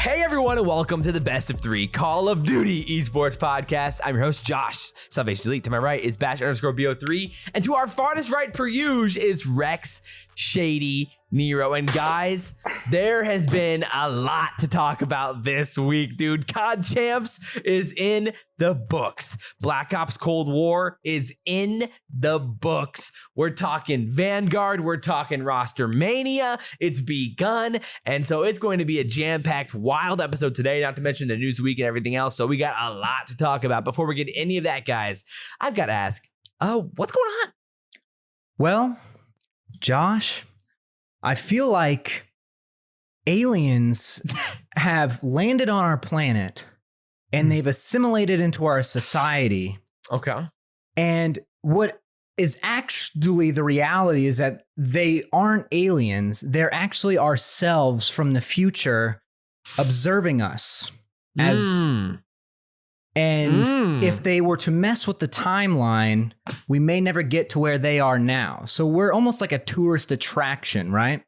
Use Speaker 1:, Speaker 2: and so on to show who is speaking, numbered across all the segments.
Speaker 1: Hey everyone, and welcome to the Best of 3 Call of Duty Esports podcast. I'm your host, Josh, SalvationsElite. To my right is Bash_Bo3, and to our farthest right, per usual, is Rex, Shady, Nero. And guys, there has been a lot to talk about this week, dude. CoD Champs is in the books. Black Ops Cold War is in the books. We're talking Vanguard. We're talking Rostermania. It's begun. And so it's going to be a jam-packed, wild episode today, not to mention the news week and everything else. So we got a lot to talk about. Before we get to any of that, guys, I've got to ask, what's going on?
Speaker 2: Well, Josh, I feel like aliens have landed on our planet and they've assimilated into our society.
Speaker 1: Okay.
Speaker 2: And what is actually the reality is that they aren't aliens. They're actually ourselves from the future observing us as... And if they were to mess with the timeline, we may never get to where they are now. So we're almost like a tourist attraction, right?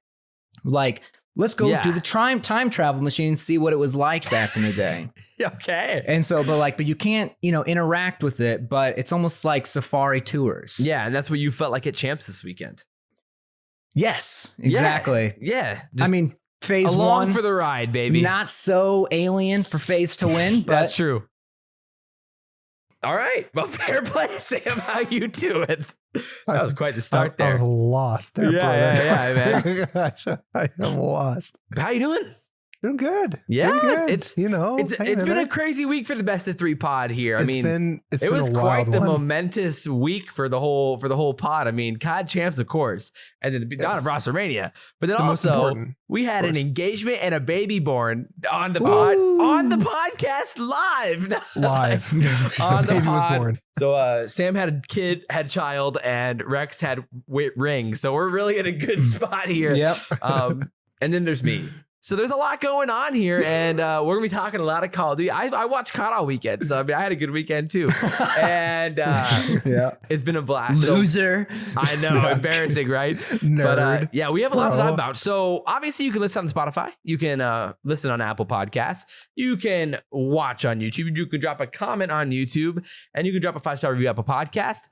Speaker 2: Like, let's go do the time travel machine and see what it was like back in the day.
Speaker 1: Okay.
Speaker 2: And so, but you can't, interact with it, but it's almost like safari tours.
Speaker 1: Yeah, and that's what you felt like at Champs this weekend.
Speaker 2: Yes, exactly.
Speaker 1: Yeah.
Speaker 2: I mean, phase
Speaker 1: along
Speaker 2: 1
Speaker 1: for the ride, baby.
Speaker 2: Not so alien for phase to win, but
Speaker 1: that's true. All right. Well, fair play, Sam. How you doing? That was quite the start there.
Speaker 3: I was lost there,
Speaker 1: yeah,
Speaker 3: man. I am lost.
Speaker 1: How you doing?
Speaker 3: Doing good.
Speaker 1: Yeah,
Speaker 3: doing good.
Speaker 1: it's
Speaker 3: it's
Speaker 1: been a crazy week for the Best of 3 pod here. I mean,
Speaker 3: it
Speaker 1: was quite the momentous week for the whole pod. I mean, CoD Champs, of course, and then down at Rostermania, but then also we had an engagement and a baby born on the pod on the podcast live on the pod. Was born. So Sam had a child, and Rex had ring. So we're really in a good spot here.
Speaker 2: Yep.
Speaker 1: And then there's me. So there's a lot going on here, and we're going to be talking a lot of Call of Duty. I watched CoD all weekend, so I mean, I had a good weekend too. And it's been a blast.
Speaker 2: Loser.
Speaker 1: So, I know, embarrassing, right?
Speaker 3: Nerd.
Speaker 1: But we have a lot to talk about. So obviously you can listen on Spotify. You can listen on Apple Podcasts. You can watch on YouTube. You can drop a comment on YouTube, and you can drop a 5-star review Apple Podcast.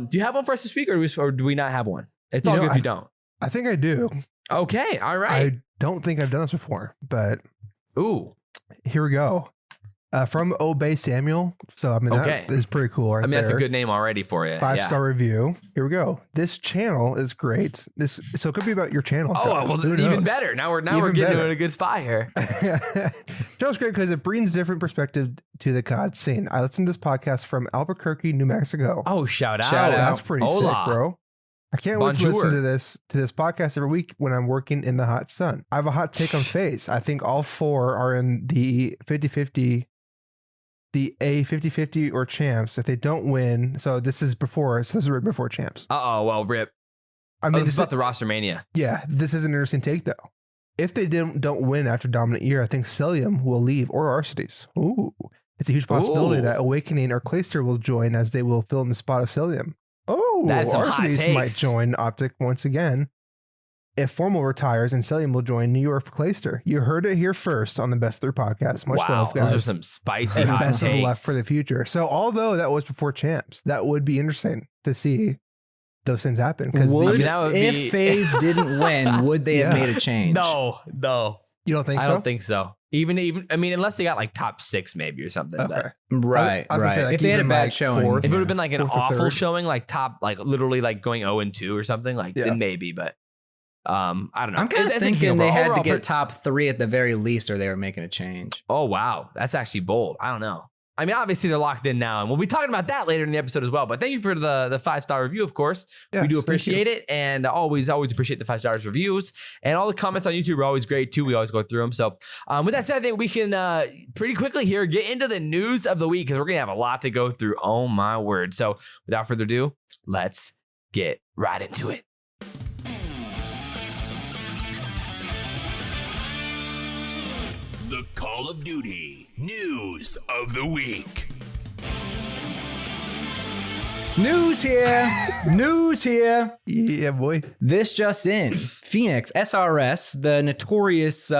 Speaker 1: Do you have one for us this week, or do we not have one? It's all good if you don't.
Speaker 3: I think I do.
Speaker 1: Okay, all right.
Speaker 3: I don't think I've done this before, but here we go. From Obey Samuel. So I mean, that is pretty cool. Right,
Speaker 1: that's a good name already for you.
Speaker 3: 5-star review. Here we go. This channel is great. So it could be about your channel.
Speaker 1: Oh, well, even better. Now we're getting to a good spot here.
Speaker 3: Channel's great because it brings different perspective to the CoD scene. I listened to this podcast from Albuquerque, New Mexico.
Speaker 1: Oh, shout out!
Speaker 3: That's pretty sick, bro. I can't wait to listen to this podcast every week when I'm working in the hot sun. I have a hot take on FaZe. I think all 4 are in the 50-50, the A50-50 or Champs. If they don't win, so this is written before Champs.
Speaker 1: Well, rip.
Speaker 3: I mean,
Speaker 1: this is about the Rostermania.
Speaker 3: Yeah, this is an interesting take though. If they don't win after dominant year, I think Celium will leave or Arcides. Ooh, it's a huge possibility that Awakening or Clayster will join, as they will fill in the spot of Celium. Oh, Arcides might join OpTic once again. If Formal retires, and Celium will join New York for Clayster. You heard it here first on the Best 3 podcast. Much love, guys.
Speaker 1: Those are some spicy
Speaker 3: and
Speaker 1: hot
Speaker 3: best
Speaker 1: takes.
Speaker 3: of luck for the future. So although that was before Champs, that would be interesting to see those things happen. Because
Speaker 2: if FaZe didn't win, would they have made a change?
Speaker 1: No.
Speaker 3: You don't think so?
Speaker 1: I don't think so. Even I mean, unless they got like top 6 maybe or something.
Speaker 3: Okay.
Speaker 2: Right.
Speaker 3: I was gonna say, like,
Speaker 2: if they had a bad showing,
Speaker 1: if it would have been like an awful showing, like top, like literally like going 0-2 or something, like then maybe. But I don't know.
Speaker 2: I'm kind of thinking they had to get top 3 at the very least, or they were making a change.
Speaker 1: Oh wow, that's actually bold. I don't know. I mean, obviously they're locked in now, and we'll be talking about that later in the episode as well. But thank you for the 5-star review, of course. Yes, we do appreciate it, and always appreciate the 5-star reviews. And all the comments on YouTube are always great too. We always go through them. So with that said, I think we can pretty quickly here get into the news of the week, because we're gonna have a lot to go through. Oh my word! So without further ado, let's get right into it.
Speaker 4: The Call of Duty News of the Week.
Speaker 2: News here.
Speaker 3: Yeah, boy.
Speaker 2: This just in. Phoenix, SRS, the notorious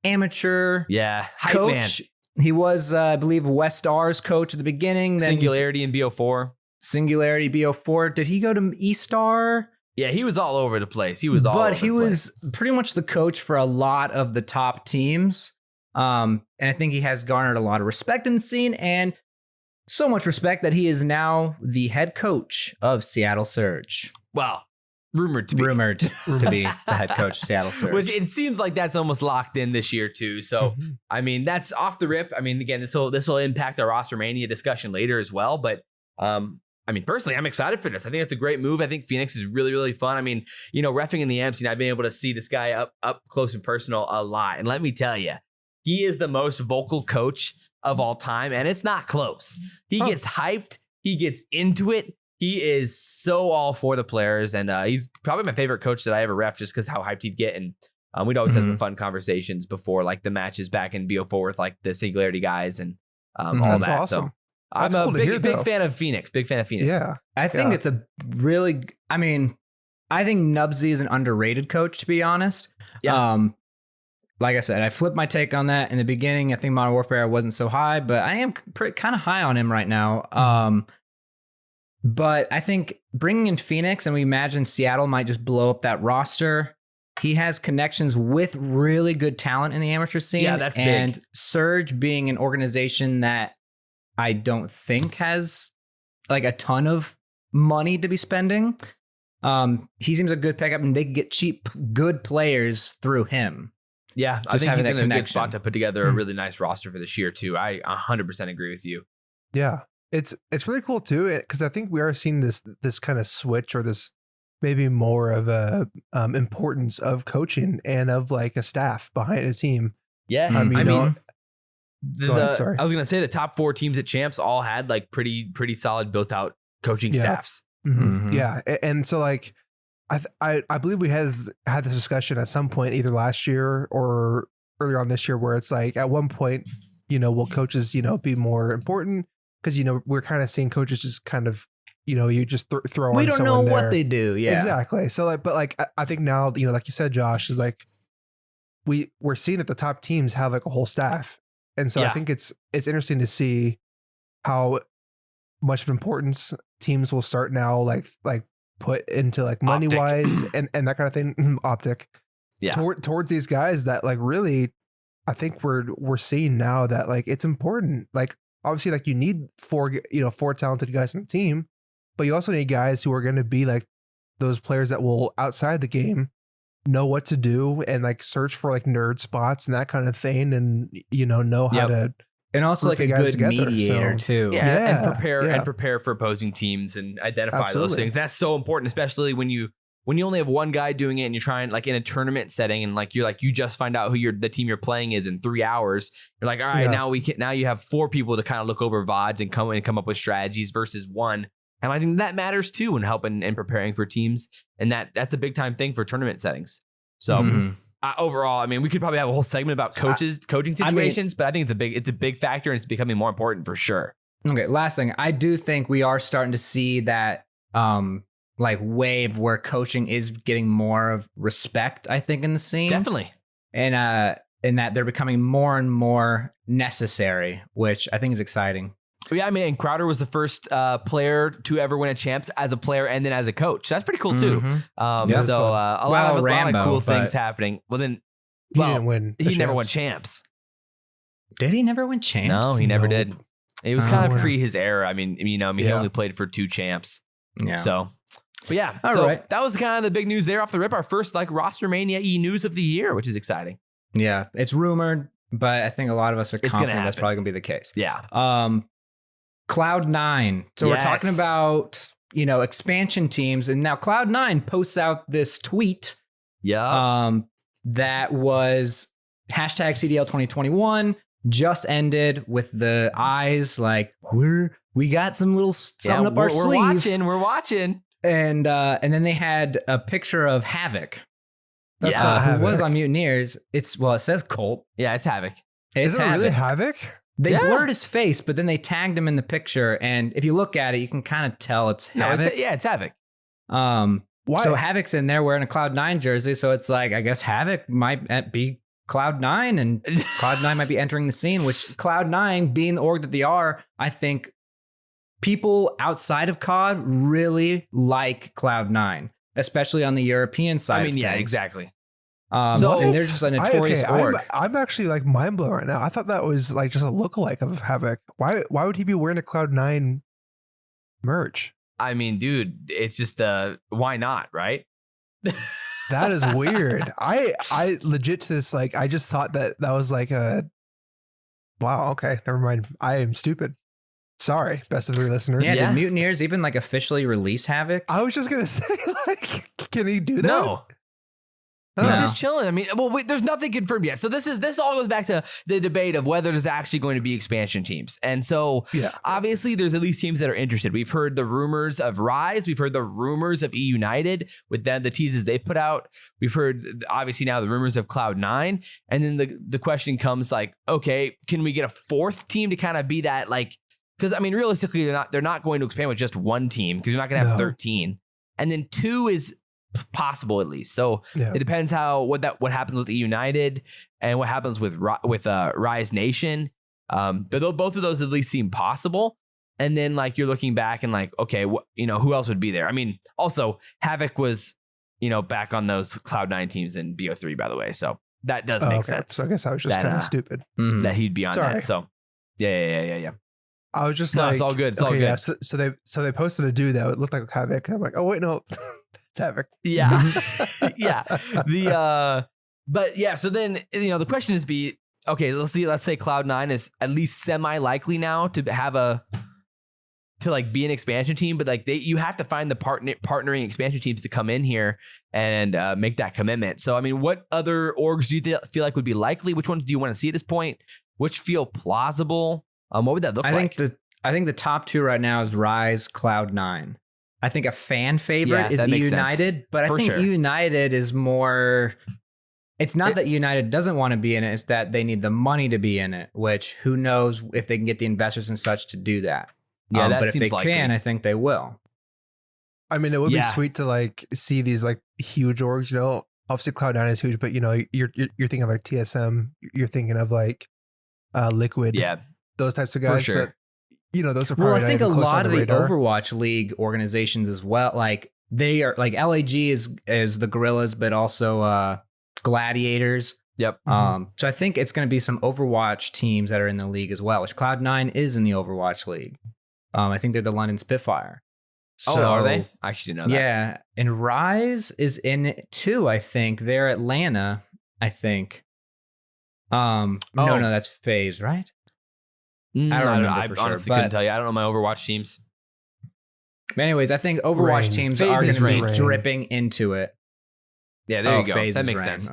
Speaker 2: amateur
Speaker 1: hype
Speaker 2: coach.
Speaker 1: man.
Speaker 2: He was, I believe, West R's coach at the beginning. Then
Speaker 1: Singularity in BO4.
Speaker 2: Singularity BO4. Did he go to E-Star?
Speaker 1: Yeah, he was all over the place. He
Speaker 2: was pretty much the coach for a lot of the top teams. And I think he has garnered a lot of respect in the scene, and so much respect that he is now the head coach of Seattle Surge.
Speaker 1: Well, rumored to be the head coach of Seattle Surge. Which it seems like that's almost locked in this year too. So, I mean, that's off the rip. I mean, again, this will impact our Rostermania discussion later as well. But I mean, personally, I'm excited for this. I think it's a great move. I think Phoenix is really, really fun. I mean, you know, reffing in the AM scene, I've been able to see this guy up close and personal a lot. And let me tell you, he is the most vocal coach of all time, and it's not close. He gets hyped. He gets into it. He is so all for the players, and he's probably my favorite coach that I ever ref just because how hyped he'd get. And we'd always have fun conversations before, like the matches back in BO4 with like the Singularity guys and all
Speaker 3: That's
Speaker 1: that.
Speaker 3: awesome.
Speaker 1: So I'm a big fan of Phoenix. Big fan of Phoenix.
Speaker 3: Yeah.
Speaker 2: I think it's a really, I mean, I think Nubsy is an underrated coach, to be honest.
Speaker 1: Yeah.
Speaker 2: Like I said, I flipped my take on that in the beginning. I think Modern Warfare wasn't so high, but I am kind of high on him right now. But I think bringing in Phoenix, and we imagine Seattle might just blow up that roster. He has connections with really good talent in the amateur scene.
Speaker 1: Yeah, that's big.
Speaker 2: And Surge being an organization that I don't think has like a ton of money to be spending. He seems a good pickup, and they can get cheap, good players through him.
Speaker 1: Yeah, I think he's in a good spot to put together a
Speaker 3: Mm-hmm.
Speaker 1: really nice roster for this year too. I 100% agree with you.
Speaker 3: Yeah, it's really cool too, because I think we are seeing this kind of switch, or this maybe more of a importance of coaching and of like a staff behind a team.
Speaker 1: Yeah,
Speaker 3: I mean,
Speaker 1: I was gonna say the top 4 teams at Champs all had like pretty solid built out coaching staffs.
Speaker 3: Yeah, and so like I believe we had this discussion at some point either last year or earlier on this year, where it's like at one point, you know, will coaches, you know, be more important? Because, you know, we're kind of seeing coaches just kind of, you know, you just throw on.
Speaker 2: We don't know
Speaker 3: there.
Speaker 2: what they do. Yeah,
Speaker 3: exactly. So like, but like I think now, you know, like you said, Josh, is like we're seeing that the top teams have like a whole staff, and so I think it's interesting to see how much of importance teams will start now, like put into like money wise and that kind of thing. OpTic. Yeah. Towards these guys that like really, I think we're seeing now that like it's important. Like obviously, like you need 4 talented guys on the team, but you also need guys who are going to be like those players that will outside the game know what to do and like search for like nerd spots and that kind of thing, and you know how to.
Speaker 2: And also like a good mediator too.
Speaker 1: And prepare for opposing teams and identify those things. That's so important, especially when you only have one guy doing it and you're trying like in a tournament setting, and like you just find out who the team you're playing is in 3 hours. You're like, all right, now you have 4 people to kind of look over VODs and come up with strategies versus 1. And I think that matters too in helping and preparing for teams. And that's a big time thing for tournament settings. So overall, I mean, we could probably have a whole segment about coaching situations, but I think it's a big factor, and it's becoming more important for sure.
Speaker 2: Okay, last thing. I do think we are starting to see that like wave where coaching is getting more of respect, I think, in the scene.
Speaker 1: Definitely.
Speaker 2: And in that they're becoming more and more necessary, which I think is exciting.
Speaker 1: Yeah, I mean, and Crowder was the first player to ever win a Champs as a player and then as a coach. That's pretty cool too. So a lot of cool things happening. Well, then
Speaker 3: he didn't win.
Speaker 1: He never won Champs.
Speaker 2: Did he never win Champs?
Speaker 1: No, he never did. It was kind of pre his era. I mean, he only played for 2 Champs. Yeah. So, but yeah. Right. That was kind of the big news there off the rip. Our first like Rostermania news of the year, which is exciting.
Speaker 2: Yeah, it's rumored, but I think a lot of us are confident that's probably gonna be the case.
Speaker 1: Yeah.
Speaker 2: Cloud9. So we're talking about, expansion teams. And now Cloud9 posts out this tweet.
Speaker 1: Yeah.
Speaker 2: That was hashtag CDL 2021 just ended with the eyes like we got some little something up our sleeve.
Speaker 1: We're watching.
Speaker 2: And then they had a picture of Havoc.
Speaker 3: That's not Havoc.
Speaker 2: Who was on Mutineers. It says Colt.
Speaker 1: Yeah, it's Havoc.
Speaker 3: Is it really Havoc?
Speaker 2: They blurred his face, but then they tagged him in the picture. And if you look at it, you can kind of tell it's Havoc.
Speaker 1: It's Havoc.
Speaker 2: Why? So Havoc's in there wearing a Cloud9 jersey. So it's like, I guess Havoc might be Cloud9, and Cloud9 might be entering the scene, which Cloud9 being the org that they are, I think people outside of COD really like Cloud9, especially on the European side.
Speaker 1: I mean,
Speaker 2: of
Speaker 1: yeah,
Speaker 2: things.
Speaker 1: exactly.
Speaker 2: And they're just a notorious org.
Speaker 3: I'm actually like mind blown right now. I thought that was like just a lookalike of Havoc. Why would he be wearing a Cloud9 merch?
Speaker 1: I mean, dude, it's just why not, right?
Speaker 3: That is weird. I legit to this, like, I just thought that was like wow, okay, never mind. I am stupid. Sorry, best of 3 listeners.
Speaker 2: Yeah, did Mutineers even like officially release Havoc?
Speaker 3: I was just gonna say, like, can he do that?
Speaker 1: No. He's just chilling. I mean, well, wait, there's nothing confirmed yet. So this all goes back to the debate of whether there's actually going to be expansion teams. And so obviously there's at least teams that are interested. We've heard the rumors of Rise. We've heard the rumors of E United with the teases they've put out. We've heard obviously now the rumors of Cloud9. And then the question comes like, okay, can we get a 4th team to kind of be that, like, because I mean, realistically, they're not going to expand with just 1 team because you're not going to have 13. And then 2 is possible at least. So it depends what happens with E United and what happens with Rise Nation. But both of those at least seem possible. And then like you're looking back and like, okay, who else would be there? I mean, also Havoc was, back on those Cloud9 teams in BO3, by the way. So that does make sense.
Speaker 3: So I guess I was just kind of stupid
Speaker 1: that he'd be on that. So yeah.
Speaker 3: I was just
Speaker 1: no,
Speaker 3: like,
Speaker 1: it's all good. It's all good.
Speaker 3: Yeah, so they posted a dude that would look like Havoc. I'm like, oh wait, no. Havoc.
Speaker 1: Yeah. Yeah. But yeah, so then, the question is okay, let's say Cloud9 is at least semi-likely now to have to like be an expansion team, but like you have to find the partnering expansion teams to come in here and make that commitment. So, I mean, what other orgs do you feel like would be likely? Which ones do you want to see at this point? Which feel plausible? What would that look like?
Speaker 2: I think the top 2 right now is Rise, Cloud9. I think a fan favorite is E United, but I think E United is more. It's not that United doesn't want to be in it; it's that they need the money to be in it. Which who knows if they can get the investors and such to do that?
Speaker 1: Yeah,
Speaker 2: but if they can, I think they will.
Speaker 3: I mean, it would be sweet to like see these like huge orgs. Obviously Cloud9 is huge, but you're thinking of like TSM. You're thinking of like Liquid.
Speaker 1: Yeah,
Speaker 3: those types of guys.
Speaker 1: For sure.
Speaker 3: But, those are probably
Speaker 2: I think a lot of the
Speaker 3: radar.
Speaker 2: Overwatch League organizations as well, like they are like LAG is the Gorillas, but also Gladiators.
Speaker 1: Yep.
Speaker 2: So I think it's going to be some Overwatch teams that are in the league as well, which Cloud9 is in the Overwatch League. I think they're the London Spitfire. So,
Speaker 1: are they? I actually didn't know that.
Speaker 2: Yeah, and Rise is in it too. I think they're Atlanta. I think. No, that's FaZe, right?
Speaker 1: I don't remember. I
Speaker 2: for
Speaker 1: honestly
Speaker 2: sure,
Speaker 1: couldn't tell you. I don't know my Overwatch teams.
Speaker 2: But anyways, I think Overwatch teams are going to be dripping into it.
Speaker 1: Yeah, there you go. That makes sense.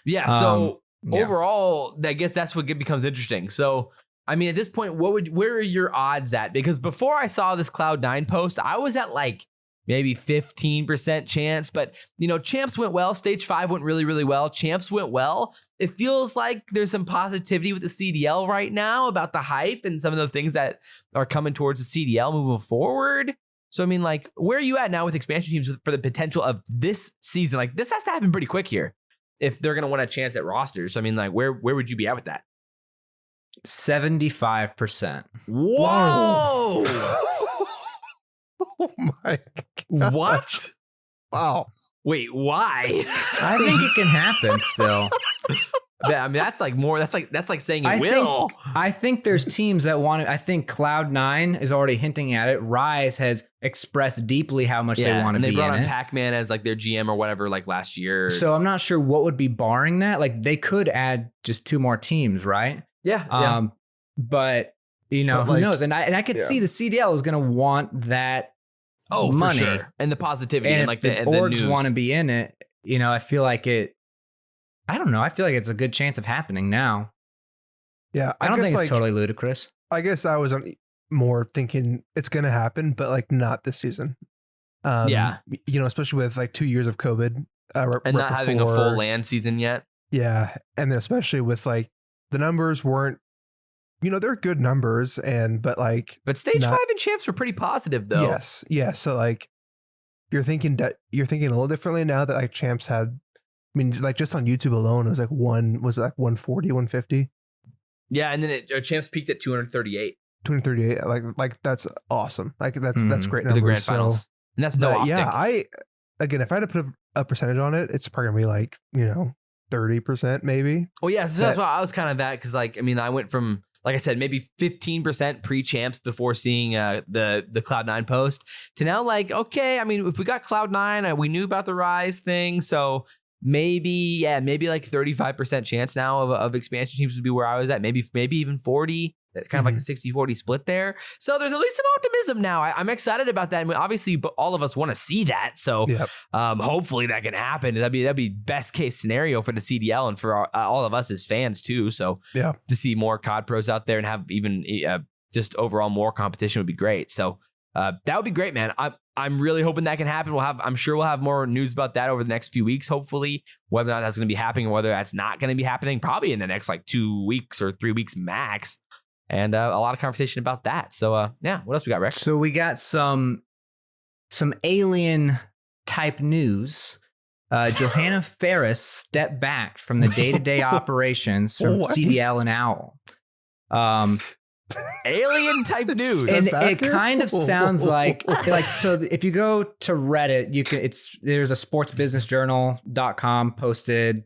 Speaker 1: Yeah. So overall, I guess that's what becomes interesting. So, I mean, at this point, where are your odds at? Because before I saw this Cloud9 post, I was at like maybe 15% chance, but Champs went well. Stage 5 went really, really well. Champs went well. It feels like there's some positivity with the CDL right now about the hype and some of the things that are coming towards the CDL moving forward. So, I mean, like, where are you at now with expansion teams for the potential of this season? Like, this has to happen pretty quick here if they're going to want a chance at rosters. So, I mean, like, where would you be at with that?
Speaker 2: 75%.
Speaker 1: Whoa!
Speaker 3: Oh my God.
Speaker 1: What?
Speaker 3: Wow.
Speaker 1: Wait, why?
Speaker 2: I think it can happen still.
Speaker 1: I mean, that's like saying it will.
Speaker 2: I think there's teams that want it. I think Cloud9 is already hinting at it. Rise has expressed deeply how much they want to be in it.
Speaker 1: And they brought on Pac-Man as like their GM or whatever, like last year.
Speaker 2: So I'm not sure what would be barring that. Like they could add just 2 more teams, right?
Speaker 1: Yeah.
Speaker 2: But who knows? And I could see the CDL is going to want that.
Speaker 1: Oh,
Speaker 2: money.
Speaker 1: For sure. And the positivity and like
Speaker 2: the orgs
Speaker 1: news.
Speaker 2: Want to be in it. I feel like it. I don't know. I feel like it's a good chance of happening now.
Speaker 3: Yeah,
Speaker 2: I don't think it's totally ludicrous.
Speaker 3: I guess I was more thinking it's going to happen, but like not this season. Especially with like 2 years of COVID
Speaker 1: and not having a full LAN season yet.
Speaker 3: Yeah, and especially with like the numbers weren't. They're good numbers, but
Speaker 1: stage 5 and champs were pretty positive though.
Speaker 3: Yes, yeah. So like, you're thinking a little differently now that like champs had mean, like just on YouTube alone, it was like 140, 150?
Speaker 1: Yeah, and then Champs peaked at 238
Speaker 3: 238. Like that's awesome. Like that's great
Speaker 1: for
Speaker 3: numbers.
Speaker 1: the grand
Speaker 3: So,
Speaker 1: finals, and that's no
Speaker 3: but
Speaker 1: OpTic.
Speaker 3: yeah, if I had to put a percentage on it, it's probably gonna be like 30% maybe.
Speaker 1: Well, yeah, so that's why I was kind of at, because like I mean, I went from, like I said, maybe 15% pre-champs before seeing the Cloud9 post to now like, okay, I mean, if we got Cloud9, we knew about the Rise thing, so maybe like 35% chance now of expansion teams would be where I was at. Maybe even 40. Kind of like a 60-40 split there. So there's at least some optimism now. I'm excited about that. And obviously, all of us want to see that. So hopefully that can happen. That'd be best case scenario for the CDL and for all of us as fans too. So to see more COD pros out there and have even just overall more competition would be great. So that would be great, man. I'm really hoping that can happen. I'm sure we'll have more news about that over the next few weeks, hopefully, whether or not that's going to be happening or whether that's not going to be happening, probably in the next like 2 weeks or 3 weeks max. And a lot of conversation about that. So what else we got, Rex?
Speaker 2: So we got some alien type news. Johanna Faries stepped back from the day-to-day operations from CDL and OWL.
Speaker 1: Alien type news.
Speaker 2: And it kind of sounds like so if you go to Reddit, there's a sportsbusinessjournal.com posted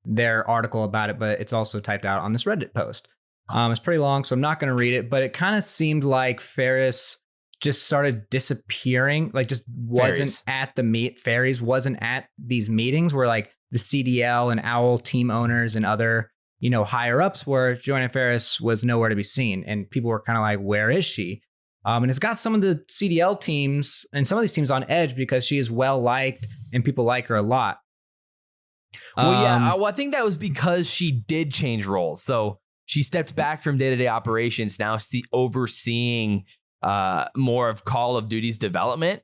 Speaker 2: their article about it, but it's also typed out on this Reddit post. It's pretty long, so I'm not going to read it, but it kind of seemed like Faries just started disappearing, like just wasn't at the meet. Faries wasn't at these meetings where like the CDL and OWL team owners and other, higher ups were. Johanna Faries was nowhere to be seen, and people were kind of like, where is she? And it's got some of the CDL teams and some of these teams on edge because she is well liked and people like her a lot.
Speaker 1: Well, I think that was because she did change roles. So she stepped back from day-to-day operations, now overseeing more of Call of Duty's development.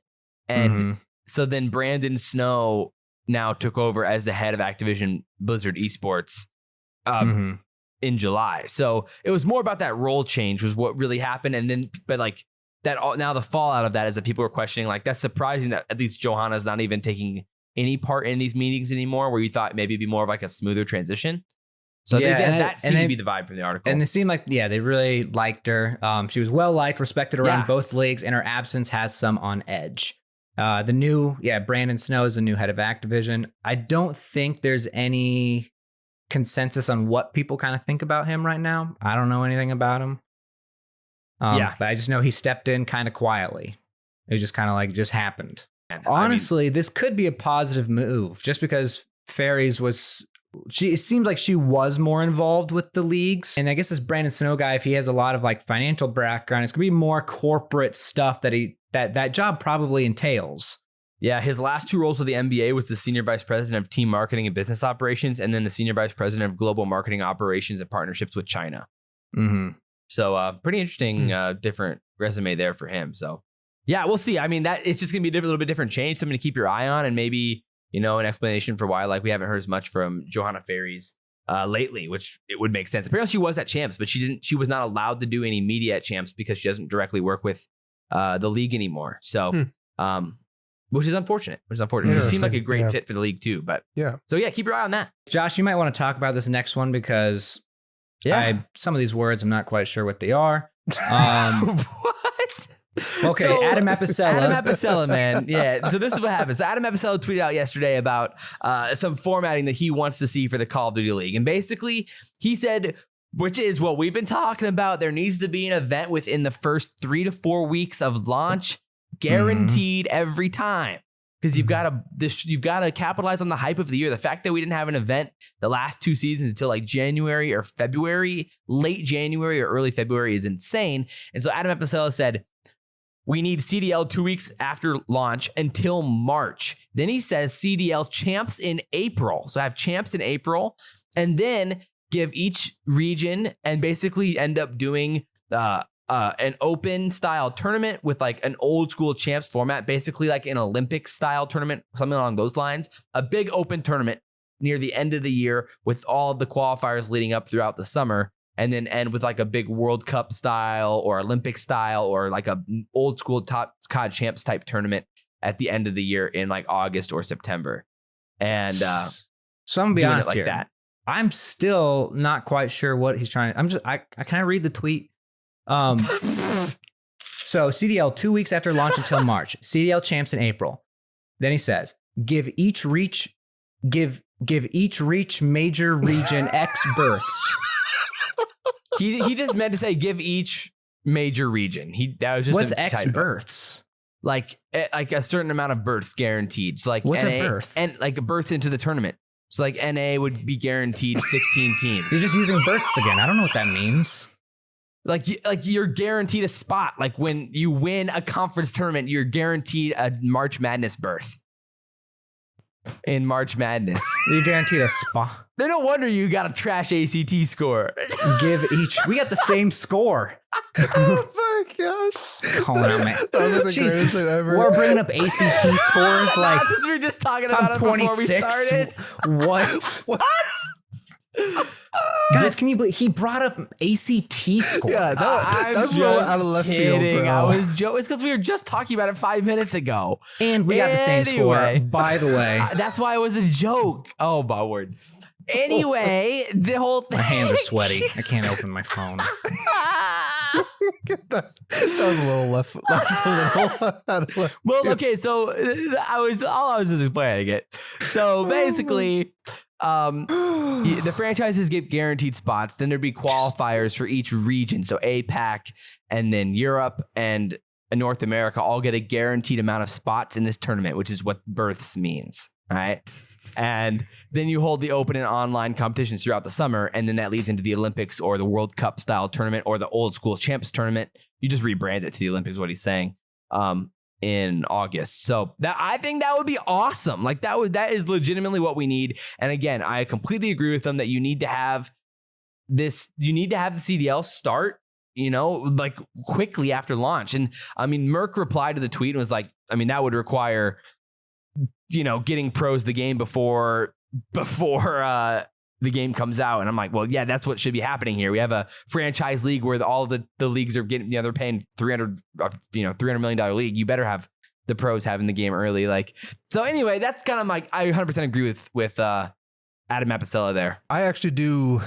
Speaker 1: And so then Brandon Snow now took over as the head of Activision Blizzard Esports in July. So it was more about that role change was what really happened. And then, but like that, now the fallout of that is that people were questioning, like, that's surprising that at least Johanna's not even taking any part in these meetings anymore, where you thought maybe it'd be more of like a smoother transition. So that seemed to be the vibe from the article.
Speaker 2: And they seemed like, they really liked her. She was well liked, respected around both leagues, and her absence has some on edge. The new, Brandon Snow is the new head of Activision. I don't think there's any consensus on what people kind of think about him right now. I don't know anything about him. But I just know he stepped in kind of quietly. It was just kind of like just happened. And honestly, this could be a positive move just because Faries it seems like she was more involved with the leagues. And I guess this Brandon Snow guy, if he has a lot of like financial background, it's gonna be more corporate stuff that job probably entails.
Speaker 1: Yeah, his last 2 roles with the NBA was the Senior Vice President of Team Marketing and Business Operations, and then the Senior Vice President of Global Marketing Operations and Partnerships with China. So pretty interesting, different resume there for him. So yeah, we'll see. I mean, that it's just gonna be a little bit different change, something to keep your eye on, and maybe an explanation for why like we haven't heard as much from Johanna Faries lately, which it would make sense. Apparently she was at Champs, but she was not allowed to do any media at Champs because she doesn't directly work with the league anymore. So which is unfortunate. She seemed like a great fit for the league too. But so keep your eye on that.
Speaker 2: Josh, you might want to talk about this next one because some of these words I'm not quite sure what they are.
Speaker 1: What?
Speaker 2: Okay, so, Adam
Speaker 1: Apicella, man. Yeah, so this is what happened. So Adam Apicella tweeted out yesterday about some formatting that he wants to see for the Call of Duty League. And basically, he said, which is what we've been talking about, there needs to be an event within the first 3 to 4 weeks of launch, guaranteed every time. Because you've got to capitalize on the hype of the year. The fact that we didn't have an event the last 2 seasons until like January or February, late January or early February is insane. And so Adam Apicella said, we need CDL 2 weeks after launch until March. Then he says CDL Champs in April. So have Champs in April, and then give each region and basically end up doing an open style tournament with like an old school Champs format, basically like an Olympic style tournament, something along those lines. A big open tournament near the end of the year with all of the qualifiers leading up throughout the summer. And then end with like a big World Cup style or Olympic style or like a old school top COD Champs type tournament at the end of the year in like August or September. And
Speaker 2: So I'm gonna be
Speaker 1: doing
Speaker 2: honest
Speaker 1: it like
Speaker 2: here.
Speaker 1: that.
Speaker 2: I'm still not quite sure what he's trying. I kind of read the tweet. So CDL 2 weeks after launch until March. CDL Champs in April. Then he says, give each reach major region X berths.
Speaker 1: He just meant to say give each major region. That was just
Speaker 2: What's
Speaker 1: a
Speaker 2: X
Speaker 1: typo.
Speaker 2: berths?
Speaker 1: Like a certain amount of berths guaranteed. So like
Speaker 2: What's
Speaker 1: NA,
Speaker 2: a berth?
Speaker 1: And like a berth into the tournament. So like NA would be guaranteed 16 teams.
Speaker 2: You're just using berths again. I don't know what that means.
Speaker 1: Like you're guaranteed a spot. Like when you win a conference tournament, you're guaranteed a March Madness berth. In March Madness.
Speaker 2: You're guaranteed a spot.
Speaker 1: They're no wonder you got a trash ACT score.
Speaker 2: We got the same score.
Speaker 3: Oh my gosh.
Speaker 2: Calling out, man.
Speaker 3: That was like the
Speaker 2: Jesus.
Speaker 3: greatest thing ever.
Speaker 2: We're bringing up ACT scores like
Speaker 1: Since we were just talking about
Speaker 2: I'm
Speaker 1: it
Speaker 2: 26.
Speaker 1: before we started.
Speaker 2: What? Guys, can you believe he brought up ACT scores?
Speaker 3: Yeah, that was a little out of left field, bro.
Speaker 1: I was joking. It's because we were just talking about it 5 minutes ago.
Speaker 2: And we got the same score,
Speaker 1: Anyway.
Speaker 2: by the way.
Speaker 1: That's why it was a joke. Oh, my word. Anyway, the whole thing.
Speaker 2: My hands are sweaty. I can't open my phone.
Speaker 3: that was a little left. That was a little out of left.
Speaker 1: Well, okay, so I was just explaining it. So basically, the franchises get guaranteed spots. Then there'd be qualifiers for each region. So APAC and then Europe and North America all get a guaranteed amount of spots in this tournament, which is what berths means. All right. And then you hold the open and online competitions throughout the summer. And then that leads into the Olympics or the World Cup style tournament or the old school champs tournament. You just rebrand it to the Olympics, what he's saying, in August. So I think that would be awesome. Like that is legitimately what we need. And again, I completely agree with them that you need to have this. You need to have the CDL start, like quickly after launch. And I mean, Merck replied to the tweet and was like, I mean, that would require, getting pros the game before the game comes out. And I'm like, well, yeah, that's what should be happening here. We have a franchise league where all the leagues are getting, they're paying $300 million league. You better have the pros having the game early. Like, so anyway, that's kind of like, I 100% agree with Adam Apicella there.
Speaker 3: I actually do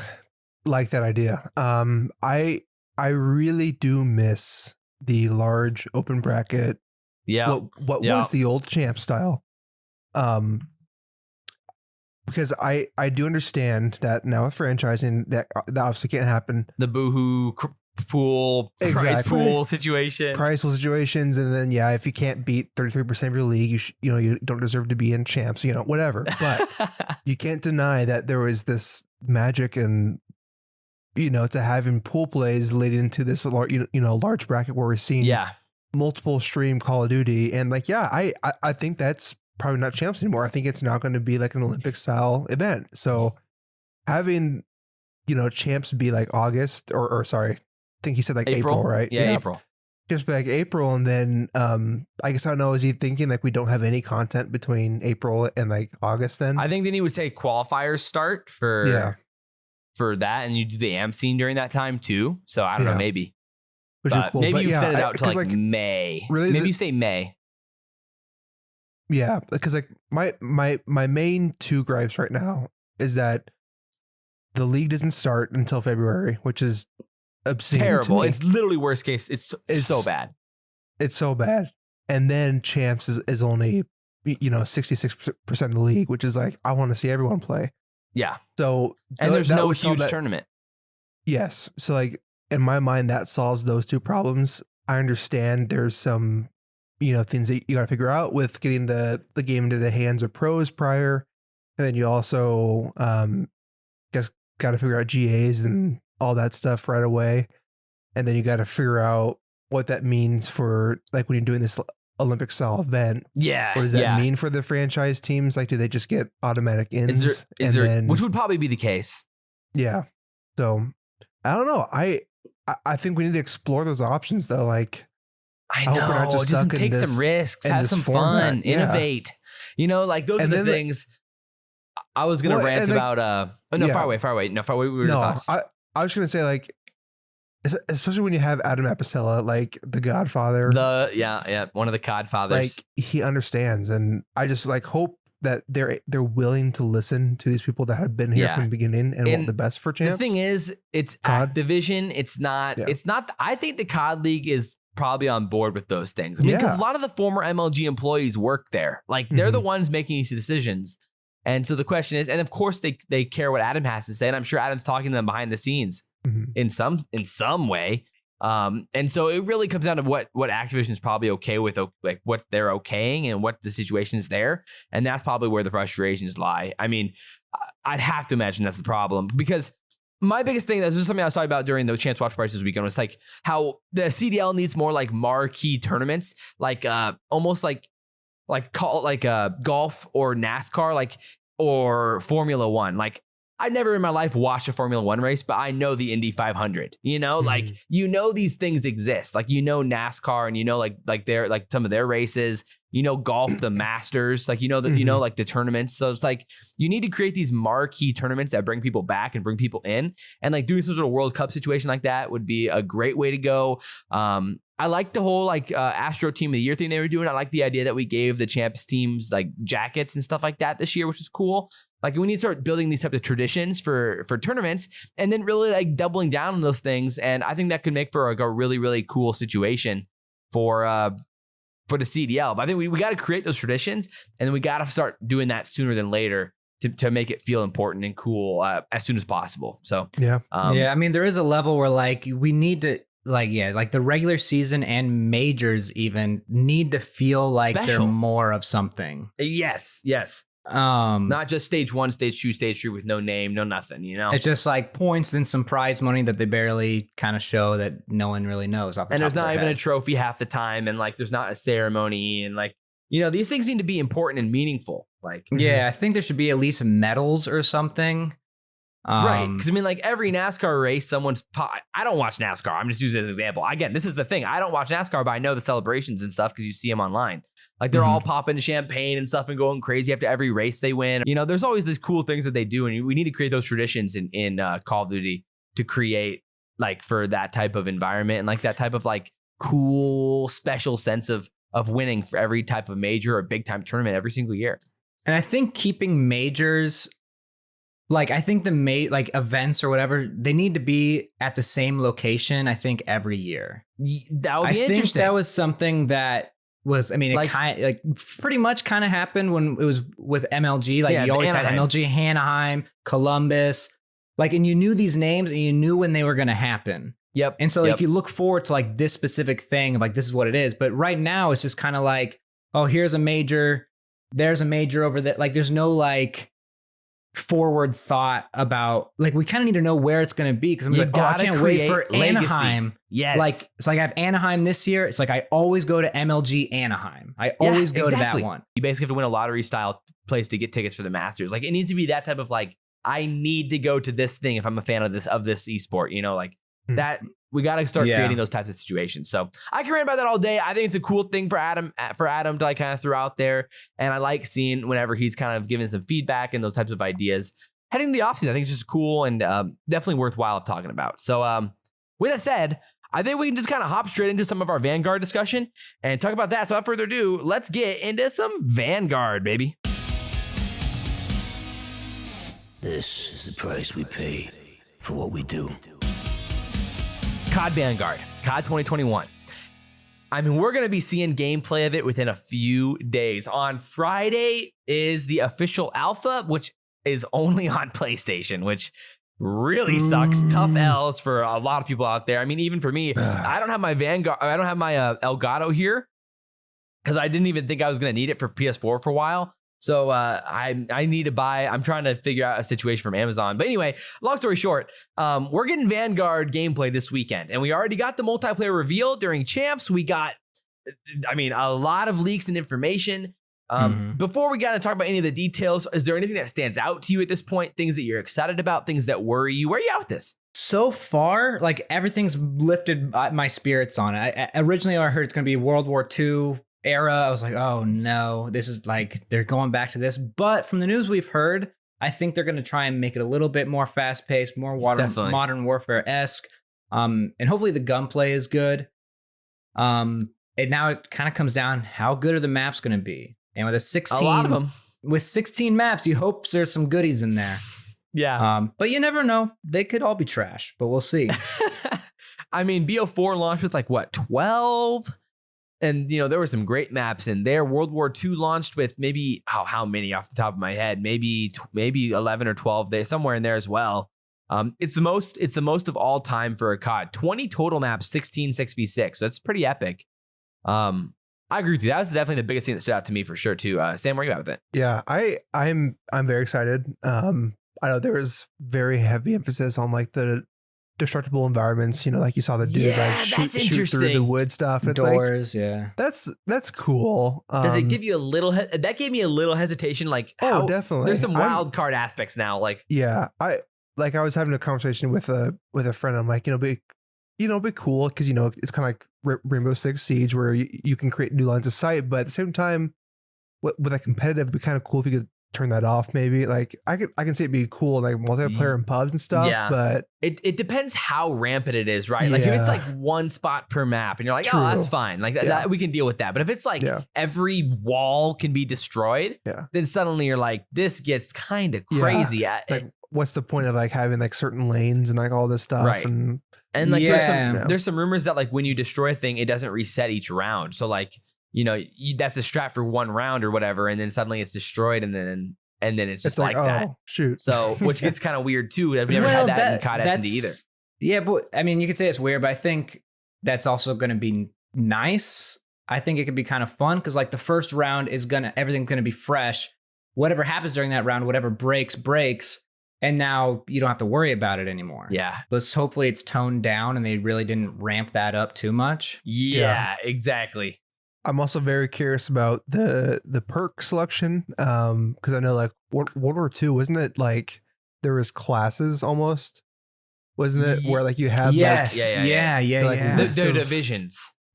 Speaker 3: like that idea. I really do miss the large open bracket.
Speaker 1: Yeah.
Speaker 3: What was the old champ style? Because I do understand that now with franchising that obviously can't happen.
Speaker 1: The boohoo pool, prize pool situation,
Speaker 3: prize pool situations, and then if you can't beat 33% of your league, you don't deserve to be in champs. Whatever. But you can't deny that there was this magic and to having pool plays leading into this large bracket where we're seeing multiple stream Call of Duty and I think that's probably not champs anymore. I think it's now going to be like an Olympic style event. So having, champs be like August or sorry, I think he said like April, right?
Speaker 1: Yeah, April.
Speaker 3: Just like April. And then I guess I don't know, is he thinking like we don't have any content between April and like August then?
Speaker 1: I think then he would say qualifiers start for that and you do the AM scene during that time too. So I don't know, maybe. But cool. Maybe you extend it out to like May. Really maybe you say May.
Speaker 3: Yeah, because like my main two gripes right now is that the league doesn't start until February, which is obscene.
Speaker 1: Terrible. It's literally worst case. It's so bad.
Speaker 3: It's so bad. And then champs is only 66% of the league, which is like I want to see everyone play.
Speaker 1: Yeah.
Speaker 3: So
Speaker 1: and there's no huge tournament.
Speaker 3: Yes. So like in my mind that solves those two problems. I understand there's some things that you got to figure out with getting the game into the hands of pros prior. And then you also got to figure out GAs and all that stuff right away. And then you got to figure out what that means for like when you're doing this Olympic style event.
Speaker 1: Yeah.
Speaker 3: What does that mean for the franchise teams? Like, do they just get automatic ins?
Speaker 1: Is there, which would probably be the case.
Speaker 3: Yeah. So I don't know. I think we need to explore those options though. Like,
Speaker 1: I know, just take some risks, have some fun, innovate. Like those are the things. I was gonna rant about. Far away. No, far away.
Speaker 3: I was gonna say like, especially when you have Adam Apicella, like the Godfather.
Speaker 1: One of the COD fathers.
Speaker 3: Like he understands, and I just like hope that they're willing to listen to these people that have been here from the beginning and want the best for Champs.
Speaker 1: The thing is, it's
Speaker 3: COD.
Speaker 1: Activision. It's not. I think the COD League is probably on board with those things. I mean, because a lot of the former MLG employees work there. Like they're the ones making these decisions. And so the question is, and of course they care what Adam has to say, and I'm sure Adam's talking to them behind the scenes in some way. And so it really comes down to what Activision is probably okay with, like what they're okaying and what the situation is there. And that's probably where the frustrations lie. I mean, I'd have to imagine that's the problem, because my biggest thing, this is something I was talking about during the Chance Watch Parties this weekend, was like how the CDL needs more like marquee tournaments, like almost like golf or NASCAR, or Formula One. Like I never in my life watched a Formula One race, but I know the Indy 500, like, these things exist. Like, NASCAR and like their, like some of their races, golf, the Masters, like, like the tournaments. So it's like, you need to create these marquee tournaments that bring people back and bring people in, and like doing some sort of World Cup situation like that would be a great way to go. I like the whole Astro Team of the Year thing they were doing. I like the idea that we gave the champs teams like jackets and stuff like that this year, which is cool. Like we need to start building these types of traditions for tournaments, and then really like doubling down on those things. And I think that could make for like a really, really cool situation for the CDL. But I think we got to create those traditions, and then we got to start doing that sooner than later to make it feel important and cool as soon as possible. So
Speaker 2: I mean, there is a level where like we need to. Like the regular season and majors even need to feel like
Speaker 1: special.
Speaker 2: They're more of something.
Speaker 1: Yes. Not just stage 1, stage 2, stage 3 with no name, no nothing, It's
Speaker 2: just like points and some prize money that they barely kind of show that no one really knows.
Speaker 1: And there's not even a trophy half the time, and like there's not a ceremony, and like, these things need to be important and meaningful. Like,
Speaker 2: I think there should be at least medals or something.
Speaker 1: Right, because I mean, like every NASCAR race, I don't watch NASCAR. I'm just using it as an example. Again, this is the thing. I don't watch NASCAR, but I know the celebrations and stuff because you see them online. Like they're all popping champagne and stuff and going crazy after every race they win. There's always these cool things that they do, and we need to create those traditions in Call of Duty to create like for that type of environment and like that type of like cool, special sense of winning for every type of major or big time tournament every single year.
Speaker 2: And I think keeping majors. Like, I think the events or whatever, they need to be at the same location, I think, every year.
Speaker 1: That would be interesting.
Speaker 2: I think that was something that was, I mean, it pretty much kind of happened when it was with MLG. Like, you always had MLG, Anaheim, Columbus. Like, and you knew these names and you knew when they were going to happen.
Speaker 1: Yep.
Speaker 2: And so, like, you look forward to, like, this specific thing of, like, this is what it is. But right now, it's just kind of like, oh, here's a major. There's a major over there. Like, there's no, like, forward thought about like we kind of need to know where it's going to be because I'm like, I can't wait for legacy. Anaheim.
Speaker 1: Yes,
Speaker 2: like it's like I have Anaheim this year. It's like I always go to MLG Anaheim. I always go to that one.
Speaker 1: You basically have to win a lottery style place to get tickets for the Masters. Like it needs to be that type of like I need to go to this thing if I'm a fan of this esport. Like that. We got to start creating those types of situations. So I can rant about that all day. I think it's a cool thing for Adam to like kind of throw out there. And I like seeing whenever he's kind of giving some feedback and those types of ideas. Heading to the offseason, I think it's just cool and definitely worthwhile talking about. So with that said, I think we can just kind of hop straight into some of our Vanguard discussion and talk about that. So without further ado, let's get into some Vanguard, baby.
Speaker 4: This is the price we pay for what we do.
Speaker 1: CoD Vanguard, CoD 2021. I mean, we're going to be seeing gameplay of it within a few days. On Friday is the official alpha, which is only on PlayStation, which really sucks. Tough L's for a lot of people out there. I mean, even for me, I don't have my Vanguard. I don't have my Elgato here because I didn't even think I was going to need it for PS4 for a while. So I need to buy. I'm trying to figure out a situation from Amazon. But anyway, long story short, we're getting Vanguard gameplay this weekend. And we already got the multiplayer reveal during Champs. We got, a lot of leaks and information. Before we got to talk about any of the details, is there anything that stands out to you at this point? Things that you're excited about? Things that worry you? Where are you at with this?
Speaker 2: So far, like everything's lifted my spirits on it. Originally, I heard it's going to be World War II era. I was like, oh no, this is like they're going back to this. But from the news we've heard, I think they're going to try and make it a little bit more fast paced, more modern warfare esque, and hopefully the gunplay is good. And now it kind of comes down how good are the maps going to be, and with a 16,
Speaker 1: a lot of them.
Speaker 2: with 16 maps, you hope there's some goodies in there.
Speaker 1: Yeah.
Speaker 2: But you never know. They could all be trash, but we'll see.
Speaker 1: I mean, BO4 launched with 12? And, there were some great maps in there. World War II launched with maybe, how many off the top of my head? Maybe 11 or 12 there, somewhere in there as well. It's the most of all time for a COD. 20 total maps, 16 6v6. So that's pretty epic. I agree with you. That was definitely the biggest thing that stood out to me for sure too. Sam, where are you at with it?
Speaker 3: Yeah, I'm very excited. I know there was very heavy emphasis on the destructible environments. Like you saw the dude shoot through the wood stuff. It's
Speaker 2: doors, yeah.
Speaker 3: That's cool.
Speaker 1: Does it give you a little? That gave me a little hesitation.
Speaker 3: Oh, definitely.
Speaker 1: There's some wild card aspects now.
Speaker 3: Yeah, I was having a conversation with a friend. I'm like, be cool because it's kind of like Rainbow Six Siege where you can create new lines of sight, but at the same time, with a competitive, it'd be kind of cool if you could turn that off. Maybe I can see it be cool multiplayer in pubs and stuff. Yeah. But
Speaker 1: it depends how rampant it is, right? If it's one spot per map and you're like, oh, that's fine. That, we can deal with that. But if it's every wall can be destroyed, then suddenly you're like, this gets kind of crazy.
Speaker 3: Yeah. What's the point of having certain lanes and all this stuff?
Speaker 1: Right. And there's some rumors that when you destroy a thing, it doesn't reset each round. So that's a strat for one round or whatever, and then suddenly it's destroyed, and then it's just that.
Speaker 3: Shoot.
Speaker 1: So which gets kind of weird too. I've never had that in COD S&D either.
Speaker 2: Yeah, but I mean, you could say it's weird, but I think that's also going to be nice. I think it could be kind of fun because the first round everything's gonna be fresh. Whatever happens during that round, whatever breaks. And now you don't have to worry about it anymore.
Speaker 1: Yeah.
Speaker 2: Hopefully it's toned down and they really didn't ramp that up too much.
Speaker 1: Yeah. Exactly.
Speaker 3: I'm also very curious about the perk selection because I know World War II, wasn't it there was classes almost, wasn't it, where you had
Speaker 2: yeah.
Speaker 1: The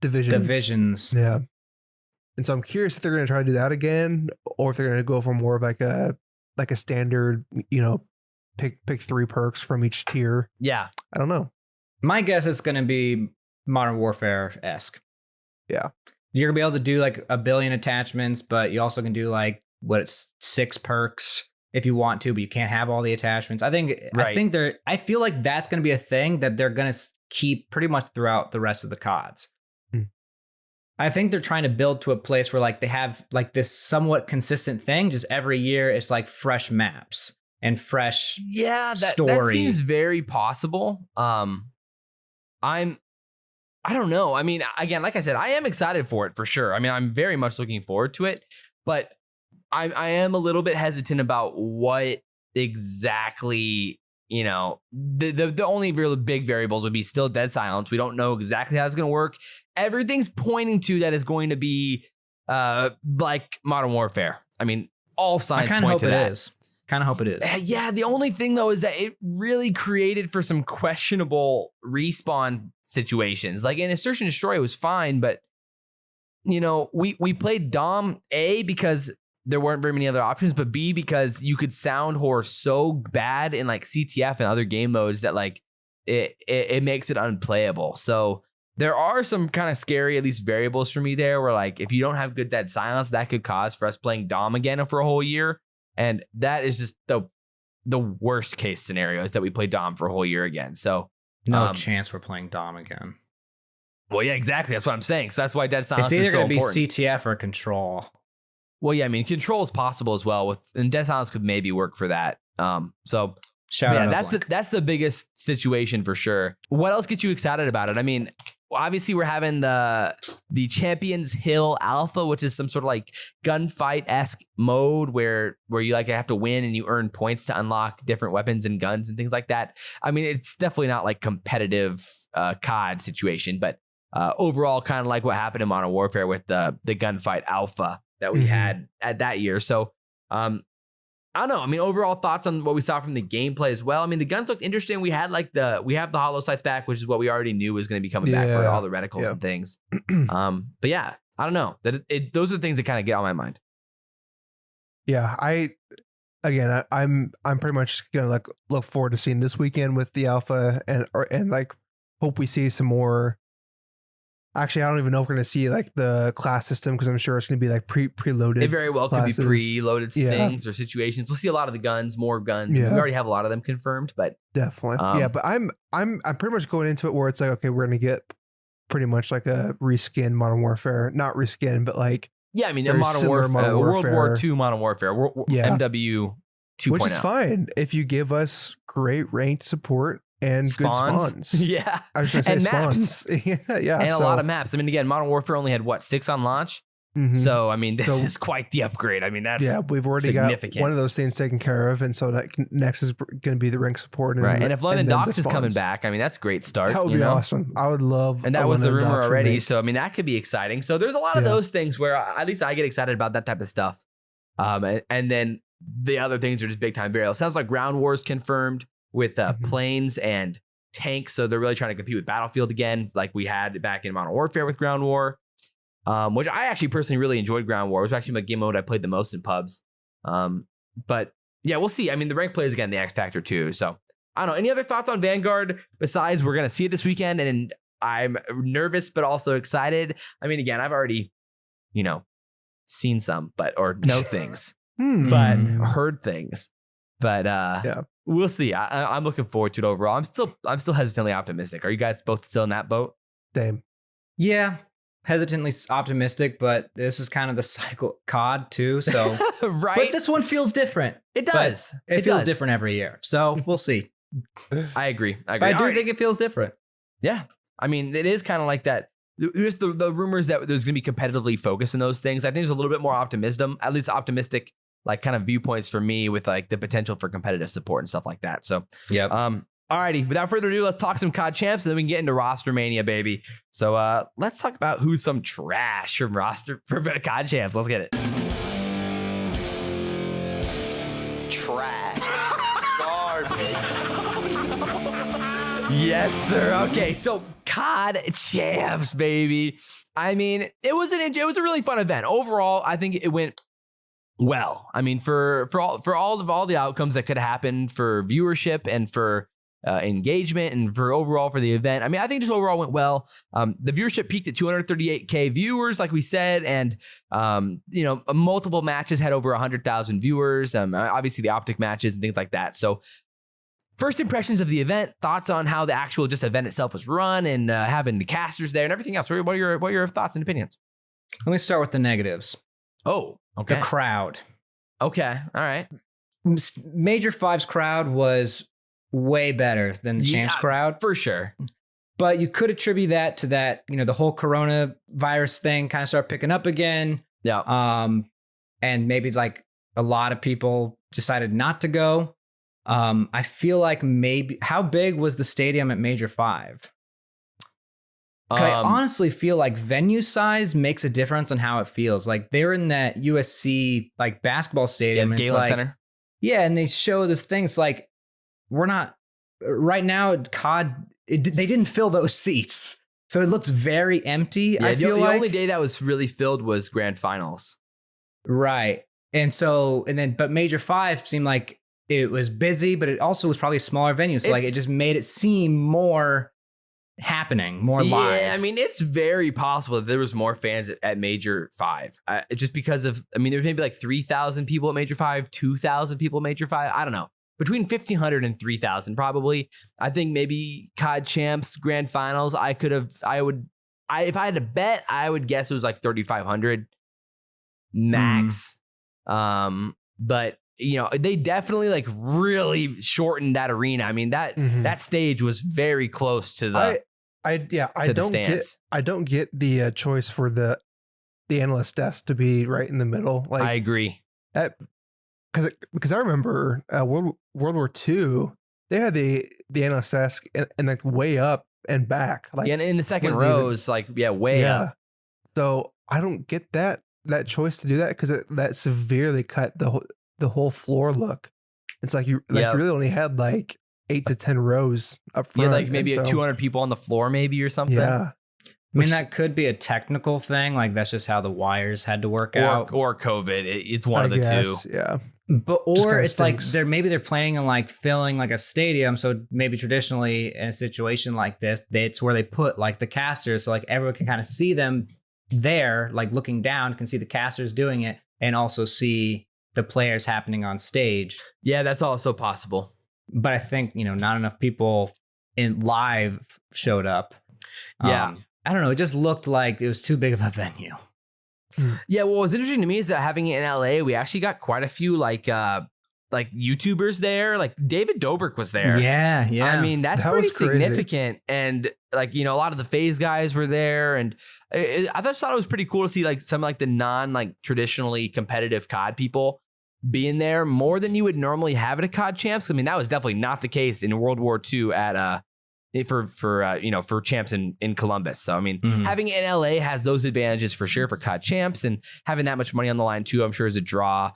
Speaker 1: divisions.
Speaker 3: Yeah. And so I'm curious if they're going to try to do that again, or if they're going to go for more of a standard, pick 3 perks from each tier.
Speaker 1: Yeah.
Speaker 3: I don't know.
Speaker 2: My guess is going to be Modern Warfare-esque.
Speaker 3: Yeah.
Speaker 2: You're gonna be able to do 1 billion attachments, but you also can do 6 perks if you want to, but you can't have all the attachments. I feel like that's gonna be a thing that they're gonna keep pretty much throughout the rest of the CODs. I think they're trying to build to a place where they have this somewhat consistent thing. Just every year it's fresh maps and fresh story.
Speaker 1: That seems very possible. I don't know. I mean, again, like I said, I am excited for it for sure. I mean, I'm very much looking forward to it, but I am a little bit hesitant about what exactly, the only really big variables would be still dead silence. We don't know exactly how it's going to work. Everything's pointing to that it's going to be Modern Warfare. I mean, all signs point to that.
Speaker 2: Kind of hope it is.
Speaker 1: Yeah, the only thing though is that it really created for some questionable respawn situations. In a Search and Destroy, it was fine, but we played Dom A because there weren't very many other options, but B because you could sound whore so bad in CTF and other game modes that it makes it unplayable. So there are some kind of scary, at least variables for me there, where if you don't have good dead silence, that could cause for us playing Dom again for a whole year. And that is just the worst case scenario is that we play Dom for a whole year again. So
Speaker 2: no chance we're playing Dom again.
Speaker 1: Well, yeah, exactly. That's what I'm saying. So that's why dead silence
Speaker 2: is so important. It's either going
Speaker 1: to
Speaker 2: be CTF or Control.
Speaker 1: Well, yeah, I mean, Control is possible as well, and dead silence could maybe work for that. So that's the biggest situation for sure. What else gets you excited about it? I mean, obviously we're having the Champions Hill Alpha, which is some sort of gunfight-esque mode where you have to win and you earn points to unlock different weapons and guns and things like that. I mean, it's definitely not competitive COD situation, but overall kind of like what happened in Modern Warfare with the gunfight Alpha that we had at that year. So I don't know. I mean, overall thoughts on what we saw from the gameplay as well. I mean, the guns looked interesting. We had we have the hollow sights back, which is what we already knew was going to be coming back for all the reticles and things. But yeah, I don't know. Those are the things that kind of get on my mind.
Speaker 3: Yeah, I'm pretty much gonna look forward to seeing this weekend with the alpha and hope we see some more Actually, I don't even know if we're going to see like the class system because I'm sure it's going to be like preloaded.
Speaker 1: It very well
Speaker 3: classes.
Speaker 1: could be preloaded
Speaker 3: Yeah.
Speaker 1: things or situations. We'll see a lot of the guns, more guns.
Speaker 3: Yeah.
Speaker 1: We already have a lot of them confirmed, but
Speaker 3: Definitely. Yeah, but I'm pretty much going into it where it's like, okay, we're going to get pretty much like a reskin Modern Warfare, not reskin, but like
Speaker 1: yeah, I mean, a
Speaker 3: very
Speaker 1: Modern
Speaker 3: similar
Speaker 1: Warfare,
Speaker 3: Modern
Speaker 1: World War
Speaker 3: Warfare.
Speaker 1: II Modern Warfare,
Speaker 3: Yeah.
Speaker 1: MW 2.0.
Speaker 3: which is fine if you give us great ranked support and good spawns.
Speaker 1: Yeah.
Speaker 3: I was going to say
Speaker 1: And
Speaker 3: spawns. yeah.
Speaker 1: And a lot of maps. I mean, again, Modern Warfare only had, 6 on launch? So, I mean, this is quite the upgrade. I mean, that's
Speaker 3: we've already got one of those things taken care of. And so that next is going to be the rank support.
Speaker 1: Right. And if London Docks is coming back, I mean, that's a great start.
Speaker 3: That would be awesome. I would love.
Speaker 1: And that was the rumor already. So, I mean, that could be exciting. So there's a lot of those things where at least I get excited about that type of stuff. And then the other things are just big time variables. Sounds like Ground Wars confirmed with planes and tanks. So they're really trying to compete with Battlefield again, like we had back in Modern Warfare with Ground War. Which I actually personally really enjoyed Ground War. It was actually my game mode I played the most in pubs. But yeah, we'll see. I mean, the rank play is again the X factor too. So I don't know. Any other thoughts on Vanguard besides we're going to see it this weekend and I'm nervous, but also excited. I mean, again, I've already, seen some, or know things, but heard things. But we'll see. I'm looking forward to it overall. I'm still hesitantly optimistic. Are you guys both still in that boat?
Speaker 3: Same.
Speaker 2: Yeah. Hesitantly optimistic, but this is kind of the cycle COD too. So,
Speaker 1: right.
Speaker 2: But this one feels different.
Speaker 1: It does.
Speaker 2: It feels different every year. So we'll see.
Speaker 1: I agree.
Speaker 2: But I do think it feels different.
Speaker 1: Yeah. I mean, it is kind of like that. Just the rumors that there's going to be competitively focused in those things. I think there's a little bit more optimism, at least optimistic, like kind of viewpoints for me with like the potential for competitive support and stuff like that. So, alrighty, without further ado, let's talk some CoD Champs and then we can get into Rostermania, baby. So let's talk about who's some trash from CoD Champs. Let's get it.
Speaker 5: Trash. Garbage.
Speaker 1: Yes, sir. Okay, so CoD Champs, baby. I mean, it was a really fun event. Overall, I think it went well. I mean, for all the outcomes that could happen for viewership and for engagement and for the event. I mean, I think just overall went well. The viewership peaked at 238K viewers, like we said, and multiple matches had over 100,000 viewers. Obviously the OpTic matches and things like that. So first impressions of the event, thoughts on how the actual just event itself was run and having the casters there and everything else. What are your thoughts and opinions?
Speaker 2: Let me start with the negatives.
Speaker 1: Oh, okay.
Speaker 2: The crowd.
Speaker 1: Okay. All right.
Speaker 2: Major 5's crowd was way better than the Champs crowd.
Speaker 1: For sure.
Speaker 2: But you could attribute that to that, the whole coronavirus thing kind of started picking up again.
Speaker 1: Yeah.
Speaker 2: And maybe like a lot of people decided not to go. I feel like how big was the stadium at Major 5? I honestly feel like venue size makes a difference on how it feels. Like they're in that USC like basketball stadium.
Speaker 1: Yeah, Galen Center.
Speaker 2: Yeah, and they show this thing. It's like we're not right now at COD. They didn't fill those seats, so it looks very empty.
Speaker 1: Yeah,
Speaker 2: I feel
Speaker 1: the only day that was really filled was grand finals.
Speaker 2: Right, but Major 5 seemed like it was busy, but it also was probably a smaller venue. So like it just made it seem more happening, more live.
Speaker 1: Yeah, I mean, it's very possible that there was more fans at Major 5. Just because of, there was maybe like 3,000 people at Major 5, 2,000 people at Major 5. I don't know. Between 1,500 and 3,000 probably. I think maybe CoD Champs grand finals, if I had to bet, I would guess it was like 3,500 max. But they definitely like really shortened that arena. I mean, that stage was very close to the I
Speaker 3: don't get the choice for the analyst desk to be right in the middle. Like
Speaker 1: I agree.
Speaker 3: Because I remember World War II, they had the analyst desk and like way up and back. Like
Speaker 1: in the second rows, way up.
Speaker 3: So I don't get that choice to do that because that severely cut the whole floor look. It's like you really only had like 8 to 10 rows up front.
Speaker 1: Yeah, like maybe 200 people on the floor, maybe or something.
Speaker 3: Yeah.
Speaker 2: I mean, that could be a technical thing. Like that's just how the wires had to work out.
Speaker 1: Or COVID. It's one of the two.
Speaker 3: Yeah.
Speaker 2: But or it's like
Speaker 3: stinks.
Speaker 2: they're planning on like filling like a stadium. So maybe traditionally in a situation like this, it's where they put like the casters, so like everyone can kind of see them there, like looking down, can see the casters doing it, and also see the players happening on stage.
Speaker 1: Yeah, that's also possible.
Speaker 2: But I think not enough people in live showed up.
Speaker 1: Yeah.
Speaker 2: I don't know. It just looked like it was too big of a venue.
Speaker 1: Yeah, what was interesting to me is that having it in LA, we actually got quite a few like YouTubers there. Like David Dobrik was there.
Speaker 2: Yeah.
Speaker 1: I mean, that's
Speaker 3: That
Speaker 1: pretty
Speaker 3: was crazy.
Speaker 1: significant. And like, a lot of the FaZe guys were there. And I just thought it was pretty cool to see like some like the non like traditionally competitive COD people being there more than you would normally have at a COD Champs. I mean, that was definitely not the case in World War II at for Champs in Columbus. So I mean, having it in LA has those advantages for sure for COD Champs, and having that much money on the line too, I'm sure is a draw.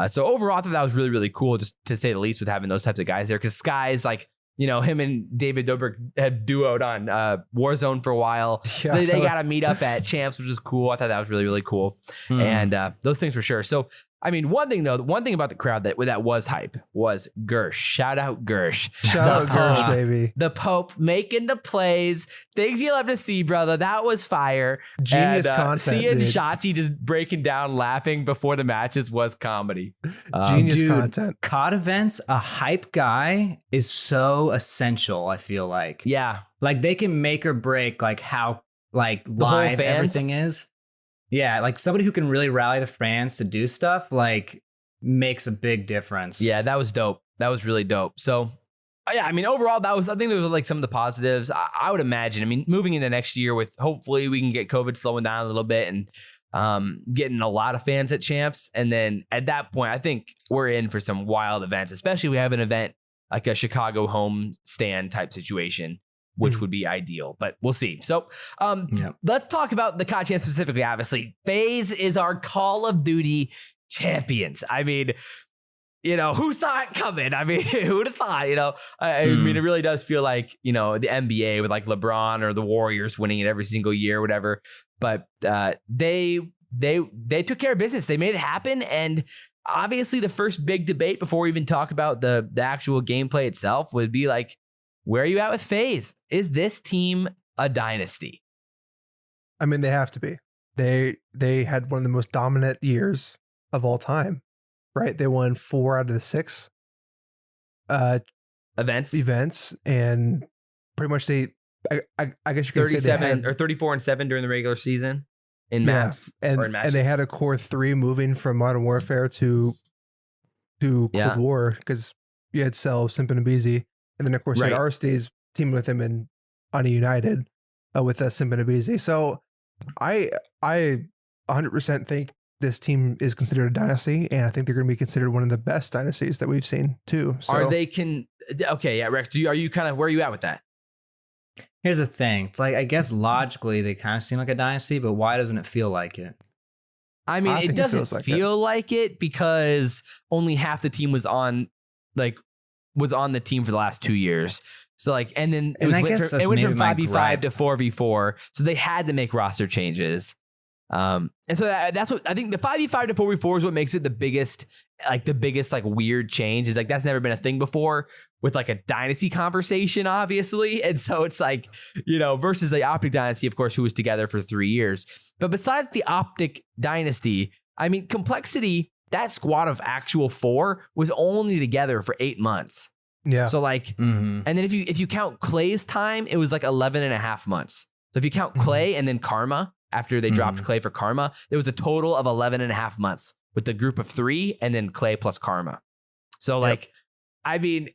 Speaker 1: So overall, I thought that was really, really cool, just to say the least, with having those types of guys there. Because Sky's like, him and David Dobrik had duoed on Warzone for a while. So they got to meet up at Champs, which is cool. I thought that was really, really cool. And those things for sure. So, I mean, one thing about the crowd that was hype was Gersh. Shout out Gersh.
Speaker 3: Shout out Gersh, baby.
Speaker 1: The Pope making the plays. Things you love to see, brother. That was fire.
Speaker 3: Genius content,
Speaker 1: Seeing
Speaker 3: dude.
Speaker 1: Shotzi just breaking down, laughing before the matches was comedy.
Speaker 3: Genius
Speaker 2: Dude,
Speaker 3: content.
Speaker 2: COD events, a hype guy is so essential, I feel like.
Speaker 1: Yeah.
Speaker 2: Like they can make or break like how like
Speaker 1: whole
Speaker 2: live
Speaker 1: fans?
Speaker 2: everything is. Yeah, like somebody who can really rally the fans to do stuff like makes a big difference.
Speaker 1: Yeah, that was dope. That was really dope. So, yeah, I mean, overall, I think those were like some of the positives. I would imagine. I mean, moving into next year with hopefully we can get COVID slowing down a little bit and getting a lot of fans at Champs. And then at that point, I think we're in for some wild events, especially if we have an event like a Chicago home stand type situation, which would be ideal, but we'll see. So let's talk about the CoD Champs specifically. Obviously, FaZe is our Call of Duty champions. I mean, who saw it coming? I mean, who would have thought, I mean, it really does feel like, the NBA with like LeBron or the Warriors winning it every single year or whatever. But they took care of business. They made it happen. And obviously the first big debate before we even talk about the actual gameplay itself would be like, where are you at with FaZe? Is this team a dynasty?
Speaker 3: I mean, they have to be. They had one of the most dominant years of all time, right? They won 4 out of the 6 events, and pretty much I guess you could say
Speaker 1: 37 or 34-7 during the regular season in maps or in matches.
Speaker 3: And they had a core 3 moving from Modern Warfare to Cold War, because you had Cell, Simp, and Abizi. And then, of course, you had Arsti's teaming with him on a United with Simp and Abizi. So I 100% think this team is considered a dynasty, and I think they're going to be considered one of the best dynasties that we've seen too. So,
Speaker 1: Are they okay, yeah, Rex, are you kind of, where are you at with that?
Speaker 2: Here's the thing. It's like, I guess logically they kind of seem like a dynasty, but why doesn't it feel like it?
Speaker 1: I mean, it doesn't feel like it because only half the team was on the team for the last 2 years. So like, and then it went from 5v5 to 4v4. So they had to make roster changes. And so that's what I think the 5v5 to 4v4 is what makes it the biggest weird change, is like, that's never been a thing before with like a dynasty conversation, obviously. And so it's like, versus the OpTic dynasty, of course, who was together for 3 years. But besides the OpTic dynasty, I mean, Complexity, that squad of actual 4 was only together for 8 months.
Speaker 3: Yeah.
Speaker 1: So like, and then if you count Clay's time, it was like 11 and a half months. So if you count Clay and then Karma, after they dropped Clay for Karma, there was a total of 11 and a half months with the group of 3 and then Clay plus Karma. So like, I mean,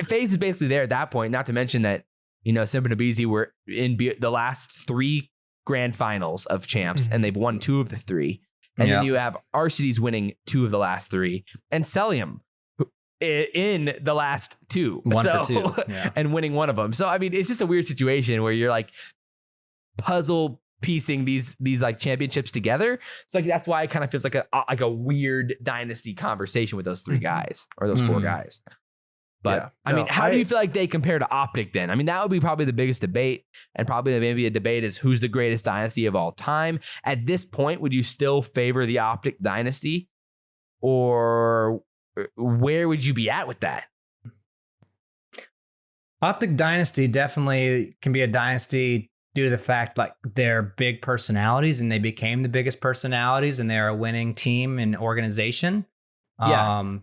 Speaker 1: FaZe is basically there at that point, not to mention that, Simp and Abizi were in the last 3 grand finals of Champs and they've won 2 of the 3. And then you have RCD's winning 2 of the last 3 and Celium in the last 2.
Speaker 2: 1 for 2. Yeah.
Speaker 1: And winning 1 of them. So, I mean, it's just a weird situation where you're like puzzle piecing these like championships together. So like, that's why it kind of feels like a weird dynasty conversation with those 3 guys or those 4 guys. But I mean, how do you feel like they compare to OpTic then? I mean, that would be probably the biggest debate, and probably maybe a debate is who's the greatest dynasty of all time. At this point, would you still favor the OpTic dynasty? or where would you be at with that?
Speaker 2: OpTic Dynasty definitely can be a dynasty due to the fact like they're big personalities and they became the biggest personalities and they're a winning team and organization.
Speaker 1: Yeah.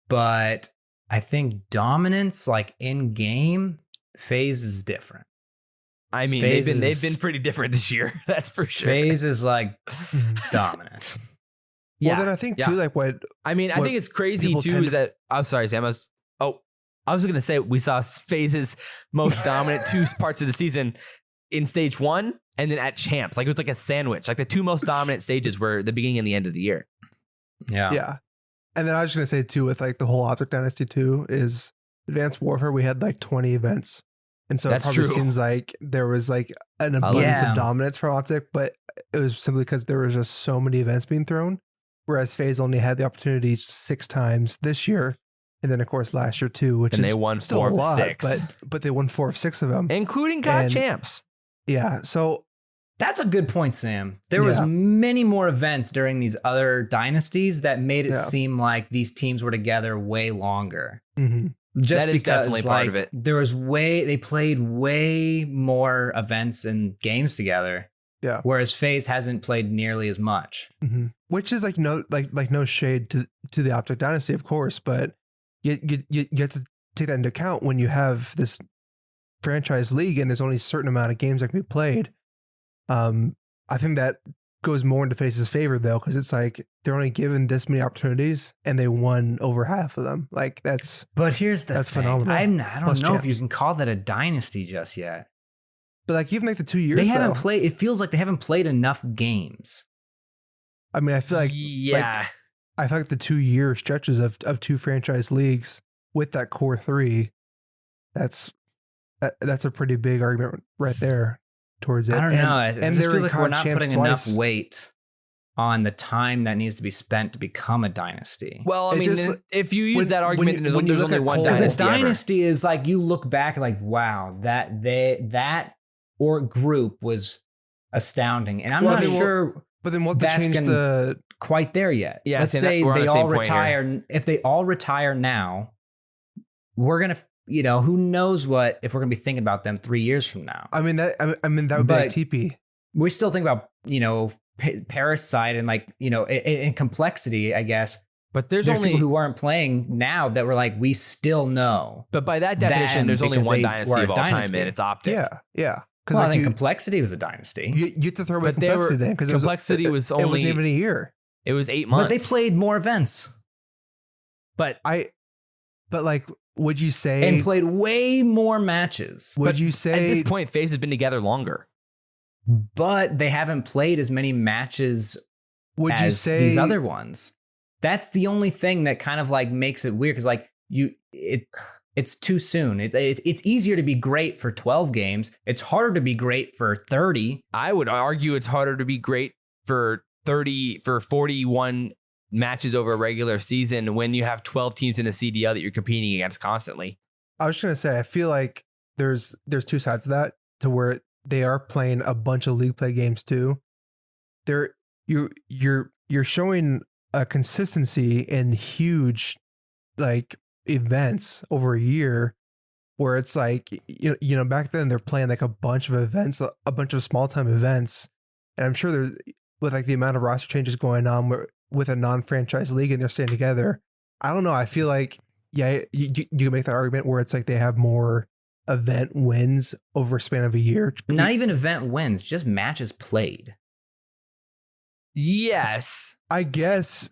Speaker 2: But I think dominance, like in game, FaZe is different.
Speaker 1: I mean, they've been pretty different this year. That's for sure.
Speaker 2: FaZe is like dominant.
Speaker 3: Well, then I think too, like what
Speaker 1: I mean, I think it's crazy too is that I'm sorry, Sam. I was gonna say we saw FaZe's most dominant two parts of the season in stage 1 and then at Champs. Like it was like a sandwich. Like the two most dominant stages were the beginning and the end of the year.
Speaker 2: Yeah.
Speaker 3: Yeah. And then I was just gonna say too, with like the whole OpTic Dynasty too, is Advanced Warfare. We had like 20 events, and so
Speaker 1: That's
Speaker 3: it probably
Speaker 1: true.
Speaker 3: seems like there was like an abundance of dominance from OpTic, but it was simply because there was just so many events being thrown. Whereas FaZe only had the opportunity 6 times this year. And then, of course, last year, too, which
Speaker 1: and
Speaker 3: is
Speaker 1: they won
Speaker 3: still
Speaker 1: 4
Speaker 3: a
Speaker 1: of
Speaker 3: lot,
Speaker 1: 6.
Speaker 3: but they won 4 of 6 of them.
Speaker 1: Including CoD Champs.
Speaker 3: Yeah, so...
Speaker 2: That's a good point, Sam. There was many more events during these other dynasties that made it seem like these teams were together way longer.
Speaker 3: Mm-hmm.
Speaker 2: Just
Speaker 1: that is
Speaker 2: because
Speaker 1: definitely part of it.
Speaker 2: They played way more events and games together.
Speaker 3: Yeah.
Speaker 2: Whereas FaZe hasn't played nearly as much.
Speaker 3: Mm-hmm. Which is like no shade to the OpTic Dynasty, of course, but you have to take that into account when you have this franchise league and there's only a certain amount of games that can be played. I think that goes more into FaZe's favor though, because it's like they're only given this many opportunities and they won over half of them. Like that's.
Speaker 2: But here's the thing.
Speaker 3: Phenomenal.
Speaker 2: I don't know
Speaker 3: Champs.
Speaker 2: if you can call that a dynasty just yet.
Speaker 3: But like even like the 2 years
Speaker 2: they haven't played. It feels like they haven't played enough games.
Speaker 3: I mean, I feel like I feel like the 2 year stretches of 2 franchise leagues with that core 3, that's a pretty big argument right there towards it.
Speaker 2: I don't know. It just feels like we're not
Speaker 3: Champs
Speaker 2: putting enough weight on the time that needs to be spent to become a dynasty.
Speaker 1: Well, I mean, if you use that argument, there's only one dynasty.
Speaker 2: Because a dynasty is like you look back like, wow, that or group was astounding, and I'm not sure.
Speaker 3: But then what
Speaker 2: that's
Speaker 3: change the
Speaker 2: quite there yet?
Speaker 1: Yeah,
Speaker 2: let's say they all retire. If they all retire now, we're gonna, who knows what if we're gonna be thinking about them 3 years from now.
Speaker 3: I mean that would be like TP.
Speaker 2: We still think about Parasite and like in complexity, I guess.
Speaker 1: But there's only
Speaker 2: people who aren't playing now that were like, we still know.
Speaker 1: But by that definition, there's only one dynasty of all time, and it's OpTic.
Speaker 3: Yeah.
Speaker 2: Well, I think complexity was a dynasty.
Speaker 3: You have to throw away complexity then, because
Speaker 1: complexity was only
Speaker 3: it wasn't even a year.
Speaker 1: It was 8 months.
Speaker 2: But they played more events.
Speaker 1: But
Speaker 3: like, would you say
Speaker 2: and played way more matches?
Speaker 3: Would you say
Speaker 1: at this point, FaZe has been together longer?
Speaker 2: But they haven't played as many matches
Speaker 3: would you say
Speaker 2: these other ones. That's the only thing that kind of like makes it weird, because like it's too soon. It's easier to be great for 12 games. It's harder to be great for 30.
Speaker 1: I would argue it's harder to be great for 41 matches over a regular season when you have 12 teams in the CDL that you're competing against constantly.
Speaker 3: I was just gonna say, I feel like there's 2 sides to that, to where they are playing a bunch of league play games too. You're showing a consistency in huge like events over a year, where it's like back then they're playing like a bunch of events, a bunch of small time events, and I'm sure there's, with like the amount of roster changes going on with a non-franchise league and they're staying together, I don't know, I feel like you can make that argument where it's like they have more event wins over a span of a year.
Speaker 2: Not even event wins, just matches played.
Speaker 1: Yes,
Speaker 3: I guess.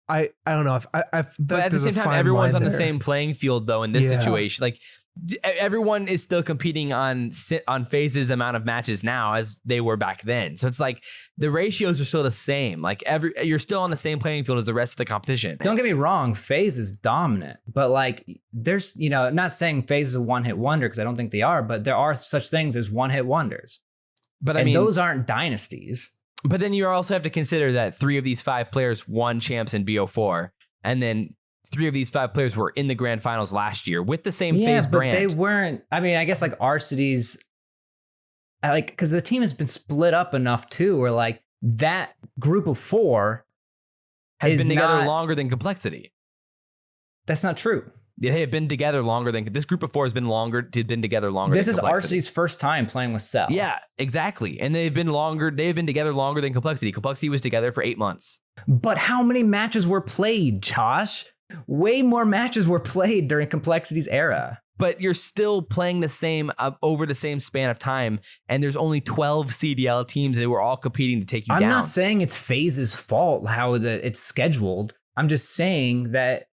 Speaker 3: I don't know if
Speaker 1: but at the same time, everyone's on the same playing field though in this situation. Like everyone is still competing on FaZe's amount of matches now as they were back then. So it's like the ratios are still the same. Like you're still on the same playing field as the rest of the competition.
Speaker 2: Don't get me wrong, FaZe is dominant, but like there's, I'm not saying FaZe is a one-hit wonder, because I don't think they are, but there are such things as one-hit wonders.
Speaker 1: But
Speaker 2: I mean, those aren't dynasties.
Speaker 1: But then you also have to consider that 3 of these 5 players won champs in BO4, and then 3 of these 5 players were in the grand finals last year with the same FaZe brand.
Speaker 2: But they weren't. I mean, I guess like our cities, like, because the team has been split up enough too, where like that group of 4
Speaker 1: has
Speaker 2: is
Speaker 1: been together
Speaker 2: not-
Speaker 1: longer than Complexity.
Speaker 2: That's not true.
Speaker 1: They have been together longer than this group of 4 has been together longer.
Speaker 2: This
Speaker 1: than
Speaker 2: is
Speaker 1: Complexity.
Speaker 2: Arcety's first time playing with Cell.
Speaker 1: Yeah, exactly. And they've been together longer than Complexity. Complexity was together for 8 months.
Speaker 2: But how many matches were played, Josh? Way more matches were played during Complexity's era.
Speaker 1: But you're still playing the same over the same span of time, and there's only 12 CDL teams that were all competing to take you down.
Speaker 2: I'm not saying it's FaZe's fault how it's scheduled. I'm just saying that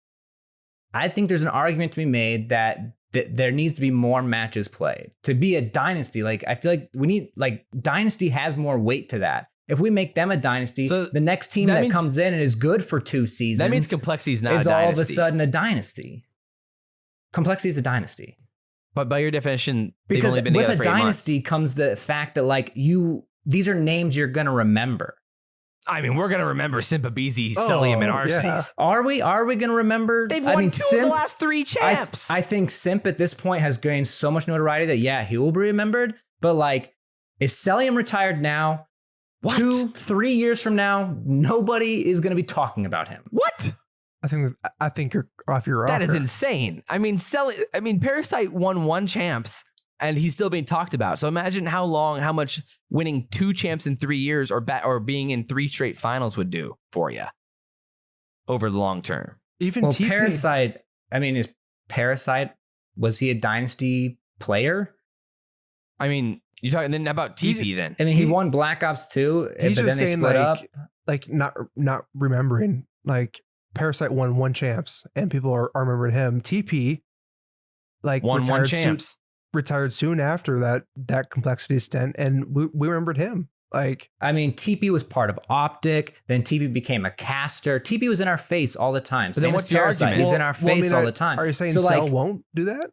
Speaker 2: I think there's an argument to be made that there needs to be more matches played to be a dynasty. Like, I feel like we need, like, dynasty has more weight to that. If we make them a dynasty,
Speaker 1: So
Speaker 2: the next team that comes in and is good for 2 seasons,
Speaker 1: that means Complexity is not
Speaker 2: is
Speaker 1: a dynasty.
Speaker 2: all of a sudden a dynasty. Complexity is a dynasty.
Speaker 1: But by your definition, they've
Speaker 2: Because
Speaker 1: only been
Speaker 2: with
Speaker 1: together
Speaker 2: a
Speaker 1: for 8
Speaker 2: dynasty
Speaker 1: months.
Speaker 2: comes the fact that, like, these are names you're going to remember.
Speaker 1: I mean, we're gonna remember Simpabizi, Celium, and Arceus.
Speaker 3: yeah.
Speaker 2: Are we going to remember?
Speaker 1: They've won 2 of the last 3 champs.
Speaker 2: I think Simp at this point has gained so much notoriety that, yeah, he will be remembered. But, like, is Celium retired now?
Speaker 1: What?
Speaker 2: 2-3 years from now, nobody is going to be talking about him.
Speaker 1: What?
Speaker 3: I think you're off your rocker.
Speaker 1: That is insane. I mean, Parasite won 1 champs, and he's still being talked about. So imagine how much winning 2 champs in 3 years or being in 3 straight finals would do for you over the long term.
Speaker 3: Even
Speaker 2: Well,
Speaker 3: TP.
Speaker 2: Parasite, I mean, was he a dynasty player?
Speaker 1: I mean, you're talking then about TP then.
Speaker 2: I mean, he won Black Ops 2, but
Speaker 3: He's
Speaker 2: then
Speaker 3: just
Speaker 2: they
Speaker 3: saying,
Speaker 2: split up.
Speaker 3: like not remembering. Like, Parasite won 1 champs, and people are remembering him. TP, like,
Speaker 1: Won 1 champs.
Speaker 3: Retired soon after that Complexity stint, and we remembered him. Like,
Speaker 2: I mean, TP was part of OpTic. Then TP became a caster. TP was in our face all the time.
Speaker 1: But then
Speaker 2: Same
Speaker 1: what's
Speaker 2: as
Speaker 1: the
Speaker 2: Parasite.
Speaker 1: argument?
Speaker 2: He's in our face all the time.
Speaker 3: Are you saying
Speaker 2: So,
Speaker 3: Cell
Speaker 2: like,
Speaker 3: won't do that?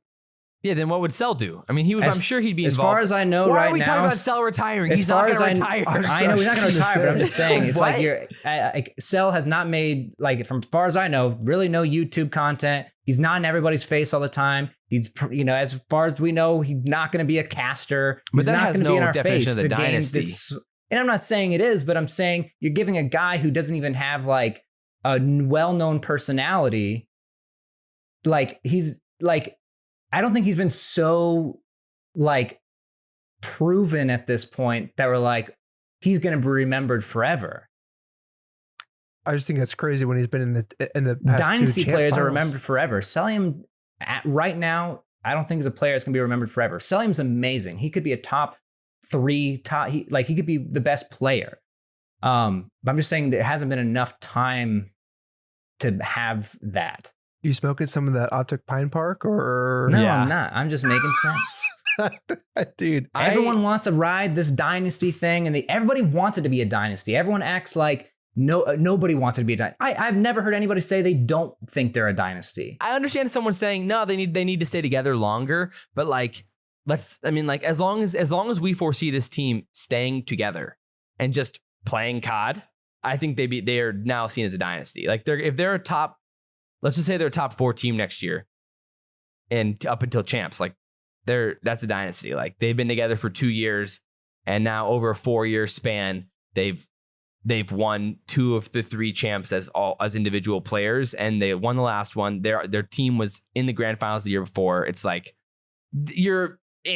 Speaker 1: Yeah, then what would Cell do? I mean, he would. I'm sure he'd be
Speaker 2: as
Speaker 1: involved.
Speaker 2: far as I know,
Speaker 1: Why
Speaker 2: right
Speaker 1: are we
Speaker 2: now,
Speaker 1: talking about Cell retiring?
Speaker 2: as
Speaker 1: He's not
Speaker 2: far
Speaker 1: going
Speaker 2: as
Speaker 1: to retire.
Speaker 2: I know he's not going to retire, but I'm just saying, it's
Speaker 1: What?
Speaker 2: like like Cell has not made, like, from far as I know, really no YouTube content. He's not in everybody's face all the time. He's, as far as we know, he's not going to be a caster.
Speaker 1: But
Speaker 2: He's
Speaker 1: that
Speaker 2: not
Speaker 1: has
Speaker 2: going to be
Speaker 1: no
Speaker 2: in our
Speaker 1: definition
Speaker 2: face
Speaker 1: of the
Speaker 2: to gain
Speaker 1: dynasty.
Speaker 2: this. And I'm not saying it is, but I'm saying you're giving a guy who doesn't even have, like, a well-known personality. Like, he's like, I don't think he's been so, like, proven at this point that we're like, he's going to be remembered forever.
Speaker 3: I just think that's crazy when he's been in the past
Speaker 2: Dynasty
Speaker 3: 2 champ
Speaker 2: players are
Speaker 3: finals.
Speaker 2: remembered forever. Celium, right now, I don't think he's a player that's going to be remembered forever. Celium's amazing. He could be a top 3, he could be the best player. But I'm just saying there hasn't been enough time to have that.
Speaker 3: You smoking some of that OpTic Pine Park, or
Speaker 2: No,
Speaker 1: Yeah.
Speaker 2: I'm not. I'm just making sense.
Speaker 3: dude?
Speaker 2: Everyone wants to ride this dynasty thing, and everybody wants it to be a dynasty. Everyone acts like nobody wants it to be a dynasty. I've never heard anybody say they don't think they're a dynasty.
Speaker 1: I understand someone saying no, they need to stay together longer, but like as long as we foresee this team staying together and just playing COD, I think they are now seen as a dynasty. Like if they're a top, let's just say they're a top 4 team next year, and up until champs, like that's a dynasty. Like they've been together for 2 years, and now over a 4-year span, they've won 2 of the 3 champs as individual players, and they won the last one. Their team was in the grand finals the year before. It's like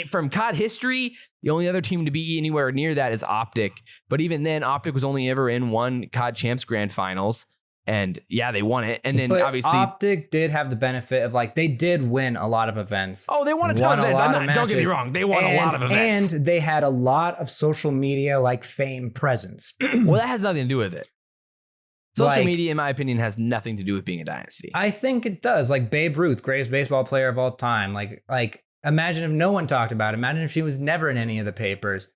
Speaker 1: from COD history, the only other team to be anywhere near that is OpTic. But even then, OpTic was only ever in 1 COD Champs grand finals. And yeah, they won it. And then
Speaker 2: But
Speaker 1: obviously
Speaker 2: OpTic did have the benefit of, like, they did win a lot of events.
Speaker 1: Oh, they won a ton of events. Don't get me wrong. They won a lot of events.
Speaker 2: And they had a lot of social media, like, fame presence.
Speaker 1: Well, that has nothing to do with it. Social
Speaker 2: Like,
Speaker 1: media, in my opinion, has nothing to do with being a dynasty.
Speaker 2: I think it does. Like, Babe Ruth, greatest baseball player of all time. Like imagine if no one talked about it. Imagine if she was never in any of the papers.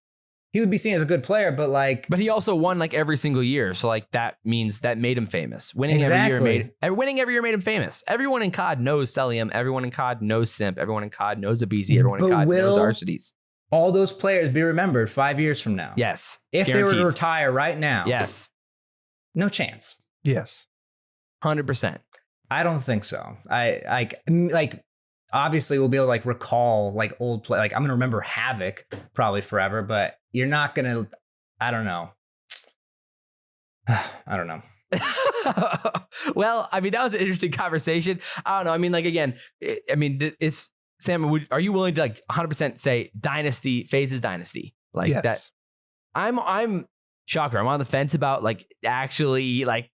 Speaker 2: He would be seen as a good player, but like...
Speaker 1: But he also won like every single year. So like that means that made him famous. Winning
Speaker 2: Exactly.
Speaker 1: every year made him famous. Everyone in COD knows Celium. Everyone in COD knows Simp. Everyone in COD knows Abizi. Everyone in
Speaker 2: But
Speaker 1: COD knows
Speaker 2: will-
Speaker 1: Arcety's.
Speaker 2: all those players be remembered 5 years from now?
Speaker 1: Yes.
Speaker 2: If
Speaker 1: guaranteed.
Speaker 2: they were to retire right now?
Speaker 1: Yes.
Speaker 2: No chance.
Speaker 3: Yes.
Speaker 1: 100%.
Speaker 2: I don't think so. I like obviously we'll be able to like recall like old play. Like I'm gonna remember Havoc probably forever, but you're not gonna. I don't know. I don't know.
Speaker 1: Well, I mean, that was an interesting conversation. I don't know. I mean, like, again, it's Sam, are you willing to like 100% say Dynasty, FaZe's Dynasty? Like
Speaker 3: Yes.
Speaker 1: that. I'm shocker. I'm on the fence about like actually like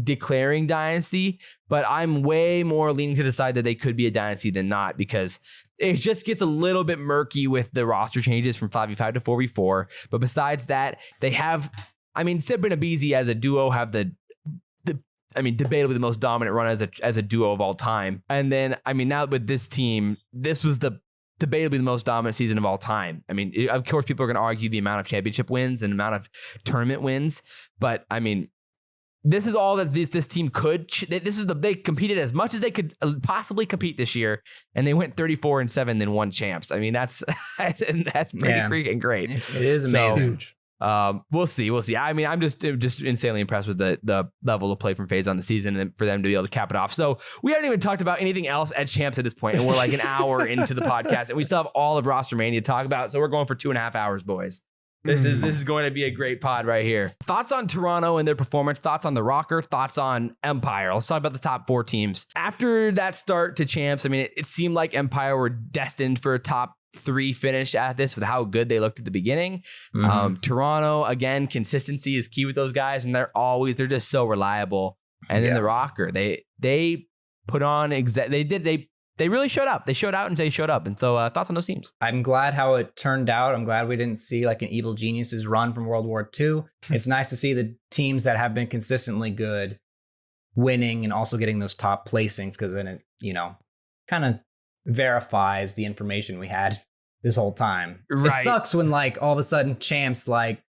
Speaker 1: declaring Dynasty, but I'm way more leaning to the side that they could be a Dynasty than not, because it just gets a little bit murky with the roster changes from 5v5 to 4v4. But besides that, they have, I mean, Sib and Abizi as a duo have debatably the most dominant run as a duo of all time. And then, I mean, now with this team, this was debatably the most dominant season of all time. I mean, of course, people are going to argue the amount of championship wins and the amount of tournament wins, but I mean, this is all that this team could. They competed as much as they could possibly compete this year, and they went 34-7, then won champs. I mean, that's pretty freaking great.
Speaker 2: It is amazing.
Speaker 3: Huge.
Speaker 1: We'll see. I mean, I'm just insanely impressed with the level of play from FaZe on the season, and for them to be able to cap it off. So we haven't even talked about anything else at champs at this point, and we're like an hour into the podcast, and we still have all of Rostermania to talk about. So we're going for 2.5 hours, boys. This is going to be a great pod right here. Thoughts on Toronto and their performance, thoughts on the Rokkr, thoughts on Empire. Let's talk about the top 4 teams. After that start to champs, I mean, it seemed like Empire were destined for a top 3 finish at this with how good they looked at the beginning. Toronto, again, consistency is key with those guys, and they're just so reliable. And then the Rokkr, they put on they really showed up. They showed out and they showed up. And so thoughts on those teams?
Speaker 2: I'm glad how it turned out. I'm glad we didn't see like an Evil Geniuses run from World War II. It's nice to see the teams that have been consistently good winning and also getting those top placings, because then it, kind of verifies the information we had this whole time.
Speaker 1: Right.
Speaker 2: It sucks when like all of a sudden champs like,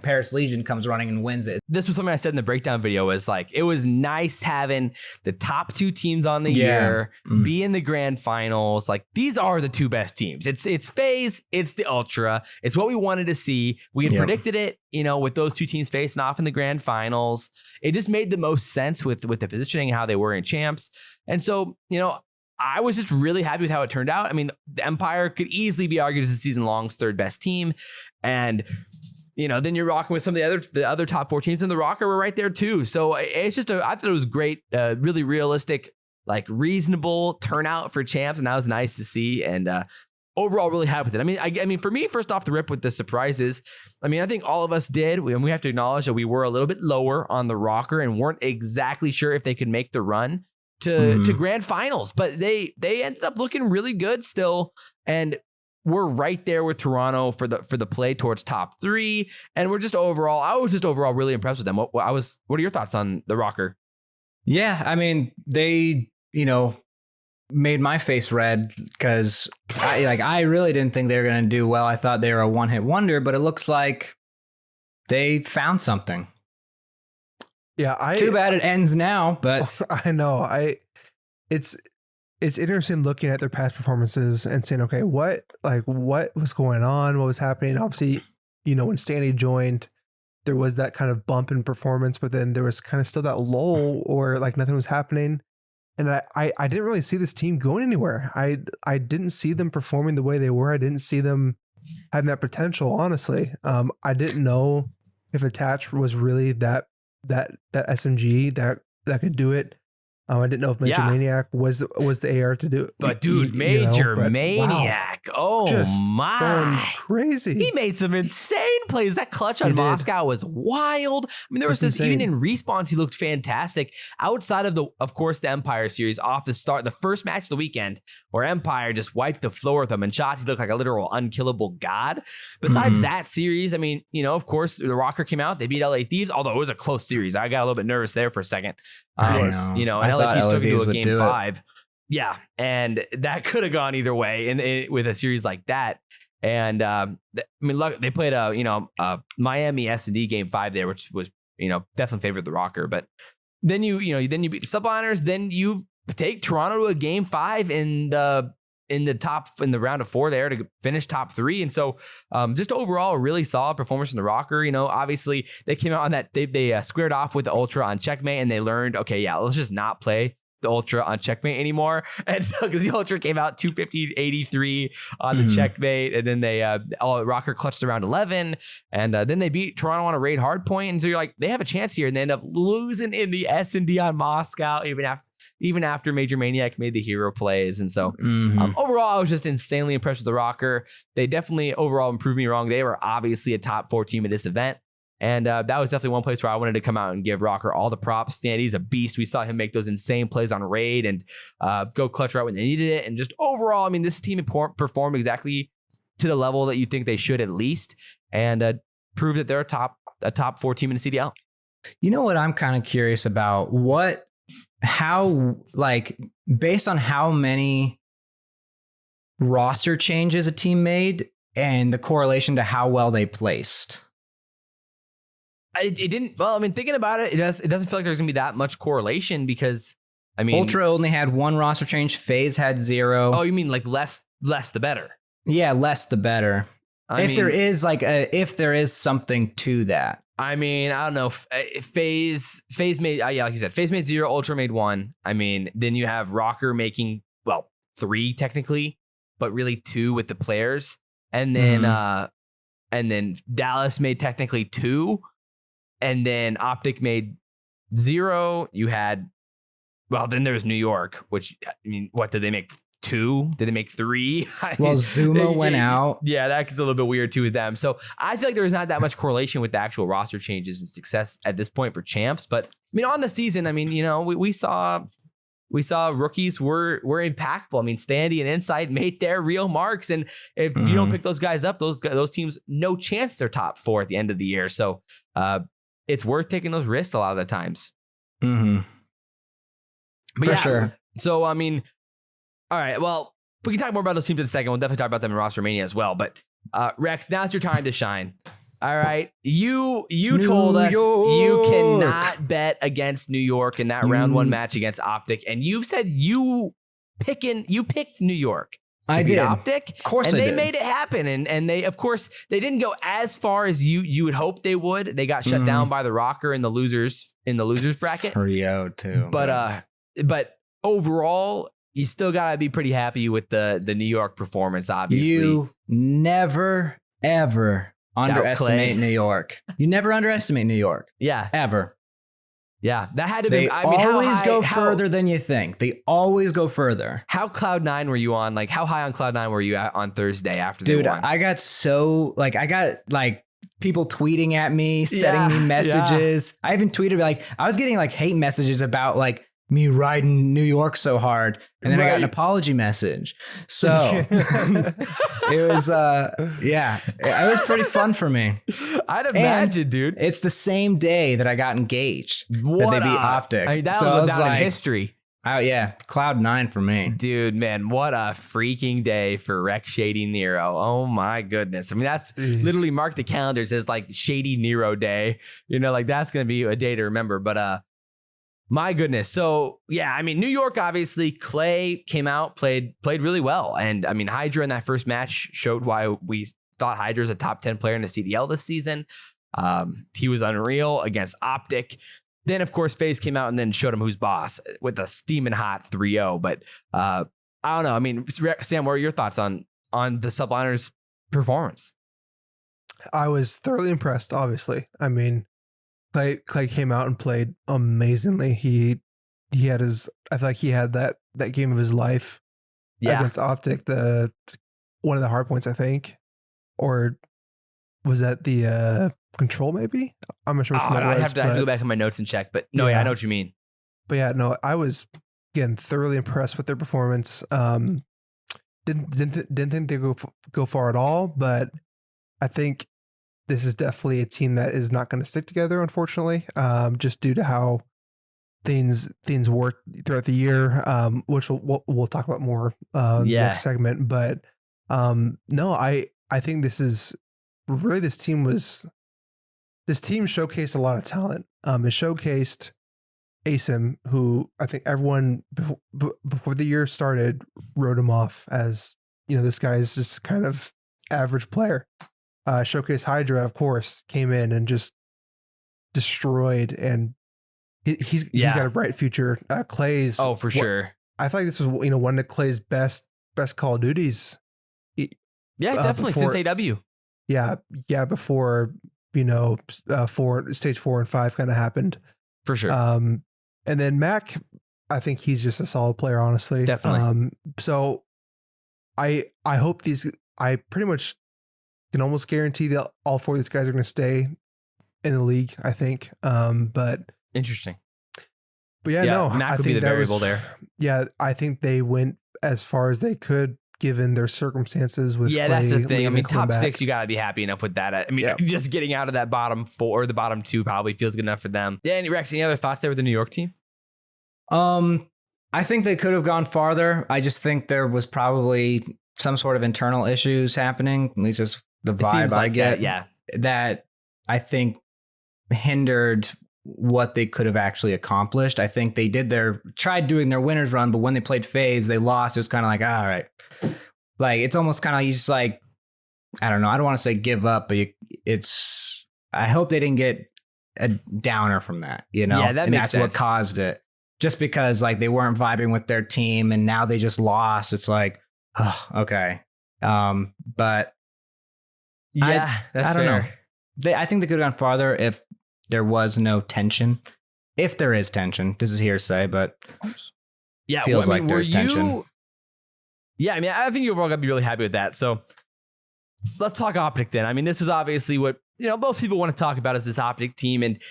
Speaker 2: Paris Legion comes running and wins it.
Speaker 1: This was something I said in the breakdown video, was like, it was nice having the top 2 teams on the year be in the grand finals. Like, these are the 2 best teams. It's FaZe, it's the Ultra. It's what we wanted to see. We had predicted it, with those 2 teams facing off in the grand finals. It just made the most sense with the positioning and how they were in champs. And so, I was just really happy with how it turned out. I mean, the Empire could easily be argued as the season long's 3rd best team. And then you're rocking with some of the other top 4 teams, and the Rokkr were right there too. So it's just I thought it was great, really realistic, like reasonable turnout for champs, and that was nice to see. And overall, really happy with it. I mean, for me, first off the rip with the surprises, I mean, I think all of us did. We have to acknowledge that we were a little bit lower on the Rokkr and weren't exactly sure if they could make the run to grand finals, but they ended up looking really good still, and we're right there with Toronto for the play towards top 3. And I was just overall really impressed with them. What are your thoughts on the Rokkr?
Speaker 2: Yeah, I mean, they, made my face red, because I really didn't think they were going to do well. I thought they were a one-hit wonder, but it looks like they found something.
Speaker 3: Yeah,
Speaker 2: too bad it ends now, but
Speaker 3: I know. It's interesting looking at their past performances and saying, okay, what was going on? What was happening? Obviously, when Stanley joined, there was that kind of bump in performance, but then there was kind of still that lull, or like nothing was happening. And I didn't really see this team going anywhere. I didn't see them performing the way they were. I didn't see them having that potential, honestly. I didn't know if Attach was really that SMG that could do it. I didn't know if Major Maniac was the AR to do it.
Speaker 1: But dude, Major Maniac. Wow. Oh just my.
Speaker 3: Crazy.
Speaker 1: He made some insane plays. That clutch on Moscow was wild. I mean, there was this, even in respawns, he looked fantastic. Outside of of course, the Empire series off the start, the first match of the weekend, where Empire just wiped the floor with him and shots, he looked like a literal unkillable god. Besides that series, I mean, of course, the Rokkr came out, they beat LA Thieves, although it was a close series. I got a little bit nervous there for a second. And LA Thieves took it to a game 5. Yeah, and that could have gone either way with a series like that. And look, they played a Miami S&D game 5 there, which was definitely favored the Rokkr. But then you beat the Subliners, then you take Toronto to a game 5 in the round of 4 there to finish top 3. And so just overall a really solid performance from the Rokkr. Obviously they came out on that, they squared off with the Ultra on checkmate, and they learned, okay, yeah, let's just not play the Ultra on Checkmate anymore. And so, because the Ultra came out 250-83 on the Checkmate, and then they Rokkr clutched around 11, and then they beat Toronto on a raid hardpoint. And so you're like, they have a chance here, and they end up losing in the S&D on Moscow, even after Major Maniac made the hero plays. And so overall, I was just insanely impressed with the Rokkr. They definitely overall improved me wrong. They were obviously a top 4 team at this event. And that was definitely one place where I wanted to come out and give Rokkr all the props. Standy's a beast. We saw him make those insane plays on raid and go clutch right when they needed it. And just overall, I mean, this team performed exactly to the level that you think they should at least, and prove that they're a top 4 team in the CDL.
Speaker 2: You know what I'm kind of curious about? How, like, based on how many roster changes a team made and the correlation to how well they placed.
Speaker 1: It didn't. Well, I mean, thinking about it, it doesn't feel like there's gonna be that much correlation because, I mean,
Speaker 2: Ultra only had 1 roster change. FaZe had 0.
Speaker 1: Oh, you mean like less the better?
Speaker 2: Yeah, less the better. If there is something to that.
Speaker 1: I mean, I don't know. FaZe made, like you said, FaZe made 0, Ultra made 1. I mean, then you have Rokkr making 3 technically, but really 2 with the players, and then Dallas made technically 2. And then OpTic made 0. You had, then there's New York, which, I mean, what did they make? 2? Did they make 3?
Speaker 2: Zuma went out.
Speaker 1: Yeah, that gets a little bit weird too with them. So I feel like there's not that much correlation with the actual roster changes and success at this point for champs. But I mean, on the season, I mean, you know, we saw rookies were impactful. I mean, Standy and Insight made their real marks, and if you don't pick those guys up, those teams, no chance they're top 4 at the end of the year. So it's worth taking those risks a lot of the times.
Speaker 2: For sure.
Speaker 1: So, I mean, all right, well, we can talk more about those teams in a second. We'll definitely talk about them in Rostermania as well. But Rex, now's your time to shine. All right, you told us you cannot bet against New York in that round 1 match against OpTic, and you said you picked New York.
Speaker 2: I did.
Speaker 1: OpTic,
Speaker 2: of course,
Speaker 1: and
Speaker 2: I
Speaker 1: they
Speaker 2: did.
Speaker 1: made it happen. And they, of course, they didn't go as far as you would hope they would. They got shut down by the Rokkr in the losers bracket.
Speaker 2: 3-0-2.
Speaker 1: But overall, you still gotta be pretty happy with the New York performance. Obviously,
Speaker 2: you never ever underestimate New York. You never underestimate New York.
Speaker 1: Yeah,
Speaker 2: ever.
Speaker 1: Yeah, that had to
Speaker 2: be.
Speaker 1: be. I mean,
Speaker 2: always go further than you think. They always go further.
Speaker 1: How cloud 9 were you on? Like, how high on cloud 9 were you at on Thursday after
Speaker 2: they
Speaker 1: won?
Speaker 2: I got people tweeting at me, sending me messages. I even tweeted I was getting hate messages about me riding New York so hard, and then I got an apology message. So it was it was pretty fun for me.
Speaker 1: I'd imagine, dude.
Speaker 2: It's the same day that I got engaged. That they beat OpTic.
Speaker 1: I mean, that'll go down in history.
Speaker 2: Oh yeah, cloud 9 for me,
Speaker 1: dude. Man, what a freaking day for Rex Shady Nero. Oh my goodness. I mean, that's literally marked the calendars as Shady Nero Day. You know, that's gonna be a day to remember. But my goodness. So yeah, I mean, New York, obviously, Clay came out, played really well. And I mean, Hydra in that first match showed why we thought Hydra's a top 10 player in the CDL this season. He was unreal against OpTic. Then, of course, FaZe came out and then showed him who's boss with a steaming hot 3-0. But I don't know. I mean, Sam, what are your thoughts on the subliners' performance?
Speaker 3: I was thoroughly impressed, obviously. I mean, Clay came out and played amazingly. He had I feel like he had that game of his life against OpTic, one of the hard points, I think. Or was that the control maybe? I'm not sure which one that was.
Speaker 1: I have to go back in my notes and check, but I know what you mean.
Speaker 3: But yeah, no, I was again thoroughly impressed with their performance. Didn't think they go far at all, but I think this is definitely a team that is not going to stick together, unfortunately, just due to how things work throughout the year, which we'll talk about more next segment. But no, I think this is really this team showcased a lot of talent. It showcased Asim, who I think everyone before the year started wrote him off as, this guy is just kind of average player. Showcase Hydra, of course, came in and just destroyed and he's got a bright future. Clay's.
Speaker 1: Oh, for sure.
Speaker 3: I feel like this was one of Clay's best Call of Duties.
Speaker 1: Yeah, definitely
Speaker 3: before,
Speaker 1: since AW.
Speaker 3: Yeah, before stage 4 and 5 kind of happened.
Speaker 1: For sure.
Speaker 3: And then Mac, I think he's just a solid player, honestly.
Speaker 1: Definitely.
Speaker 3: So I hope I pretty much can almost guarantee that all 4 of these guys are going to stay in the league, I think. But
Speaker 1: interesting.
Speaker 3: But no,
Speaker 1: Mac would be the variable there.
Speaker 3: Yeah, I think they went as far as they could given their circumstances with Clay,
Speaker 1: that's the thing.
Speaker 3: Liam,
Speaker 1: I mean, top
Speaker 3: back.
Speaker 1: 6, you got to be happy enough with that. I mean, just getting out of that bottom 4 or the bottom 2 probably feels good enough for them. Yeah, and Rex, any other thoughts there with the New York team?
Speaker 2: I think they could have gone farther. I just think there was probably some sort of internal issues happening. At least it's the vibe I get. That I think hindered what they could have actually accomplished. I think they tried doing their winners run, but when they played FaZe, they lost. It was kind of like, all right. Like, it's almost kind of, you just like, I don't know. I don't want to say give up, but I hope they didn't get a downer from that,
Speaker 1: Yeah,
Speaker 2: that's what caused it. Just because like they weren't vibing with their team and now they just lost. It's like, oh, okay. But
Speaker 1: yeah, that's fair.
Speaker 2: I think they could have gone farther if there was no tension. If there is tension, this is hearsay, but
Speaker 1: yeah,
Speaker 2: feels like there's tension.
Speaker 1: Yeah, I mean, I think you're all gonna be really happy with that. So let's talk OpTic then. I mean, this is obviously what most people want to talk about is this OpTic team, and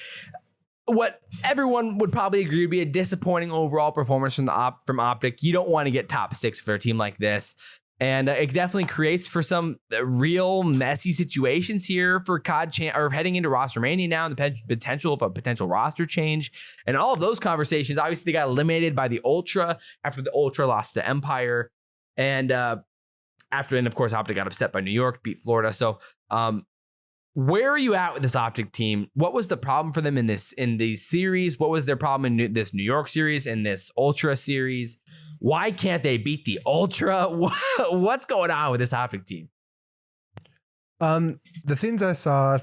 Speaker 1: what everyone would probably agree would be a disappointing overall performance from OpTic. You don't want to get top 6 for a team like this. And it definitely creates for some real messy situations here for CoD Champs, or heading into Rostermania now, and the potential of a potential roster change. And all of those conversations, obviously they got eliminated by the Ultra after the Ultra lost to Empire. And of course, OpTic got upset by New York, beat Florida. So where are you at with this OpTic team? What was the problem for them in the series? What was their problem in this New York series, in this Ultra series? Why can't they beat the Ultra? What's going on with this OpTic team?
Speaker 3: The things I saw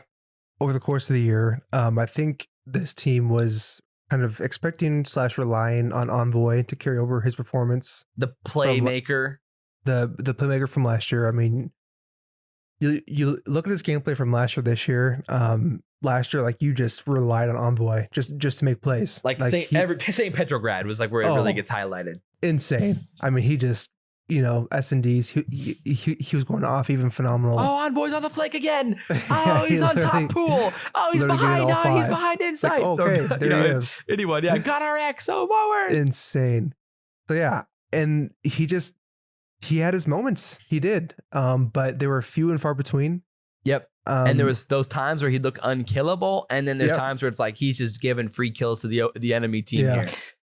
Speaker 3: over the course of the year, I think this team was kind of expecting / relying on Envoy to carry over his performance.
Speaker 1: The playmaker.
Speaker 3: The playmaker from last year. I mean, you look at his gameplay from last year, this year. Last year, like, you just relied on Envoy just to make plays.
Speaker 1: Like St. Petrograd was like where it really gets highlighted.
Speaker 3: Insane. I mean, he just, S&Ds, he was going off, even phenomenal.
Speaker 1: Oh, Envoy's on the flank again. Oh, he's on top pool. Oh, he's behind. He's behind inside.
Speaker 3: Like, okay, there he is.
Speaker 1: Anyone, got our X. Oh, my word.
Speaker 3: Insane. So yeah, and he had his moments. He did. But they were few and far between. Yep.
Speaker 1: And there was those times where he'd look unkillable, and then there's times where it's like he's just giving free kills to the enemy team here.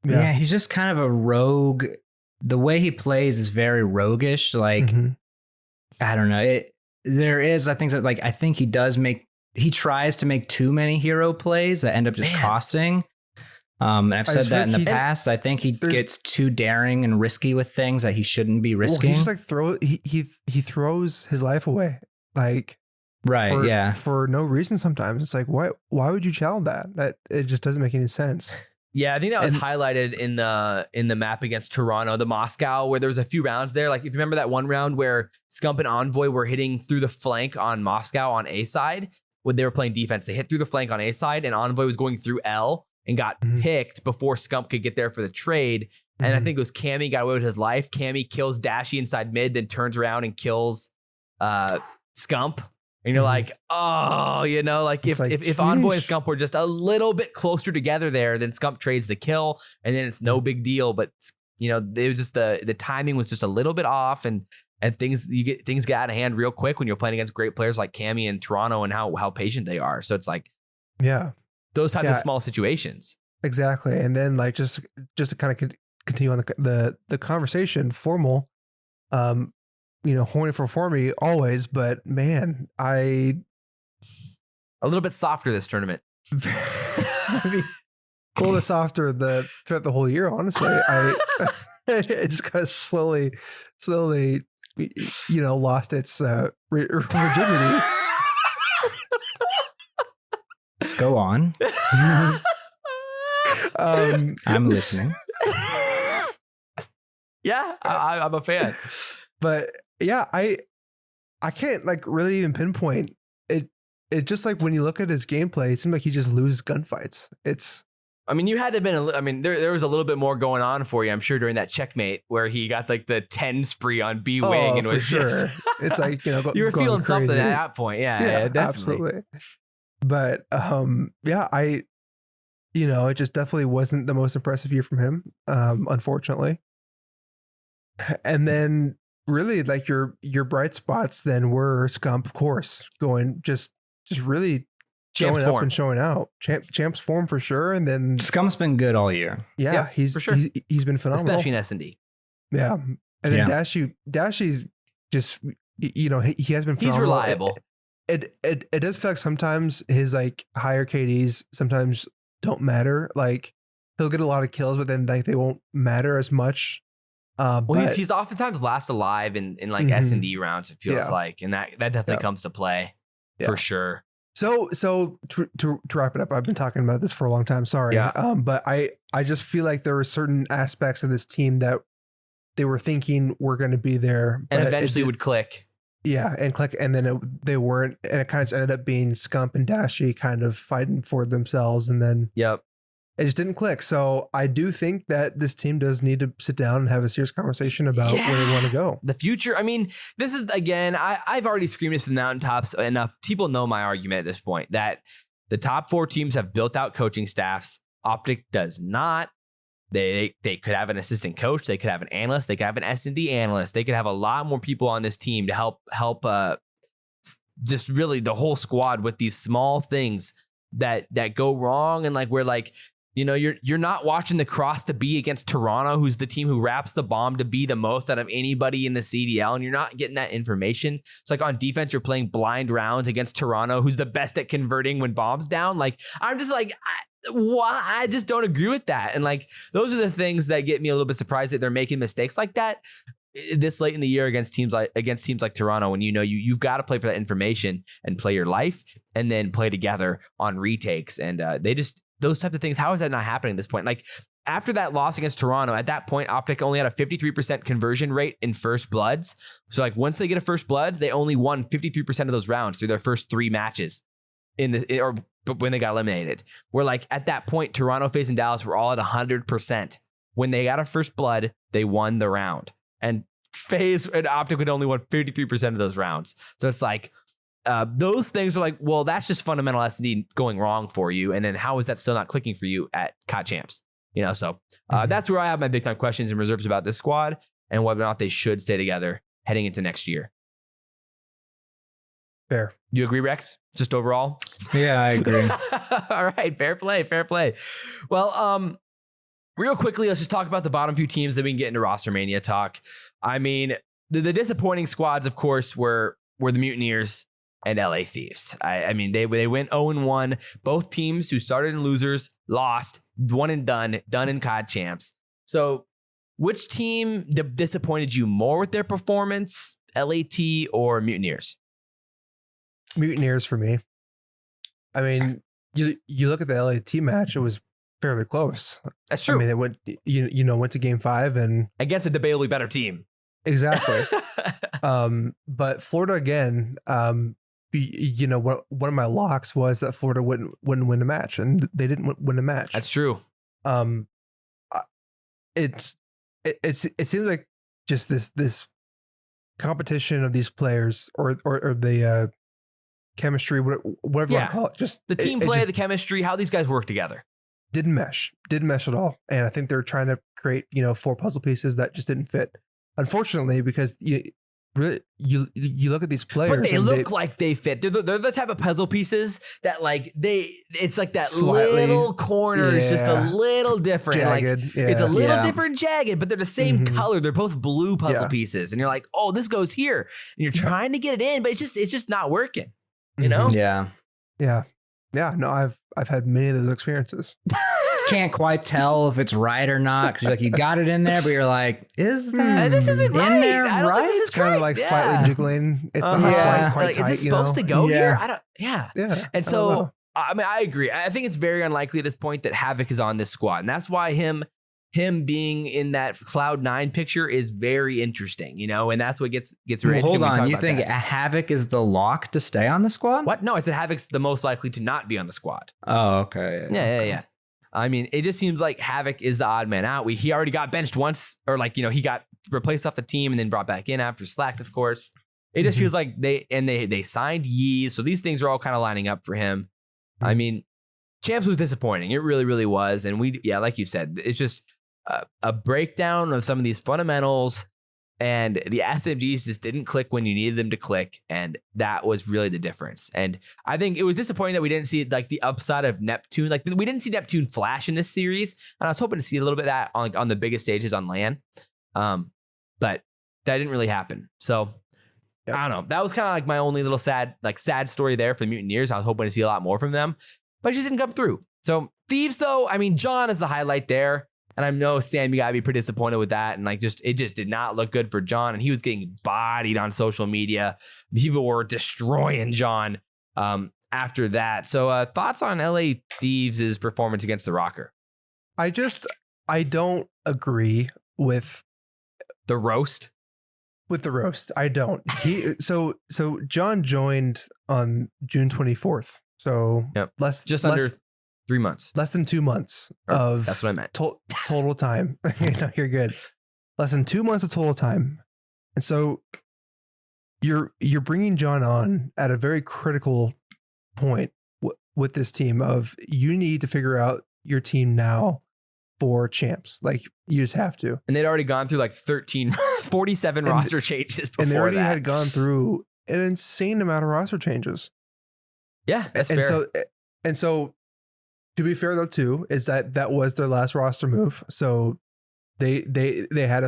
Speaker 2: Yeah, he's just kind of a rogue. The way he plays is very roguish. Like, I don't know. I think he tries to make too many hero plays that end up just costing. And I've said that in the past. I think he gets too daring and risky with things that he shouldn't be risking.
Speaker 3: Well, he just he throws his life away. Like,
Speaker 2: right,
Speaker 3: for no reason sometimes. It's like, why would you challenge that? That it just doesn't make any sense.
Speaker 1: Yeah, I think that was highlighted in the map against Toronto, the Moscow, where there was a few rounds there. Like, if you remember that one round where Scump and Envoy were hitting through the flank on Moscow on A side, when they were playing defense, they hit through the flank on A side, and Envoy was going through L and got picked before Scump could get there for the trade. And I think it was Cammy got away with his life. Cammy kills Dashy inside mid, then turns around and kills Scump. And you're like, oh, if Envoy and Scump were just a little bit closer together there, then Scump trades the kill, and then it's no big deal. But they were just the timing was just a little bit off, and things get out of hand real quick when you're playing against great players like Cammy and Toronto, and how patient they are. So it's like, those types of small situations.
Speaker 3: Exactly. And then like just to kind of continue on the conversation, formal. Horny for me always, but man, a
Speaker 1: little bit softer this tournament.
Speaker 3: Maybe a little bit softer throughout the whole year. Honestly, it just kind of slowly, lost its rigidity.
Speaker 2: Go on. I'm listening.
Speaker 1: Yeah, I'm a fan.
Speaker 3: But yeah, I can't like really even pinpoint it. It just like when you look at his gameplay, it seems like he just loses gunfights.
Speaker 1: I mean, you had to have been, there was a little bit more going on for you, I'm sure, during that checkmate where he got like the 10 spree on B Wing. And
Speaker 3: for
Speaker 1: was
Speaker 3: sure.
Speaker 1: Just,
Speaker 3: it's like, you know,
Speaker 1: you were feeling
Speaker 3: crazy.
Speaker 1: something at that point. Yeah, definitely.
Speaker 3: Absolutely. But yeah, it just definitely wasn't the most impressive year from him, unfortunately. And then really like your bright spots then were Scump, of course, going just really
Speaker 1: Champs
Speaker 3: showing
Speaker 1: form.
Speaker 3: up and showing out. Champs form for sure. And then
Speaker 2: Scump's been good all year.
Speaker 3: yeah, he's
Speaker 1: for sure.
Speaker 3: He's been phenomenal.
Speaker 1: Especially in S&D.
Speaker 3: Yeah. And then Dashy's just, you know, he has been phenomenal.
Speaker 1: He's reliable.
Speaker 3: It does feel like sometimes his like higher KDs sometimes don't matter. Like he'll get a lot of kills, but then like they won't matter as much.
Speaker 1: Well, he's oftentimes last alive in like S&D rounds, it feels like. And that definitely comes to play for sure.
Speaker 3: So to wrap it up, I've been talking about this for a long time. Sorry.
Speaker 1: Yeah.
Speaker 3: But I just feel like there were certain aspects of this team that they were thinking were going to be there.
Speaker 1: And
Speaker 3: but
Speaker 1: eventually would click.
Speaker 3: Yeah. And click. And then they weren't. And it kind of just ended up being Scump and Dashy kind of fighting for themselves. And then it just didn't click. So I do think that this team does need to sit down and have a serious conversation about where they want to go.
Speaker 1: The future. I mean, this is, again, I've already screamed this to the mountaintops enough. People know my argument at this point that the top 4 teams have built out coaching staffs. OpTic does not. They could have an assistant coach. They could have an analyst. They could have an S&D analyst. They could have a lot more people on this team to help just really the whole squad with these small things that go wrong. And like, we're like, you know, you're not watching the cross to B against Toronto, who's the team who wraps the bomb to B the most out of anybody in the CDL, and you're not getting that information. It's like on defense, you're playing blind rounds against Toronto, who's the best at converting when bombs down. Like, I'm just like, I just don't agree with that. And like, those are the things that get me a little bit surprised that they're making mistakes like that this late in the year against teams like Toronto, when you know you've got to play for that information and play your life and then play together on retakes. And those types of things, how is that not happening at this point? Like after that loss against Toronto, at that point, OpTic only had a 53% conversion rate in first bloods. So like once they get a first blood, they only won 53% of those rounds through their first 3 matches but when they got eliminated. Where like at that point, Toronto, FaZe, and Dallas were all at 100%. When they got a first blood, they won the round. And FaZe and OpTic would only won 53% of those rounds. So it's like, those things are like, well, that's just fundamental S&D going wrong for you. And then how is that still not clicking for you at CoD Champs? You know, so that's where I have my big time questions and reserves about this squad and whether or not they should stay together heading into next year.
Speaker 3: Fair.
Speaker 1: You agree, Rex? Just overall?
Speaker 2: Yeah, I agree.
Speaker 1: All right. Fair play. Well, real quickly, let's just talk about the bottom few teams that we can get into Rostermania talk. I mean, the disappointing squads, of course, were the Mutineers and LA Thieves. I mean, they went 0-1. Both teams who started in losers lost, one and done in CoD Champs. So which team disappointed you more with their performance, LAT or Mutineers?
Speaker 3: Mutineers for me. I mean, you look at the LAT match, it was fairly close.
Speaker 1: That's true.
Speaker 3: I mean, they went to game 5 and
Speaker 1: against a debatably better team.
Speaker 3: Exactly. But Florida again, one of my locks was that Florida wouldn't win a match, and they didn't win a match.
Speaker 1: That's true.
Speaker 3: It seems like just this competition of these players or the chemistry, whatever you want to call it, just
Speaker 1: the team play, the chemistry, how these guys work together.
Speaker 3: Didn't mesh at all. And I think they're trying to create, 4 puzzle pieces that just didn't fit. Unfortunately, because you look at these players,
Speaker 1: but they look like they fit. They're the type of puzzle pieces that like it's like that
Speaker 3: slightly,
Speaker 1: little corner is just a little different.
Speaker 3: Jagged,
Speaker 1: like it's a little different jagged, but they're the same color. They're both blue puzzle pieces, and you're like, oh, this goes here, and you're trying to get it in, but it's just not working. You know?
Speaker 2: Yeah.
Speaker 3: No, I've had many of those experiences.
Speaker 2: Can't quite tell if it's right or not because like you got it in there, but you're like, is that
Speaker 1: this isn't
Speaker 2: in
Speaker 1: right?
Speaker 2: there
Speaker 1: I don't think this is
Speaker 3: kind of like slightly jiggling. It's not quite
Speaker 1: like,
Speaker 3: tight.
Speaker 1: Is this supposed to go here? I don't.
Speaker 3: Yeah.
Speaker 1: And so I mean, I agree. I think it's very unlikely at this point that Havoc is on this squad. And that's why him being in that Cloud9 picture is very interesting, and that's what gets very interesting.
Speaker 2: Hold on, you think Havoc is the lock to stay on the squad?
Speaker 1: What? No, I said Havoc's the most likely to not be on the squad.
Speaker 2: Oh, okay.
Speaker 1: Yeah. I mean, it just seems like Havoc is the odd man out. He already got benched once, or he got replaced off the team and then brought back in after Slacked, of course. It just feels like they signed Yee, so these things are all kind of lining up for him. I mean, Champs was disappointing. It really, really was. And like you said, it's just a breakdown of some of these fundamentals, and the SMGs just didn't click when you needed them to click, and that was really the difference. And I think it was disappointing that we didn't see the upside of Neptune. We didn't see Neptune flash in this series, and I was hoping to see a little bit of that on the biggest stages on LAN, but that didn't really happen. So yep. I don't know. That was kind of my only little sad story there for the Mutineers. I was hoping to see a lot more from them, but it just didn't come through. So Thieves, though, I mean, John is the highlight there. And I know, Sam, you got to be pretty disappointed with that. And it just did not look good for John. And he was getting bodied on social media. People were destroying John after that. So thoughts on LA Thieves' performance against the Rokkr?
Speaker 3: I don't agree with
Speaker 1: the roast.
Speaker 3: With the roast. I don't. So John joined on June 24th. So
Speaker 1: yep. Under 3 months.
Speaker 3: Less than 2 months of
Speaker 1: that's what I meant.
Speaker 3: Total time. You're good. Less than 2 months of total time. And so you're bringing John on at a very critical point with this team of you need to figure out your team now for champs. You just have to.
Speaker 1: And they'd already gone through 47 roster changes before that.
Speaker 3: And they already had gone through an insane amount of roster changes.
Speaker 1: Yeah, that's fair.
Speaker 3: And so to be fair, though, too, is that was their last roster move. So they had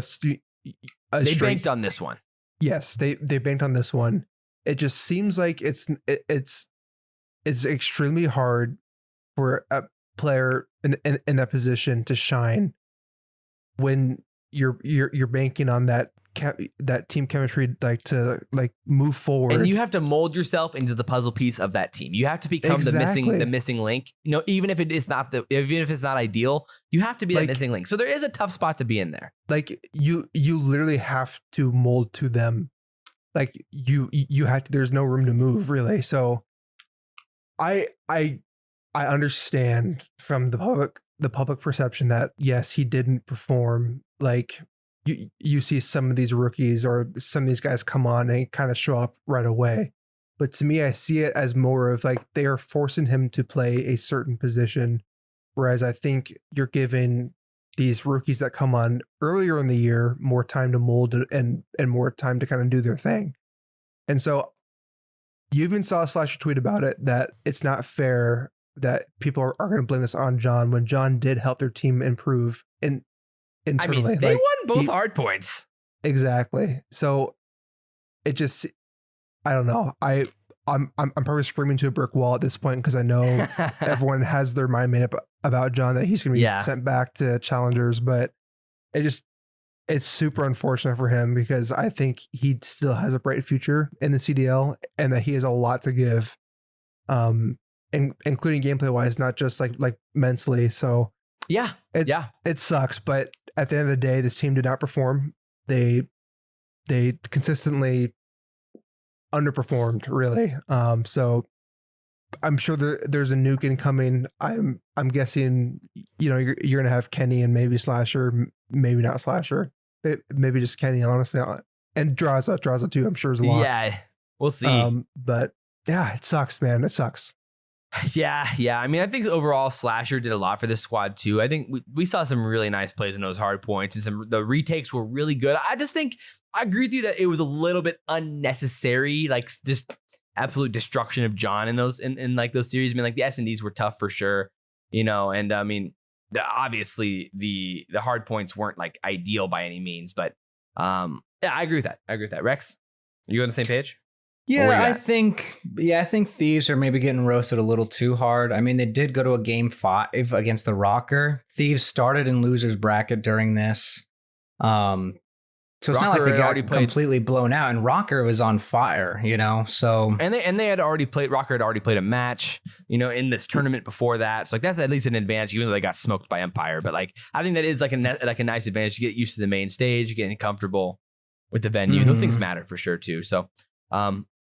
Speaker 1: they banked on this one.
Speaker 3: Yes, they banked on this one. It just seems like it's extremely hard for a player in that position to shine when you're banking on that team chemistry to move forward,
Speaker 1: and you have to mold yourself into the puzzle piece of that team. You have to become the missing link. Even if it's not ideal, you have to be that missing link. So there is a tough spot to be in there.
Speaker 3: You literally have to mold to them. You have to. There's no room to move, really. So I understand from the public perception that yes, he didn't perform. You see some of these rookies or some of these guys come on and kind of show up right away. But to me, I see it as more of they are forcing him to play a certain position. Whereas I think you're giving these rookies that come on earlier in the year more time to mold and more time to kind of do their thing. And so you even saw a Slasher tweet about it, that it's not fair that people are going to blame this on John when John did help their team improve internally.
Speaker 1: I mean, they won both hard points.
Speaker 3: Exactly. So it just, I don't know. I'm probably screaming to a brick wall at this point because I know everyone has their mind made up about John that he's going to be sent back to challengers, but it's super unfortunate for him because I think he still has a bright future in the CDL and that he has a lot to give, including gameplay wise, not just like mentally. So it sucks, but at the end of the day, this team did not perform. They consistently underperformed, really. So I'm sure there's a nuke incoming. I'm guessing, you're gonna have Kenny and maybe Slasher, maybe not Slasher, maybe just Kenny, honestly, and Draza too. I'm sure is a lot.
Speaker 1: Yeah, we'll see.
Speaker 3: But yeah, it sucks, man. It sucks.
Speaker 1: Yeah. I mean, I think overall Slasher did a lot for this squad too. I think we saw some really nice plays in those hard points, and the retakes were really good. I just think I agree with you that it was a little bit unnecessary, just absolute destruction of John in those in those series. I mean, the S&Ds were tough for sure, and I mean, obviously the hard points weren't ideal by any means, but yeah, I agree with that. Rex, are you on the same page?
Speaker 2: Yeah, I think Thieves are maybe getting roasted a little too hard. I mean, they did go to a game 5 against the Rokkr. Thieves started in losers bracket during this. So it's not like they got completely blown out, and Rokkr was on fire, you know. So
Speaker 1: and they had already played. Rokkr had already played a match, you know, in this tournament before that. So like that's at least an advantage, even though they got smoked by Empire. But like I think that is like a nice advantage to get used to the main stage, getting comfortable with the venue. Those things matter for sure too. So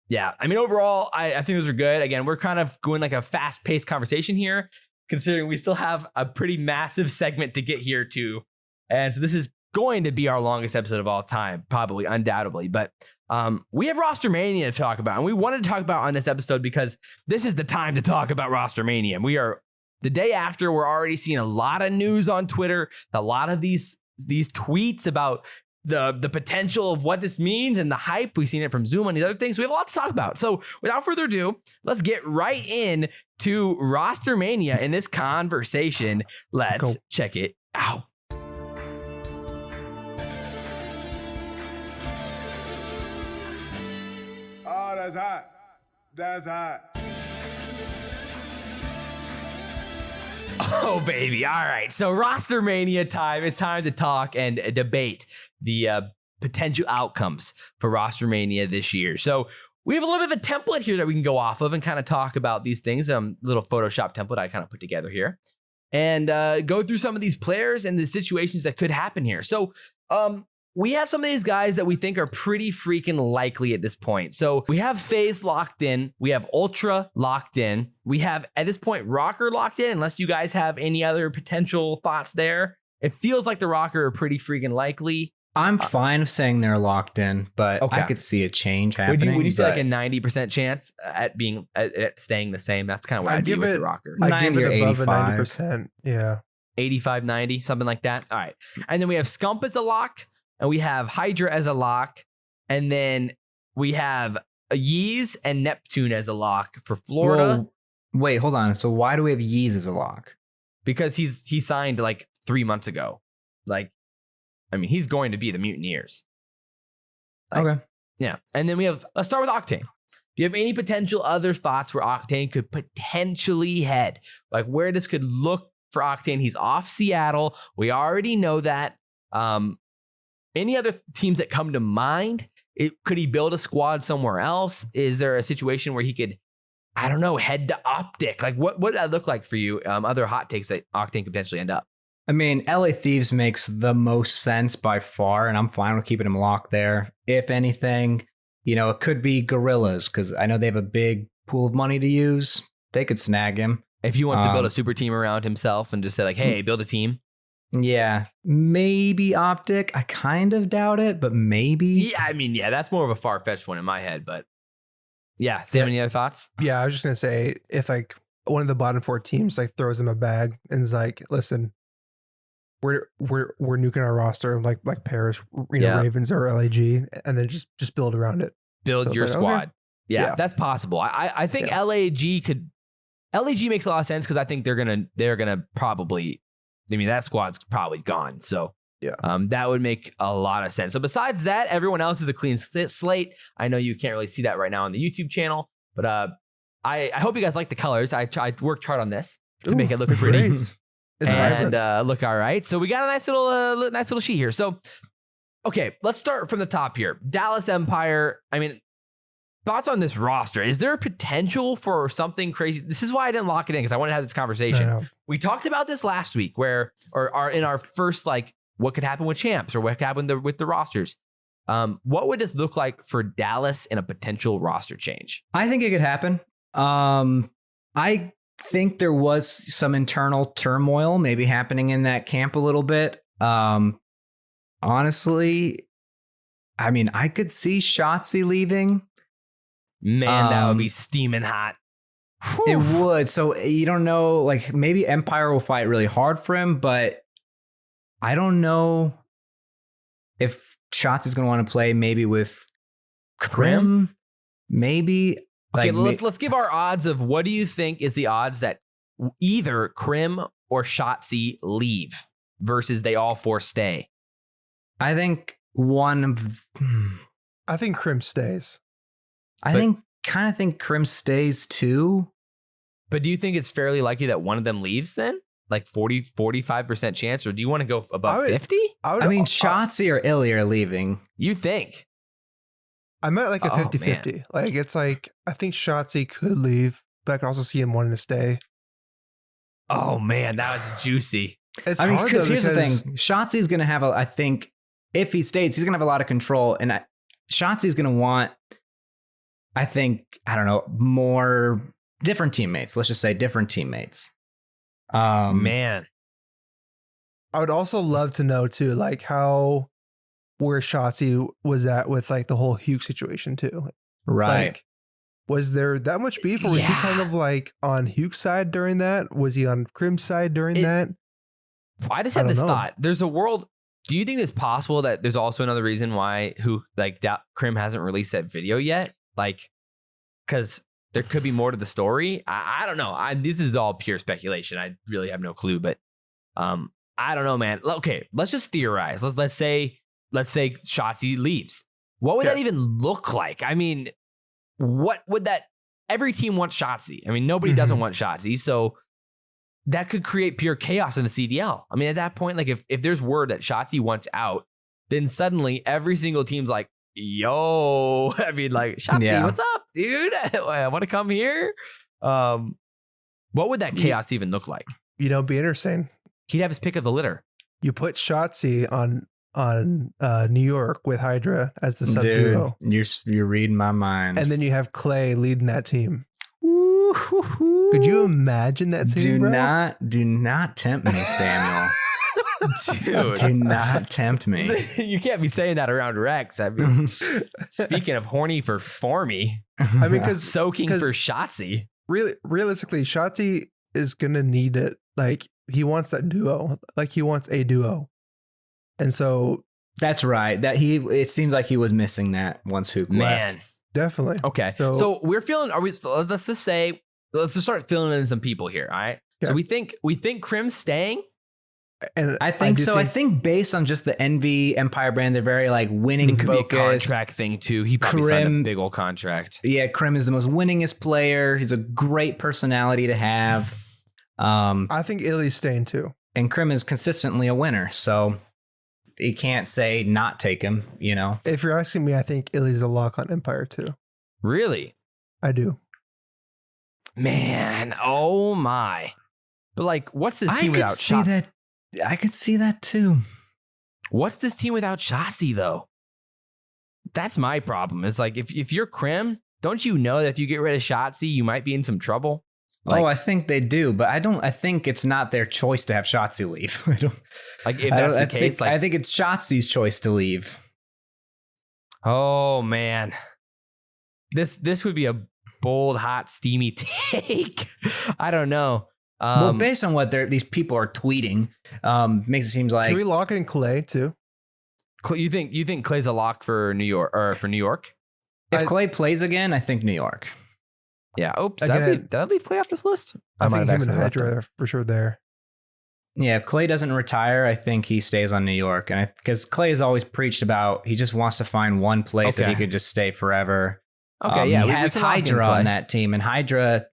Speaker 1: yeah, I mean overall, I think those are good. Again, we're kind of going like a fast paced conversation here, considering we still have a pretty massive segment to get here too, and so this is going to be our longest episode of all time, probably, undoubtedly. But we have Rostermania to talk about, and we wanted to talk about on this episode because this is the time to talk about Rostermania. We are the day after. We're already seeing a lot of news on Twitter, a lot of these tweets about the potential of what this means and the hype. We've seen it from Zoom and these other things. So we have a lot to talk about. So without further ado, let's get right in to Rostermania in this conversation. Let's check it out.
Speaker 6: That's hot. That's hot.
Speaker 1: Oh, baby. All right. So Rostermania time. It's time to talk and debate the potential outcomes for Rostermania this year. So we have a little bit of a template here that we can go off of and kind of talk about these things. Little Photoshop template I kind of put together here and go through some of these players and the situations that could happen here. So we have some of these guys that we think are pretty freaking likely at this point. So we have FaZe locked in. We have Ultra locked in. We have, at this point, Rokkr locked in, unless you guys have any other potential thoughts there. It feels like the Rokkr are pretty freaking likely.
Speaker 2: I'm fine saying they're locked in, but I could see a change happening.
Speaker 1: Would you say like a 90% chance at being at staying the same? That's kind of what I'd do with the Rokkr.
Speaker 3: I give it above 90%. Yeah.
Speaker 1: 85, 90, something like that. All right. And then we have Scump as a lock. And we have Hydra as a lock. And then we have Yeez and Neptune as a lock for Florida.
Speaker 2: Well, wait, hold on. So why do we have Yeez as a lock?
Speaker 1: Because he signed like 3 months ago. Like, I mean, he's going to be the Mutineers. Like,
Speaker 2: okay.
Speaker 1: Yeah. And then let's start with Octane. Do you have any potential other thoughts where Octane could potentially head? Like where this could look for Octane? He's off Seattle. We already know that. Any other teams that come to mind? Could he build a squad somewhere else? Is there a situation where he could, I don't know, head to OpTic? Like what would that look like for you? Other hot takes that Octane could potentially end up.
Speaker 2: I mean, LA Thieves makes the most sense by far, and I'm fine with keeping him locked there. If anything, you know, it could be Gorillas because I know they have a big pool of money to use. They could snag him.
Speaker 1: If he wants to build a super team around himself and just say like, hey, build a team.
Speaker 2: Yeah, maybe OpTic. I kind of doubt it, but maybe.
Speaker 1: Yeah, I mean, yeah, that's more of a far-fetched one in my head, but yeah. Do you have any other thoughts?
Speaker 3: Yeah, I was just gonna say if like one of the bottom 4 teams like throws him a bag and is like, listen, we're nuking our roster like Paris, Ravens or LAG, and then just build around it.
Speaker 1: Build your squad. Okay. Yeah, that's possible. I think LAG makes a lot of sense because I think they're gonna probably. I mean, that squad's probably gone. So yeah, that would make a lot of sense. So besides that, everyone else is a clean slate. I know you can't really see that right now on the YouTube channel, but I hope you guys like the colors. I worked hard on this to make it look pretty and look all right. So we got a nice little sheet here. So, okay, let's start from the top here. Dallas Empire. I mean, thoughts on this roster? Is there a potential for something crazy? This is why I didn't lock it in because I want to have this conversation. We talked about this last week or in our first, like, what could happen with champs or what could happen with the rosters. What would this look like for Dallas in a potential roster change?
Speaker 2: I think it could happen. I think there was some internal turmoil maybe happening in that camp a little bit. Honestly, I mean, I could see Shotzi leaving.
Speaker 1: Man, that would be steaming hot.
Speaker 2: It would. So you don't know, like maybe Empire will fight really hard for him, but I don't know if Shots is going to want to play maybe with Crim. Maybe.
Speaker 1: Okay, let's give our odds of what do you think is the odds that either Crim or Shotzi leave versus they all 4 stay?
Speaker 2: I think
Speaker 3: I think Crim stays.
Speaker 2: I think Crim stays too.
Speaker 1: But do you think it's fairly likely that one of them leaves then? like 45% chance, or do you want to go above 50?
Speaker 2: I mean, Shotzi or Illy are leaving.
Speaker 1: You think?
Speaker 3: I'm at like a 50-50. Like, it's like, I think Shotzi could leave, but I can also see him wanting to stay.
Speaker 1: Oh, man, that was juicy.
Speaker 3: It's
Speaker 2: I mean,
Speaker 3: hard,
Speaker 2: because
Speaker 3: though,
Speaker 2: here's the thing. Shotzi's going to have, I think, if he stays, he's going to have a lot of control. And Shotzi's going to want, I think, I don't know, more different teammates. Let's just say different teammates.
Speaker 1: Man.
Speaker 3: I would also love to know, too, like where Shotzi was at with like the whole Hugh situation, too.
Speaker 2: Right.
Speaker 3: Like, was there that much beef, or was he kind of like on Hugh's side during that? Was he on Crim's side during that?
Speaker 1: I just had this thought. There's a world. Do you think it's possible that there's also another reason why Crim hasn't released that video yet? Like, because there could be more to the story. I don't know. This is all pure speculation. I really have no clue, but I don't know, man. Okay, let's just theorize. Let's say Shotzi leaves. What would that even look like? I mean, what would that? Every team wants Shotzi. I mean, nobody doesn't want Shotzi, so that could create pure chaos in the CDL. I mean, at that point, like if there's word that Shotzi wants out, then suddenly every single team's like, yo, I mean, like, Shotzi, what's up, dude? I want to come here. What would that chaos even look like?
Speaker 3: You know, be interesting.
Speaker 1: He'd have his pick of the litter.
Speaker 3: You put Shotzi on New York with Hydra as the sub duo.
Speaker 2: You're reading my mind.
Speaker 3: And then you have Clay leading that team. Could you imagine that team,
Speaker 2: Do not tempt me, Samuel.
Speaker 1: Dude.
Speaker 2: Do not tempt me.
Speaker 1: You can't be saying that around Rex. I mean, speaking of horny for me,
Speaker 3: I mean, because
Speaker 1: soaking for Shotzi.
Speaker 3: Really, realistically, Shotzi is gonna need it. Like, he wants that duo. Like, he wants a duo. And so
Speaker 2: that's right. It seemed like he was missing that once Hook left.
Speaker 3: Definitely.
Speaker 1: Okay. So let's just start filling in some people here. All right. Yeah. So we think Crim's staying.
Speaker 2: And I think so. I think based on just the NV Empire brand, they're very like winning.
Speaker 1: It could be a contract thing too. He probably signed a big old contract.
Speaker 2: Yeah. Crim is the most winningest player. He's a great personality to have.
Speaker 3: I think Illy's staying too.
Speaker 2: And Crim is consistently a winner. So you can't say not take him, you know?
Speaker 3: If you're asking me, I think Illy's a lock on Empire too.
Speaker 1: Really?
Speaker 3: I do.
Speaker 1: Man, oh my. But like, what's this team without Shotzi?
Speaker 2: I could see that too.
Speaker 1: What's this team without Shotzi though? That's my problem. It's like, if you're Crim, don't you know that if you get rid of Shotzi, you might be in some trouble? Like,
Speaker 2: I think they do, but I think it's not their choice to have Shotzi leave.
Speaker 1: If that's the case,
Speaker 2: I think it's Shotzi's choice to leave.
Speaker 1: Oh man. This would be a bold, hot, steamy take. I don't know.
Speaker 2: Well, based on what these people are tweeting, makes it seem like.
Speaker 3: Can we lock in Clay too?
Speaker 1: You think Clay's a lock for New York or for New York?
Speaker 2: If Clay plays again, I think New York.
Speaker 1: Yeah. Oh, did I leave Clay off this list?
Speaker 3: I think him and Hydra are for sure there.
Speaker 2: Yeah, if Clay doesn't retire, I think he stays on New York, and because Clay has always preached about he just wants to find one place that he could just stay forever.
Speaker 1: Okay, yeah,
Speaker 2: he has Hydra on that team, and Hydra,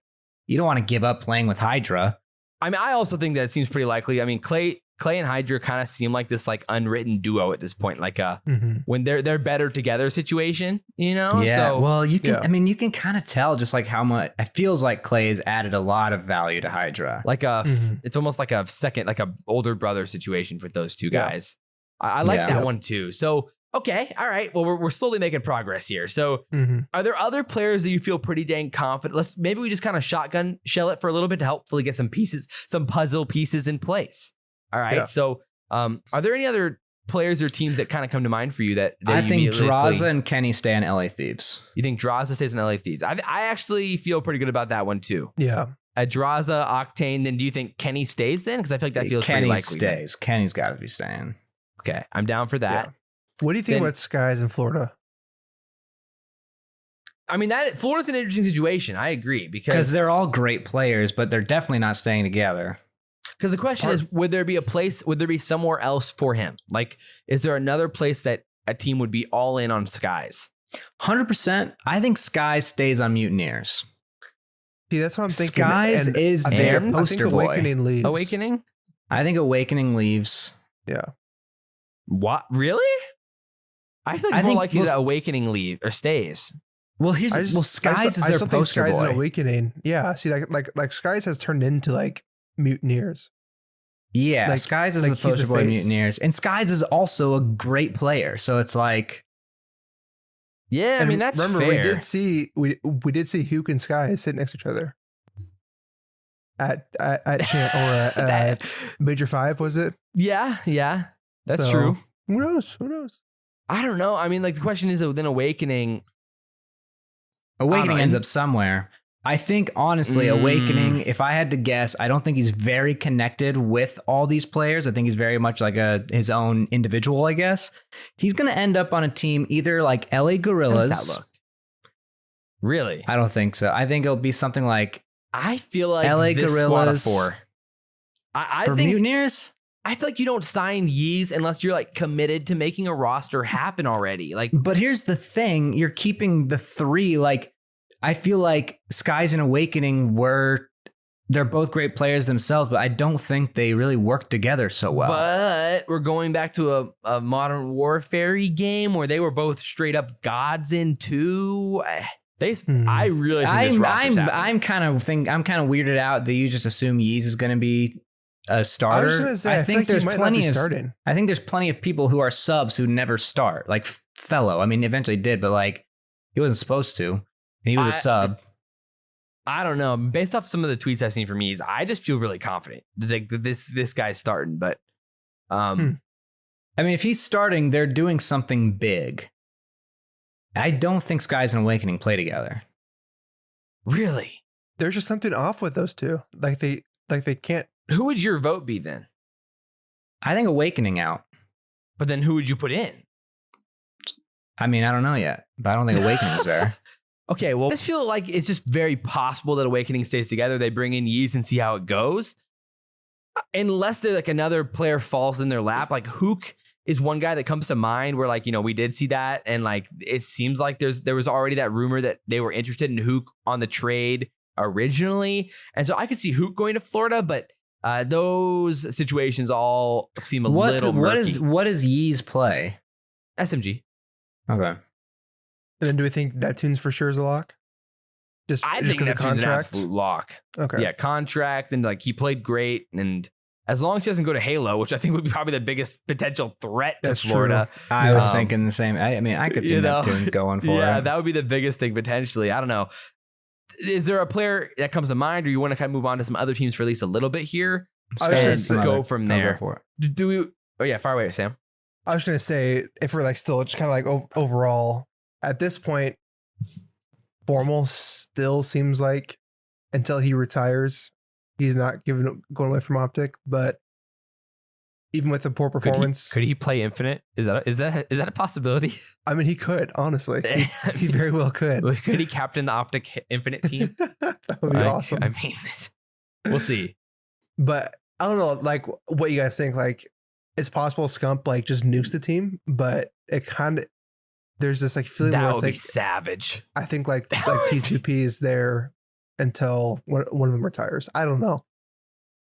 Speaker 2: you don't want to give up playing with Hydra.
Speaker 1: I mean, I also think that it seems pretty likely. I mean, Clay and Hydra kind of seem like this like unwritten duo at this point, like when they're better together situation, you know?
Speaker 2: Yeah.
Speaker 1: So,
Speaker 2: well, you can. I mean, you can kind of tell just like how much it feels like Clay has added a lot of value to Hydra.
Speaker 1: Like it's almost like a second, like a older brother situation with those two guys. I like that one too. So. Okay, all right. Well, we're slowly making progress here. So, are there other players that you feel pretty dang confident? Maybe we just kind of shotgun shell it for a little bit to hopefully get some puzzle pieces in place. All right. Yeah. So, are there any other players or teams that kind of come to mind for you that
Speaker 2: I think Draza and Kenny stay in LA Thieves.
Speaker 1: You think Draza stays in LA Thieves? I actually feel pretty good about that one too.
Speaker 3: Yeah.
Speaker 1: Draza, Octane. Then do you think Kenny stays then? Because I feel like that feels pretty likely.
Speaker 2: Kenny stays. Kenny's got to be staying.
Speaker 1: Okay, I'm down for that.
Speaker 3: Yeah. What do you think about Skies in Florida?
Speaker 1: I mean, Florida's an interesting situation. I agree because
Speaker 2: they're all great players, but they're definitely not staying together.
Speaker 1: Because the question is, would there be somewhere else for him? Like, is there another place that a team would be all in on Skies?
Speaker 2: 100%. I think Skies stays on Mutineers.
Speaker 3: See, that's what I'm thinking.
Speaker 2: Skies
Speaker 3: And
Speaker 2: is
Speaker 3: I think-
Speaker 2: their
Speaker 3: I think
Speaker 2: poster boy.
Speaker 3: Awakening leaves.
Speaker 1: Awakening?
Speaker 2: I think Awakening leaves.
Speaker 3: Yeah.
Speaker 1: What? Really? I feel like
Speaker 2: I
Speaker 1: it's more
Speaker 2: think
Speaker 1: likely
Speaker 2: most-
Speaker 1: that Awakening leave or stays.
Speaker 2: Well, Skies is their
Speaker 3: think
Speaker 2: poster
Speaker 3: Skies and
Speaker 2: boy.
Speaker 3: Awakening. Yeah. See, like Skies has turned into like mutineers.
Speaker 2: Yeah,
Speaker 3: Like-
Speaker 2: Skies is
Speaker 3: like
Speaker 2: the
Speaker 3: he's
Speaker 2: poster
Speaker 3: the
Speaker 2: boy of
Speaker 3: face.
Speaker 2: Mutineers, and Skies is also a great player. So it's like,
Speaker 1: Yeah, I
Speaker 3: And
Speaker 1: mean that's
Speaker 3: remember,
Speaker 1: fair.
Speaker 3: we did see Huke and Skies sitting next to each other at Champ or at Major 5, was it?
Speaker 1: Yeah, that's
Speaker 3: So,
Speaker 1: true.
Speaker 3: Who knows?
Speaker 1: I don't know. I mean, like the question is, then Awakening.
Speaker 2: Awakening
Speaker 1: know,
Speaker 2: ends
Speaker 1: and-
Speaker 2: up somewhere. I think, honestly, Awakening, if I had to guess, I don't think he's very connected with all these players. I think he's very much like his own individual, I guess. He's going to end up on a team either like LA
Speaker 1: How
Speaker 2: Gorillas.
Speaker 1: does that look? Really?
Speaker 2: I don't think so. I think it'll be something like
Speaker 1: I feel like
Speaker 2: LA
Speaker 1: this squad of
Speaker 2: Gorillas
Speaker 1: 4. I
Speaker 2: for
Speaker 1: think
Speaker 2: Mutineers.
Speaker 1: I feel like you don't sign Yeez unless you're like committed to making a roster happen already. Like,
Speaker 2: But here's the thing. You're keeping the 3. Like, I feel like Skies and Awakening they're both great players themselves, but I don't think they really work together so well.
Speaker 1: but we're going back to a Modern Warfare game where they were both straight up gods in 2. I really think this roster's happening.
Speaker 2: I'm kind of weirded out that you just assume Yeez is going to be a starter.
Speaker 3: I was going to say, I think
Speaker 2: there's
Speaker 3: he might
Speaker 2: plenty
Speaker 3: not be
Speaker 2: of
Speaker 3: starting.
Speaker 2: I think there's plenty of people who are subs who never start, like Fellow. I mean, eventually did, but like he wasn't supposed to. And he was a sub.
Speaker 1: I don't know. Based off some of the tweets I've seen from Yeez, I just feel really confident that this guy's starting. But
Speaker 2: I mean, if he's starting, they're doing something big. I don't think Skies and Awakening play together.
Speaker 1: really,
Speaker 3: There's just something off with those two. Like they can't.
Speaker 1: who would your vote be then?
Speaker 2: I think Awakening out.
Speaker 1: But then who would you put in?
Speaker 2: I mean, I don't know yet, but I don't think Awakening's there.
Speaker 1: Okay, well, I just feel like it's just very possible that Awakening stays together. They bring in Yeez and see how it goes. Unless they're like another player falls in their lap. Like Hook is one guy that comes to mind where like, we did see that. And like, it seems like there was already that rumor that they were interested in Hook on the trade originally. And so I could see Hook going to Florida, but those situations all seem a little murky.
Speaker 2: What does Yeez play?
Speaker 1: SMG.
Speaker 2: Okay.
Speaker 3: And then do we think Neptune's for sure is a lock?
Speaker 1: I
Speaker 3: just
Speaker 1: think
Speaker 3: 'cause of
Speaker 1: Neptune's an absolute lock.
Speaker 3: Okay.
Speaker 1: Yeah, contract, and like he played great, and as long as he doesn't go to Halo, which I think would be probably the biggest potential threat to
Speaker 3: That's
Speaker 1: Florida.
Speaker 2: I was
Speaker 1: Um,
Speaker 2: thinking the same. I mean, I could see Neptune going for
Speaker 1: yeah,
Speaker 2: it.
Speaker 1: that would be the biggest thing potentially. I don't know. Is there a player that comes to mind, or you want to kind of move on to some other teams for at least a little bit here
Speaker 3: I was
Speaker 1: and
Speaker 3: gonna
Speaker 1: go
Speaker 3: say-
Speaker 1: from
Speaker 2: I'll
Speaker 1: there?
Speaker 2: go for it.
Speaker 1: Do we? Oh yeah, far away, Sam.
Speaker 3: I was going to say, if we're like still just kind of like overall at this point, Formal still seems like until he retires, he's not going away from OpTic. But even with the poor performance,
Speaker 1: Could he play Infinite? Is that a possibility?
Speaker 3: I mean, he could honestly, he very well could.
Speaker 1: Could he captain the OpTic Infinite team?
Speaker 3: That would be
Speaker 1: Like,
Speaker 3: awesome.
Speaker 1: I mean, we'll see.
Speaker 3: But I don't know, like what you guys think. Like, it's possible Scump like just nukes the team, but it kind of there's this like feeling
Speaker 1: That
Speaker 3: where
Speaker 1: would
Speaker 3: it's
Speaker 1: be
Speaker 3: like
Speaker 1: savage.
Speaker 3: I think like
Speaker 1: That would be-
Speaker 3: T2P is there until one of them retires. I don't know.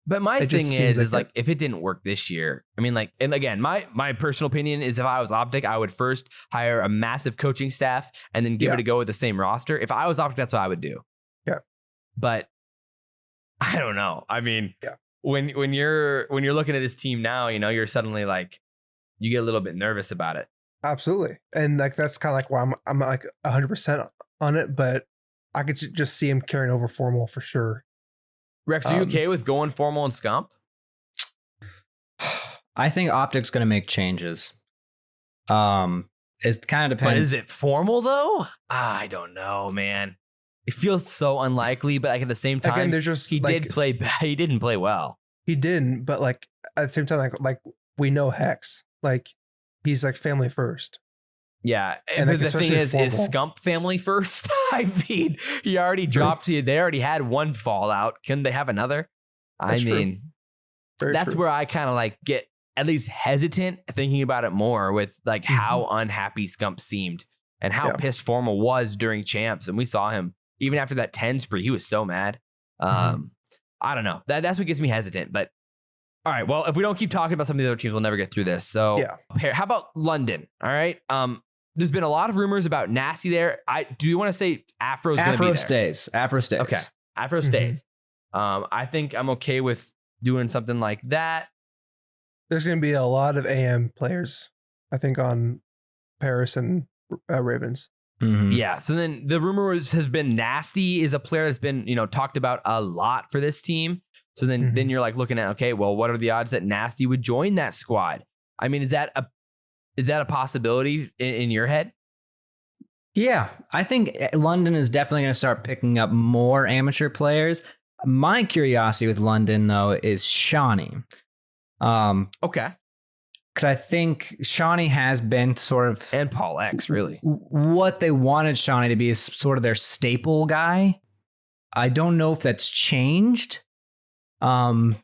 Speaker 1: But my
Speaker 3: It just
Speaker 1: thing
Speaker 3: seems
Speaker 1: is
Speaker 3: like
Speaker 1: like if it didn't work this year, I mean, like, and again, my personal opinion is if I was OpTic, I would first hire a massive coaching staff and then give
Speaker 3: Yeah.
Speaker 1: it a go with the same roster. If I was OpTic, that's what I would do.
Speaker 3: Yeah.
Speaker 1: But I don't know. I mean,
Speaker 3: Yeah.
Speaker 1: when you're looking at this team now, you're suddenly like, you get a little bit nervous about it.
Speaker 3: Absolutely. And like that's kind of like why I'm like 100% on it, but I could just see him carrying over Formal for sure.
Speaker 1: Rex, are you okay with going Formal and Scump?
Speaker 2: I think OpTic's going to make changes. It kind of
Speaker 1: But
Speaker 2: depends.
Speaker 1: is it Formal though? I don't know, man. It feels so unlikely, but like at the same time,
Speaker 3: Again, there's just
Speaker 1: he
Speaker 3: like,
Speaker 1: he didn't play well.
Speaker 3: He didn't, but like at the same time, like we know Hex, like he's like family first.
Speaker 1: Yeah,
Speaker 3: And,
Speaker 1: but
Speaker 3: like,
Speaker 1: the thing
Speaker 3: especially
Speaker 1: is
Speaker 3: Formal.
Speaker 1: Scump family first? I mean, he already dropped you. They already had one fallout. Can they have another?
Speaker 3: That's
Speaker 1: I
Speaker 3: true.
Speaker 1: mean,
Speaker 3: Very
Speaker 1: that's
Speaker 3: true.
Speaker 1: where I kind of like get at least hesitant thinking about it more with like how unhappy Scump seemed and how
Speaker 3: Yeah.
Speaker 1: pissed Formal was during champs. And we saw him Even after that 10 spree, he was so mad. I don't know. That's what gets me hesitant. But all right, well, if we don't keep talking about some of the other teams, we'll never get through this. So how about London? All right. There's been a lot of rumors about Nasty there. Do you want to say Afro's going to be there?
Speaker 2: Afro stays.
Speaker 1: Okay. Afro stays. I think I'm okay with doing something like that.
Speaker 3: There's going to be a lot of AM players, I think, on Paris and Ravens.
Speaker 1: Yeah. So then the rumors has been Nasty is a player that's been, talked about a lot for this team. So then you're like looking at, okay, well, what are the odds that Nasty would join that squad? I mean, is that a possibility in your head?
Speaker 2: Yeah, I think London is definitely going to start picking up more amateur players. My curiosity with London, though, is Shawnee.
Speaker 1: Okay.
Speaker 2: Because I think Shawnee has been sort of...
Speaker 1: And Paul X, really.
Speaker 2: What they wanted Shawnee to be is sort of their staple guy. I don't know if that's changed. So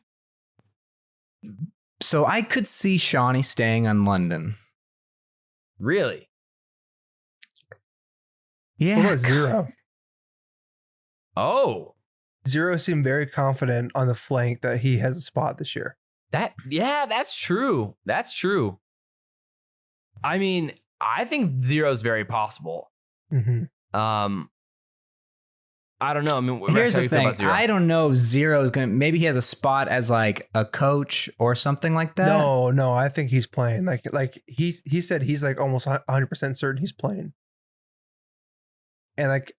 Speaker 2: I could see Shawnee staying on London.
Speaker 1: Really?
Speaker 2: Yeah.
Speaker 3: What about Zero?
Speaker 1: Oh.
Speaker 3: Zero seemed very confident on the flank that he has a spot this year.
Speaker 1: That's true. That's true. I mean, I think Zero is very possible. I don't know. I mean,
Speaker 2: here's the thing. I don't know. Zero is gonna. Maybe he has a spot as like a coach or something like that.
Speaker 3: No. I think he's playing. Like he said he's like almost 100% certain he's playing. And like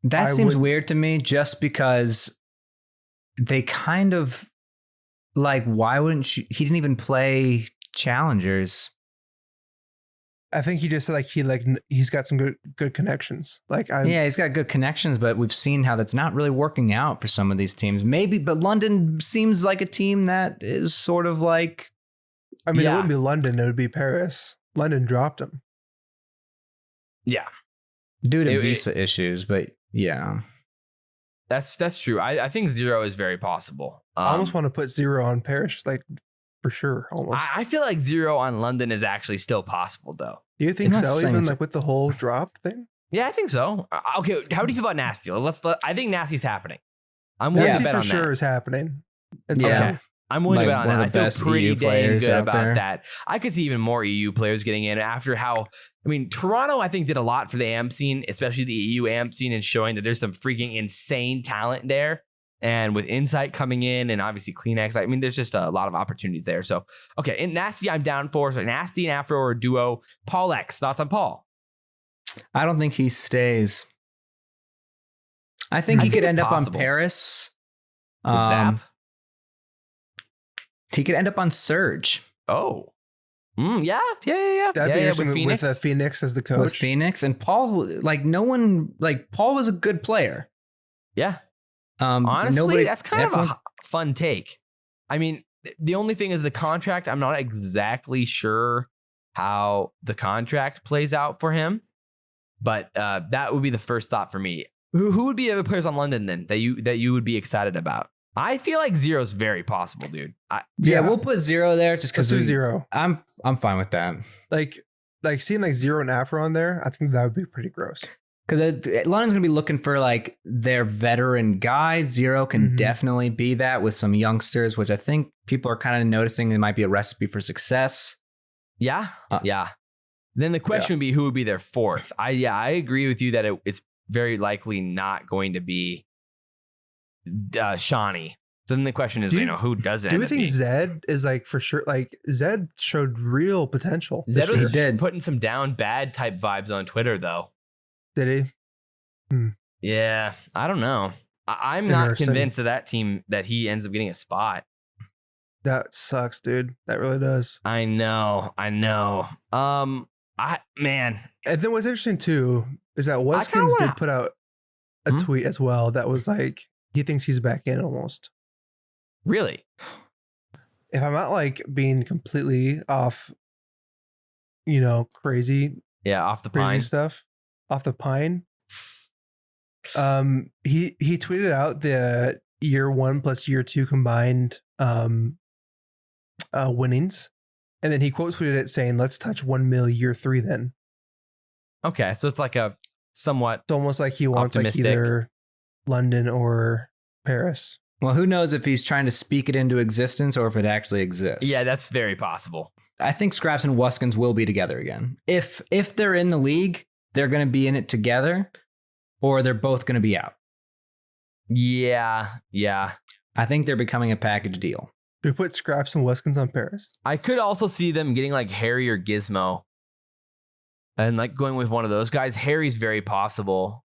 Speaker 3: that
Speaker 2: seems weird to me, just because they kind of like. Why wouldn't you? He didn't even play challengers.
Speaker 3: I think he just said he's got some good connections.
Speaker 2: He's got good connections, but we've seen how that's not really working out for some of these teams. Maybe, but London seems like a team that is sort of like.
Speaker 3: I mean, it wouldn't be London; it would be Paris. London dropped him.
Speaker 1: Yeah,
Speaker 2: due to visa issues, but yeah,
Speaker 1: that's true. I think Zero is very possible.
Speaker 3: I almost want to put Zero on Paris, for sure. Almost.
Speaker 1: I feel like Zero on London is actually still possible, though.
Speaker 3: Do you think so? Even with the whole drop thing?
Speaker 1: Yeah, I think so. Okay, how do you feel about Nasty? I think Nasty's happening. I'm willing to bet on that.
Speaker 3: Nasty for sure is happening.
Speaker 1: Okay. I'm willing to bet on that. I feel pretty
Speaker 2: EU
Speaker 1: dang good about that. I could see even more EU players getting in after how, Toronto, I think, did a lot for the AMP scene, especially the EU AMP scene, and showing that there's some freaking insane talent there. And with Insight coming in and obviously Kleenex, there's just a lot of opportunities there. So, okay, in Nasty, I'm down for. So Nasty and Afro are a duo. Paul X, thoughts on Paul?
Speaker 2: I don't think he stays. I think he could end up on Paris.
Speaker 1: Zap?
Speaker 2: He could end up on Surge.
Speaker 1: Oh. Yeah.
Speaker 3: That'd be interesting with Phoenix. With Phoenix as the coach.
Speaker 2: With Phoenix. And Paul, Paul was a good player.
Speaker 1: Yeah. Honestly, that's kind of a fun take. The only thing is the contract. I'm not exactly sure how the contract plays out for him, but that would be the first thought for me. Who would be other players on London then that you would be excited about? I feel like Zero's very possible, dude.
Speaker 2: We'll put Zero there just because
Speaker 3: Zero.
Speaker 2: I'm fine with that.
Speaker 3: Like seeing Zero and Afro on there, I think that would be pretty gross.
Speaker 2: Because London's going to be looking for their veteran guy. Zero can definitely be that with some youngsters, which I think people are kind of noticing it might be a recipe for success.
Speaker 1: Yeah. Then the question would be who would be their fourth. I agree with you that it's very likely not going to be Shawnee. So then the question is, who does it?
Speaker 3: Do we think Zed is for sure? Zed showed real potential.
Speaker 1: Zed was putting some down bad type vibes on Twitter, though.
Speaker 3: Did he?
Speaker 1: Yeah, I don't know. I'm not convinced of that team that he ends up getting a spot.
Speaker 3: That sucks, dude. That really does.
Speaker 1: I know. And
Speaker 3: then what's interesting too is that Weskins did put out a tweet as well that was he thinks he's back in almost.
Speaker 1: Really?
Speaker 3: If I'm not being completely off, crazy.
Speaker 1: Yeah, off the
Speaker 3: crazy
Speaker 1: pine
Speaker 3: stuff. Off the pine. He tweeted out the year 1 plus year 2 combined winnings, and then he quote tweeted it saying, "Let's touch 1 mil year 3 then."
Speaker 1: Okay, so it's like a somewhat.
Speaker 3: It's almost like he wants like
Speaker 1: optimistic.
Speaker 3: either London or Paris.
Speaker 2: Well, who knows if he's trying to speak it into existence or if it actually exists.
Speaker 1: Yeah, that's very possible.
Speaker 2: I think Scraps and Wuskins will be together again. If they're in the league, they're going to be in it together, or they're both going to be out.
Speaker 1: Yeah.
Speaker 2: I think they're becoming a package deal.
Speaker 3: Do we put Scraps and Wuskins on Paris?
Speaker 1: I could also see them getting like Harry or Gizmo and like going with one of those guys. Harry's very possible.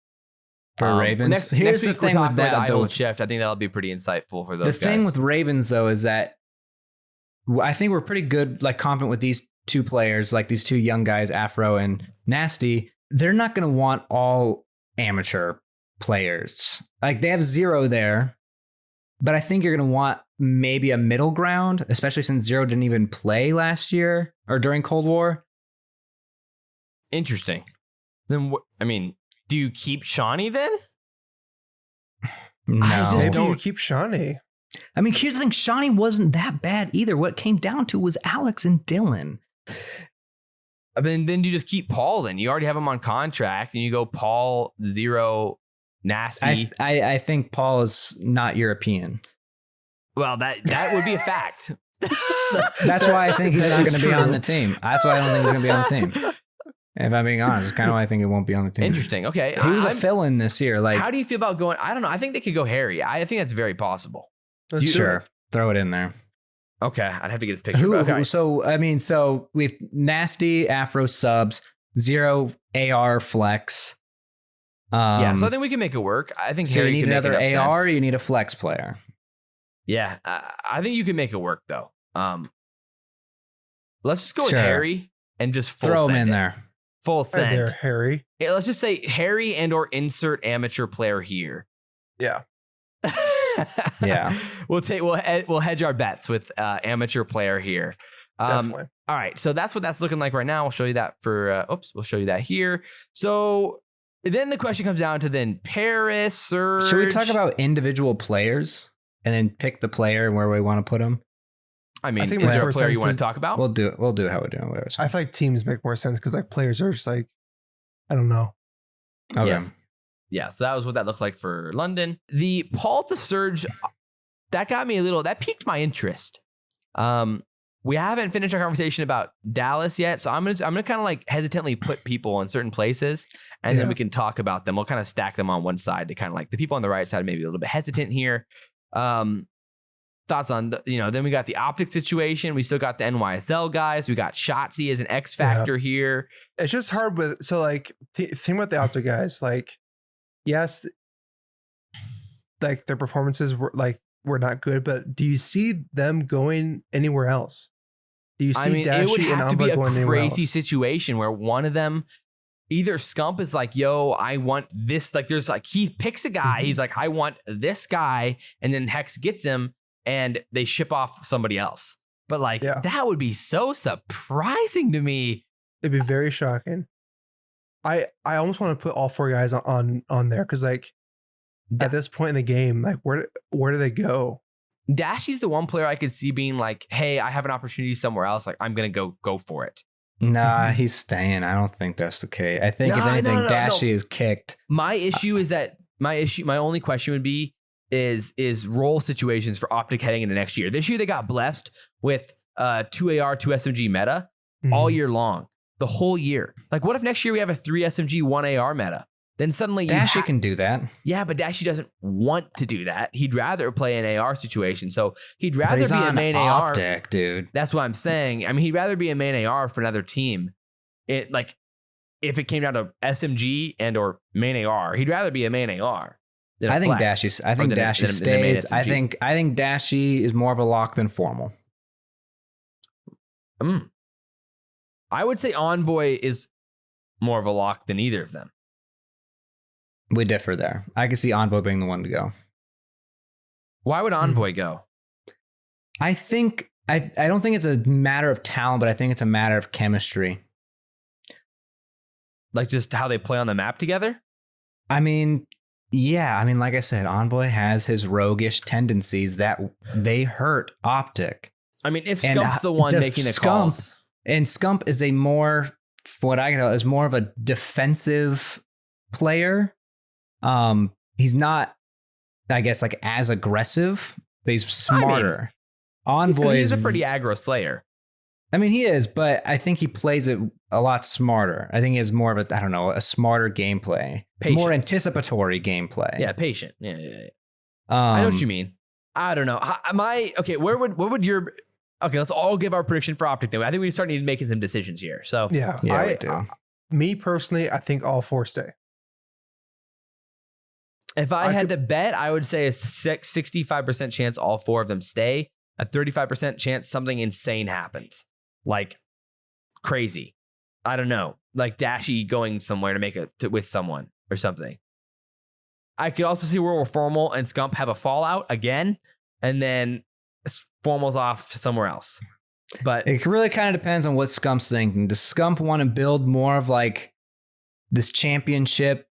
Speaker 2: For Ravens. Here's
Speaker 1: Next week
Speaker 2: the thing
Speaker 1: we're
Speaker 2: with
Speaker 1: talking about
Speaker 2: that,
Speaker 1: the
Speaker 2: though.
Speaker 1: Idle Shift. I think that'll be pretty insightful for those
Speaker 2: The
Speaker 1: guys.
Speaker 2: thing with Ravens, though, is that I think we're pretty good, like confident with these two players, like these two young guys, Afro and Nasty. They're not going to want all amateur players. Like they have 0 there, but I think you're going to want maybe a middle ground, especially since 0 didn't even play last year or during Cold War.
Speaker 1: Interesting. Then, do you keep Shawnee then?
Speaker 2: No.
Speaker 1: I just
Speaker 3: Maybe
Speaker 1: don't-
Speaker 3: you keep Shawnee.
Speaker 2: I mean, here's the thing. Shawnee wasn't that bad either. What it came down to was Alex and Dylan.
Speaker 1: I mean, then you just keep Paul then. You already have him on contract and you go Paul, 0, Nasty.
Speaker 2: I think Paul is not European.
Speaker 1: Well, that would be a fact.
Speaker 2: That's why I think he's not
Speaker 3: That
Speaker 2: going
Speaker 3: is
Speaker 2: to be on
Speaker 3: true.
Speaker 2: the team. That's why I don't think he's going to be on the team. If I'm being honest, it's kind of why I think he won't be on the team.
Speaker 1: Interesting. Okay.
Speaker 2: He was a fill-in this year. Like,
Speaker 1: How do you feel about going? I don't know. I think they could go Harry. I think that's very possible.
Speaker 3: Let's do
Speaker 2: sure,
Speaker 3: it.
Speaker 2: throw it in there.
Speaker 1: Okay. I'd have to get his picture. but okay.
Speaker 2: So we've Nasty, Afro subs, 0 AR flex.
Speaker 1: Yeah. So I think we can make it work. I think
Speaker 2: So
Speaker 1: Harry
Speaker 2: you need
Speaker 1: could make
Speaker 2: another
Speaker 1: enough
Speaker 2: AR,
Speaker 1: sense.
Speaker 2: or you need a flex player.
Speaker 1: Yeah. I think you can make it work though. Let's just go with
Speaker 2: Sure.
Speaker 1: Harry and just full
Speaker 2: Throw him
Speaker 1: send
Speaker 2: in
Speaker 1: it.
Speaker 2: there.
Speaker 1: Full
Speaker 3: Right
Speaker 1: send.
Speaker 3: there, Harry.
Speaker 1: Yeah, let's just say Harry and or insert amateur player here.
Speaker 3: Yeah.
Speaker 2: Yeah.
Speaker 1: We'll hedge our bets with amateur player here.
Speaker 3: Definitely.
Speaker 1: All right, so that's what that's looking like right now. We'll show you that we'll show you that here. So then the question comes down to then Paris, Surge.
Speaker 2: Should we talk about individual players and then pick the player and where we want to put them?
Speaker 1: I mean,
Speaker 3: I think
Speaker 1: is
Speaker 3: it
Speaker 1: there a
Speaker 3: makes
Speaker 1: player
Speaker 3: more
Speaker 1: you
Speaker 3: sense
Speaker 1: want to
Speaker 3: to-
Speaker 1: talk about?
Speaker 2: We'll do it. We'll do how we're doing. Whatever.
Speaker 3: I feel like teams make more sense because like players are just like, I don't know.
Speaker 2: Okay.
Speaker 1: Yes. Yeah, so that was what that looked like for London. The Paul to Surge, that piqued my interest. We haven't finished our conversation about Dallas yet, so I'm gonna kind of like hesitantly put people in certain places, and then
Speaker 3: Yeah.
Speaker 1: we can talk about them. We'll kind of stack them on one side to kind of like the people on the right side maybe a little bit hesitant here. Thoughts on then we got the OpTic situation. We still got the NYSL guys. We got Shotzi as an X factor here.
Speaker 3: It's just hard with, so like, think about the OpTic guys. Like, yes, like their performances were not good, but do you see them going anywhere else? Do you see
Speaker 1: I mean,
Speaker 3: Dashi
Speaker 1: it would
Speaker 3: and
Speaker 1: have to be
Speaker 3: Amba
Speaker 1: a
Speaker 3: going anywhere
Speaker 1: crazy
Speaker 3: else?
Speaker 1: situation where one of them, either Scump is like, yo, I want this. Like, there's like, he picks a guy.
Speaker 3: Mhm.
Speaker 1: He's like, I want this guy. And then Hex gets him and they ship off somebody else. But like,
Speaker 3: Yeah.
Speaker 1: that would be so surprising to me.
Speaker 3: It'd be very shocking. I almost want to put all 4 guys on there because like at this point in the game, like where do they go?
Speaker 1: Dashy's the one player I could see being like, hey, I have an opportunity somewhere else. Like, I'm going to go for it.
Speaker 2: Nah, he's staying. I don't think that's the case. I think if
Speaker 1: No,
Speaker 2: anything,
Speaker 1: no.
Speaker 2: Dashi is kicked.
Speaker 1: My issue is that my only question would be is role situations for OpTic heading into next year. This year they got blessed with 2 AR, 2 SMG meta all
Speaker 3: Mhm.
Speaker 1: year long, the whole year. Like, what if next year we have a 3 SMG, 1 AR meta? Then suddenly
Speaker 2: Dashi can do that.
Speaker 1: yeah, but Dashy doesn't want to do that. He'd rather play an AR situation. So he'd
Speaker 2: But
Speaker 1: rather
Speaker 2: he's
Speaker 1: be a
Speaker 2: on
Speaker 1: main AR.
Speaker 2: OpTic, dude.
Speaker 1: That's what I'm saying. I mean, he'd rather be a main AR for another team. It like if it came down to SMG and or main AR, he'd rather be a main AR. Than a
Speaker 2: I think
Speaker 1: flex,
Speaker 2: Dashi. I
Speaker 1: or
Speaker 2: think
Speaker 1: than a-
Speaker 2: Dashi
Speaker 1: than a main
Speaker 2: stays. I
Speaker 1: SMG.
Speaker 2: think Dashi is more of a lock than formal.
Speaker 1: I would say Envoy is more of a lock than either of them.
Speaker 2: We differ there. I can see Envoy being the one to go.
Speaker 1: Why would Envoy go?
Speaker 2: I think I don't think it's a matter of talent, but I think it's a matter of chemistry.
Speaker 1: Like just how they play on the map together?
Speaker 2: I mean, yeah. I mean, like I said, Envoy has his roguish tendencies that they hurt OpTic.
Speaker 1: I mean, if
Speaker 2: And,
Speaker 1: Scump's the one
Speaker 2: the
Speaker 1: making the
Speaker 2: Scump-
Speaker 1: calls.
Speaker 2: And Scump is a more, what I know, is more of a defensive player. He's not, I guess, like as aggressive, but he's smarter. Envoy
Speaker 1: he's a pretty aggro slayer.
Speaker 2: I mean, he is, but I think he plays it a lot smarter. I think he has more of a, I don't know, a smarter gameplay, more anticipatory gameplay.
Speaker 1: Yeah, patient. Yeah. I know what you mean. I don't know. What would your... Okay, let's all give our prediction for OpTic then. I think we start needing making some decisions here. So
Speaker 3: yeah,
Speaker 2: we do.
Speaker 3: Me personally, I think all 4 stay.
Speaker 1: If I had to bet, I would say a 65% chance all 4 of them stay, a 35% chance something insane happens. Like crazy. I don't know. Like Dashy going somewhere to make it with someone or something. I could also see where Formal and Scump have a fallout again, and then Formal's off somewhere else. But
Speaker 2: it really kind of depends on what Scump's thinking. Does Scump want to build more of like this championship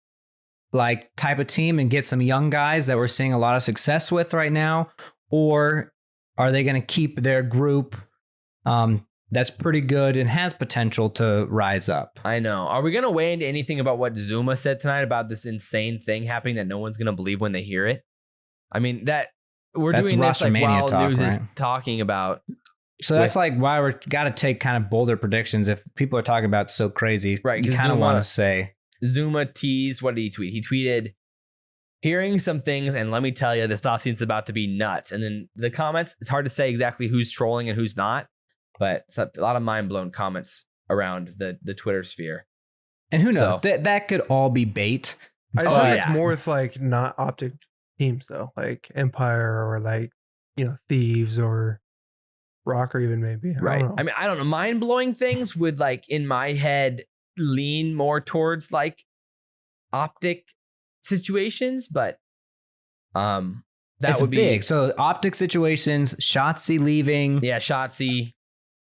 Speaker 2: like type of team and get some young guys that we're seeing a lot of success with right now? Or are they going to keep their group that's pretty good and has potential to rise up?
Speaker 1: I know. Are we going to weigh into anything about what Zuma said tonight about this insane thing happening that no one's going to believe when they hear it? I mean, that's doing this like while news is talking about.
Speaker 2: So that's like why we got to take kind of bolder predictions. If people are talking about so crazy, right? You kind of want to say.
Speaker 1: Zuma teased, what did he tweet? He tweeted, hearing some things, and let me tell you, this offseason's about to be nuts. And then the comments, it's hard to say exactly who's trolling and who's not, but it's a lot of mind-blown comments around the Twitter sphere.
Speaker 2: And who knows? That could all be bait.
Speaker 3: I just think it's more with like not OpTic teams though, like Empire or like, Thieves or Rokkr even maybe.
Speaker 1: Right. I don't know. Mind-blowing things would like in my head lean more towards like situations, but that would be
Speaker 2: big. So OpTic situations, Shotzi leaving.
Speaker 1: Yeah, Shotzi.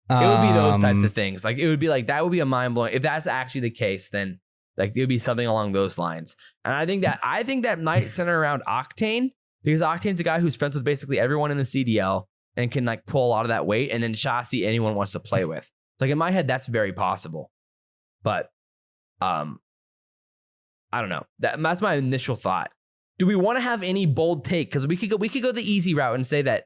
Speaker 1: It would be those types of things. Like it would be like that would be a mind blowing. If that's actually the case, then like it would be something along those lines. And I think that might center around Octane, because Octane's a guy who's friends with basically everyone in the CDL and can like pull a lot of that weight. And then Shotzi, anyone wants to play with. Like in my head, that's very possible. But I don't know. That's my initial thought. Do we want to have any bold take? Because we could go the easy route and say that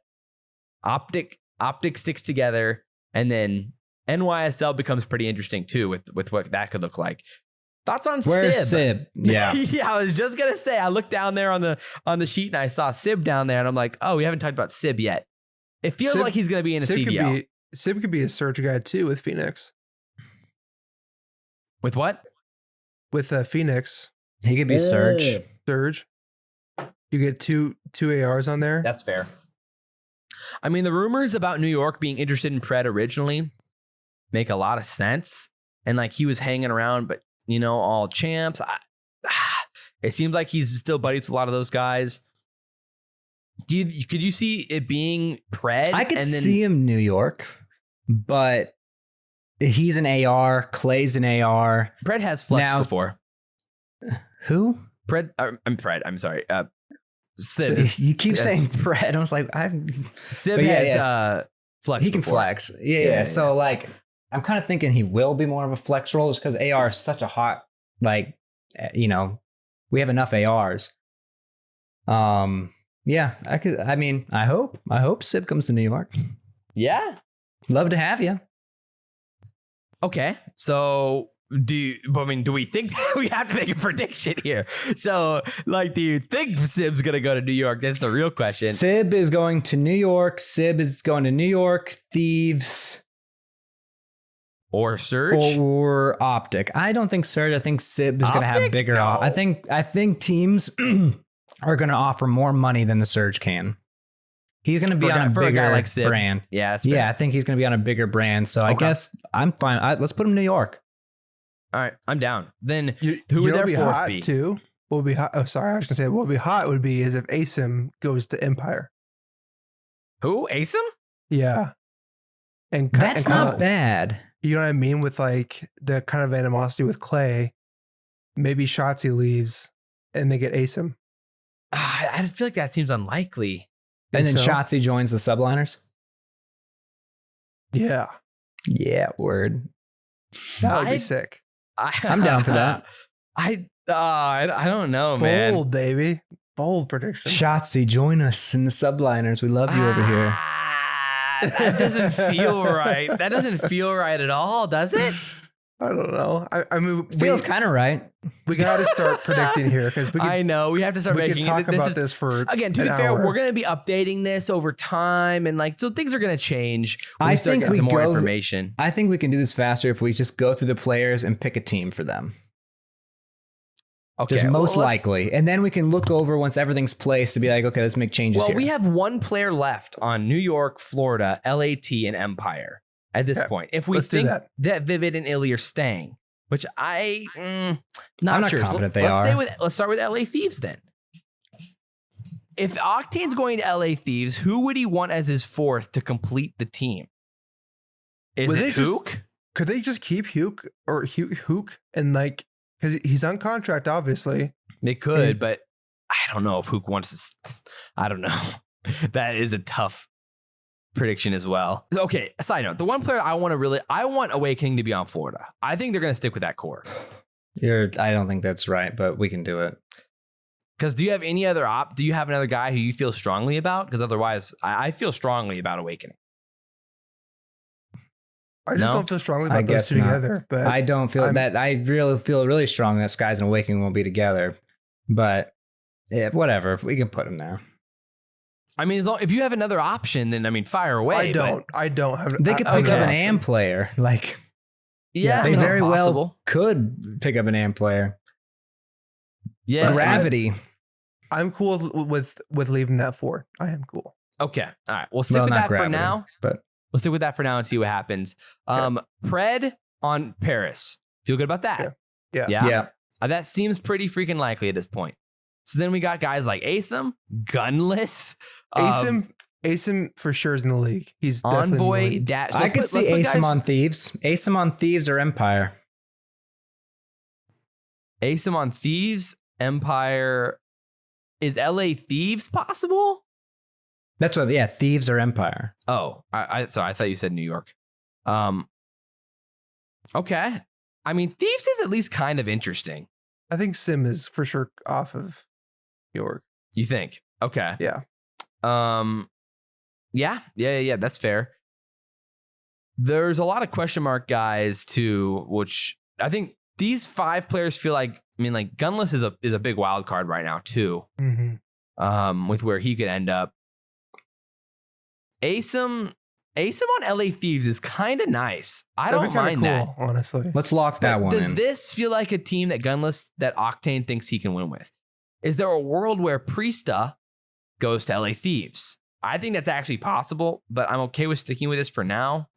Speaker 1: OpTic sticks together, and then NYSL becomes pretty interesting too with what that could look like. Thoughts on
Speaker 2: Where's
Speaker 1: Sib?
Speaker 2: Sib? Yeah.
Speaker 1: Yeah, I was just gonna say, I looked down there on the sheet and I saw Sib down there, and I'm like, oh, we haven't talked about Sib yet. It feels like he's gonna be in a CDL.
Speaker 3: Sib could be a Surge guy too with Phoenix.
Speaker 1: With what?
Speaker 3: With Phoenix.
Speaker 2: He could be Surge.
Speaker 3: Surge. You get two ARs on there.
Speaker 1: That's fair. I mean, the rumors about New York being interested in Pred originally make a lot of sense. And like he was hanging around, but all champs. It seems like he's still buddies with a lot of those guys. Could you see it being Pred?
Speaker 2: I could see him New York, but he's an AR. Clay's an AR.
Speaker 1: Pred has flexed before.
Speaker 2: Who?
Speaker 1: Pred. I'm Pred. I'm sorry. Sib.
Speaker 2: You keep saying Pred. I was like,
Speaker 1: Sib has flex.
Speaker 2: He can flex. Yeah. So like, I'm kind of thinking he will be more of a flex role, just because AR is such a hot, like, we have enough ARs. Yeah, I hope Sib comes to New York.
Speaker 1: Yeah.
Speaker 2: Love to have you.
Speaker 1: Okay. So do we think that we have to make a prediction here? So like, do you think Sib's going to go to New York? That's the real question.
Speaker 2: Sib is going to New York. Sib is going to New York. Thieves.
Speaker 1: Or Surge?
Speaker 2: Or OpTic. I don't think Surge. I think Sib is going to have bigger. No. I think teams are going to offer more money than the Surge can. He's going to be on a bigger like brand.
Speaker 1: Yeah, that's fair.
Speaker 2: Yeah, I think he's going to be on a bigger brand. So I guess I'm fine. Let's put him in New York.
Speaker 1: All right, I'm down. Then who would their fourth be?
Speaker 3: Too? What would be hot? Oh, sorry, I was going to say what would be hot would be is if Asim goes to Empire.
Speaker 1: Who? Asim?
Speaker 3: Yeah. And
Speaker 2: that's not bad.
Speaker 3: You know what I mean? With like the kind of animosity with Clay, maybe Shotzi leaves and they get Asim.
Speaker 1: I feel like that seems unlikely.
Speaker 2: And then Shotzi joins the subliners?
Speaker 3: Yeah.
Speaker 2: Yeah, word.
Speaker 3: That would be sick.
Speaker 2: I'm down for that.
Speaker 1: I I don't know, man.
Speaker 3: Bold, baby. Bold prediction.
Speaker 2: Shotzi, join us in the subliners. We love you over here.
Speaker 1: That doesn't feel right. That doesn't feel right at all, does it?
Speaker 3: I don't know. I mean,
Speaker 2: Feels kind of right.
Speaker 3: we got to start predicting here because
Speaker 1: I know we have to start
Speaker 3: we
Speaker 1: making.
Speaker 3: can talk about this for
Speaker 1: again. To be fair, we're going to be updating this over time, and so things are going to change.
Speaker 2: I think we
Speaker 1: some more
Speaker 2: go-
Speaker 1: information.
Speaker 2: I think we can do this faster if we just go through the players and pick a team for them.
Speaker 1: Okay,
Speaker 2: Just most
Speaker 1: let's-
Speaker 2: likely. And then we can look over once everything's placed to be like, okay, let's make changes
Speaker 1: Well,
Speaker 2: here.
Speaker 1: we have one player left on New York, Florida, LAT, and Empire at this point. If we
Speaker 3: let's do
Speaker 1: think
Speaker 3: that.
Speaker 1: that Vivid and Illy are staying, which I'm
Speaker 2: not
Speaker 1: sure.
Speaker 2: confident they
Speaker 1: let's
Speaker 2: are.
Speaker 1: Let's start with LA Thieves then. If Octane's going to LA Thieves, who would he want as his fourth to complete the team? Is
Speaker 3: Would they
Speaker 1: it
Speaker 3: just-
Speaker 1: Hook?
Speaker 3: Could they just keep Hook and because he's on contract, obviously.
Speaker 1: They could, but I don't know if Hook wants to. I don't know. That is a tough prediction as well. Okay, side note. The one player I want Awakening to be on Florida. I think they're going to stick with that core.
Speaker 2: I don't think that's right, but we can do it.
Speaker 1: Because do you have any other do you have another guy who you feel strongly about? Because otherwise, I feel strongly about Awakening.
Speaker 3: I just
Speaker 1: No?
Speaker 3: don't feel strongly
Speaker 2: I
Speaker 3: about those
Speaker 2: guess
Speaker 3: two
Speaker 2: not.
Speaker 3: together. But
Speaker 2: I don't feel that. I really feel really strong that Skies and Awakening won't be together. But yeah, whatever. We can put them there.
Speaker 1: I mean, if you have another option, then fire away.
Speaker 3: I don't have.
Speaker 2: They could pick
Speaker 1: okay.
Speaker 2: up an AM player. Like,
Speaker 1: Yeah,
Speaker 2: they
Speaker 1: that's
Speaker 2: very
Speaker 1: possible.
Speaker 2: well could pick up an AM player.
Speaker 1: Yeah.
Speaker 2: Gravity.
Speaker 3: I'm cool with leaving that 4. I am cool.
Speaker 1: Okay. All right. We'll stick
Speaker 2: Well,
Speaker 1: with
Speaker 2: not
Speaker 1: that for
Speaker 2: Gravity,
Speaker 1: now.
Speaker 2: but
Speaker 1: We'll stick with that for now and see what happens. Pred on Paris. Feel good about that?
Speaker 3: Yeah.
Speaker 1: That seems pretty freaking likely at this point. So then we got guys like Asem, Gunless,
Speaker 3: Asem for sure is in the league. He's definitely in the
Speaker 1: Envoy,
Speaker 3: league.
Speaker 1: Dash.
Speaker 2: I could see Asem on Thieves. Asem on Thieves or Empire.
Speaker 1: Asem on Thieves, Empire. Is LA Thieves possible?
Speaker 2: That's what. Yeah, Thieves or Empire.
Speaker 1: Oh, sorry. I thought you said New York. Okay. I mean, Thieves is at least kind of interesting.
Speaker 3: I think Sim is for sure off of York.
Speaker 1: You think? Okay.
Speaker 3: Yeah.
Speaker 1: Yeah. That's fair. There's a lot of question mark guys too, which I think these 5 players feel like. Gunless is a big wild card right now too.
Speaker 3: Mm-hmm.
Speaker 1: With where he could end up. Asem on LA Thieves is kind of nice. I
Speaker 3: That'd
Speaker 1: don't
Speaker 3: be kinda
Speaker 1: mind
Speaker 3: cool,
Speaker 1: that.
Speaker 3: honestly.
Speaker 2: Let's lock that one
Speaker 1: Does
Speaker 2: in.
Speaker 1: this feel like a team that Octane thinks he can win with? Is there a world where Priesta goes to LA Thieves? I think that's actually possible, but I'm okay with sticking with this for now.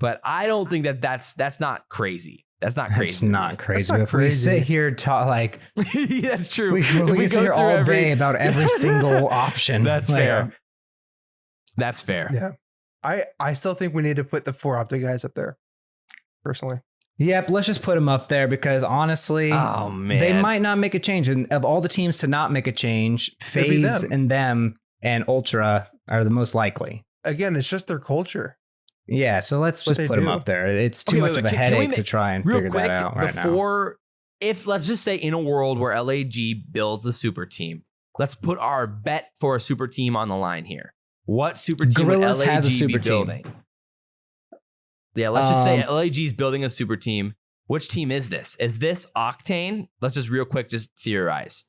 Speaker 1: But I don't think that's not crazy. That's not crazy.
Speaker 2: It's not crazy.
Speaker 3: not
Speaker 2: If we
Speaker 3: crazy.
Speaker 2: sit here talk
Speaker 1: That's true.
Speaker 2: we
Speaker 1: If
Speaker 2: can sit
Speaker 1: go
Speaker 2: here
Speaker 1: through
Speaker 2: all day about every single option.
Speaker 1: That's
Speaker 2: Like,
Speaker 1: fair. That's fair.
Speaker 3: Yeah. I still think we need to put the 4 OpTic guys up there, personally.
Speaker 2: Yep, let's just put them up there because honestly,
Speaker 1: Oh man,
Speaker 2: they might not make a change. And of all the teams to not make a change,
Speaker 3: It'd be
Speaker 2: FaZe
Speaker 3: them.
Speaker 2: and them and Ultra are the most likely.
Speaker 3: Again, it's just their culture.
Speaker 2: Yeah, so let's
Speaker 3: What
Speaker 2: just
Speaker 3: they
Speaker 2: put them
Speaker 3: do.
Speaker 2: up there. It's too
Speaker 1: Okay,
Speaker 2: much
Speaker 1: wait,
Speaker 2: of a
Speaker 1: can we
Speaker 2: headache
Speaker 1: make-
Speaker 2: to try and
Speaker 1: real
Speaker 2: figure
Speaker 1: quick
Speaker 2: that out right now.
Speaker 1: before, if let's just say in a world where LAG builds a super team, let's put our bet for a super team on the line here. What super team
Speaker 2: Gorillas
Speaker 1: would LAG
Speaker 2: has a
Speaker 1: be
Speaker 2: super team.
Speaker 1: building? Yeah, let's just say LAG is building a super team. Which team is this? Is this Octane? Let's just real quick just theorize.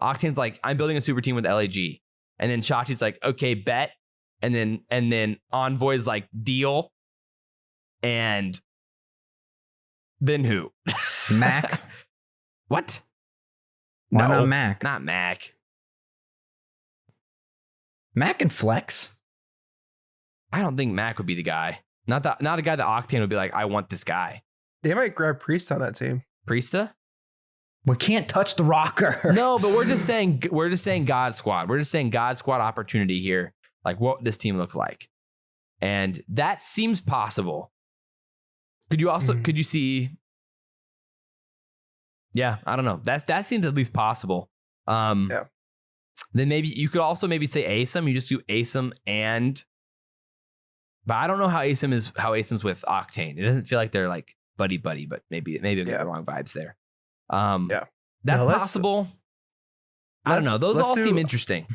Speaker 1: Octane's like, I'm building a super team with LAG. And then Chachi's like, okay, bet. And then Envoy's like, deal. And then who?
Speaker 2: Mac?
Speaker 1: What?
Speaker 2: Why
Speaker 1: No,
Speaker 2: not Mac?
Speaker 1: Not Mac.
Speaker 2: Mac and Flex?
Speaker 1: I don't think Mac would be the guy. Not a guy that Octane would be like, I want this guy.
Speaker 3: They might grab Priest on that team.
Speaker 1: Priesta?
Speaker 2: We can't touch the rocker.
Speaker 1: No, but we're just saying God Squad. We're just saying God Squad opportunity here. Like what this team look like. And that seems possible. Could you also could you see? Yeah, I don't know. That seems at least possible.
Speaker 3: Yeah.
Speaker 1: Then maybe you could also maybe say Asem. You just do Asem and. But I don't know how Asem's with Octane. It doesn't feel like they're like buddy, but maybe I'm getting the wrong vibes there.
Speaker 3: Yeah.
Speaker 1: That's
Speaker 3: No,
Speaker 1: possible. I don't know. Those all seem interesting.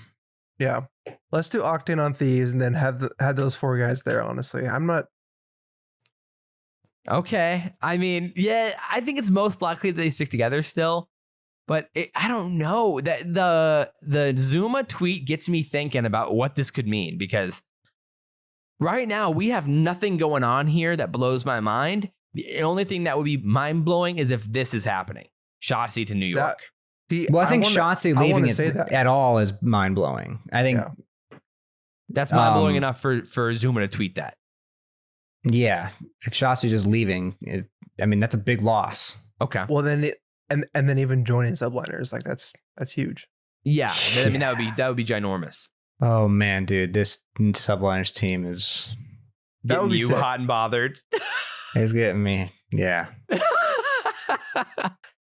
Speaker 3: Yeah. Let's do Octane on Thieves and then have those 4 guys there, honestly. I'm not.
Speaker 1: Okay. I mean, yeah, I think it's most likely that they stick together still. But I don't know. That the Zuma tweet gets me thinking about what this could mean, because right now we have nothing going on here that blows my mind. The only thing that would be mind blowing is if this is happening. Shotzi to New York.
Speaker 2: I think Shotzi leaving it at all is mind blowing. I think
Speaker 1: that's mind blowing enough for Zuma to tweet that.
Speaker 2: Yeah, if Shotzi just leaving, that's a big loss.
Speaker 1: Okay.
Speaker 3: Well, then and then even joining subliners, like that's huge.
Speaker 1: Yeah, I mean that would be ginormous.
Speaker 2: Oh man, dude, this subliners team is
Speaker 1: that would be you sick. Hot and bothered.
Speaker 2: It's getting me. Yeah.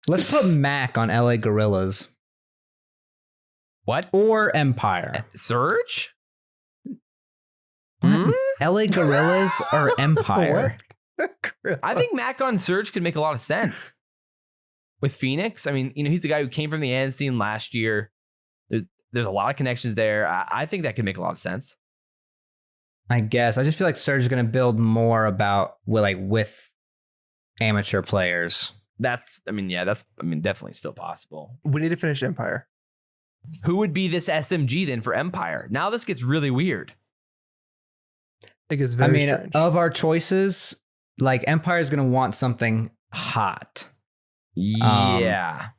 Speaker 2: Let's put Mac on LA Gorillas.
Speaker 1: What?
Speaker 2: Or Empire.
Speaker 1: Surge?
Speaker 2: LA Gorillas or Empire?
Speaker 1: I think Mac on Surge could make a lot of sense. With Phoenix, I mean, he's the guy who came from the Anstein last year. There's a lot of connections there. I think that could make a lot of sense.
Speaker 2: I guess. I just feel like Surge is going to build more with amateur players.
Speaker 1: That's definitely still possible.
Speaker 3: We need to finish Empire.
Speaker 1: Who would be this SMG then for Empire? Now this gets really weird.
Speaker 3: It gets very strange.
Speaker 2: Of our choices, like Empire is going to want something hot.
Speaker 1: Yeah.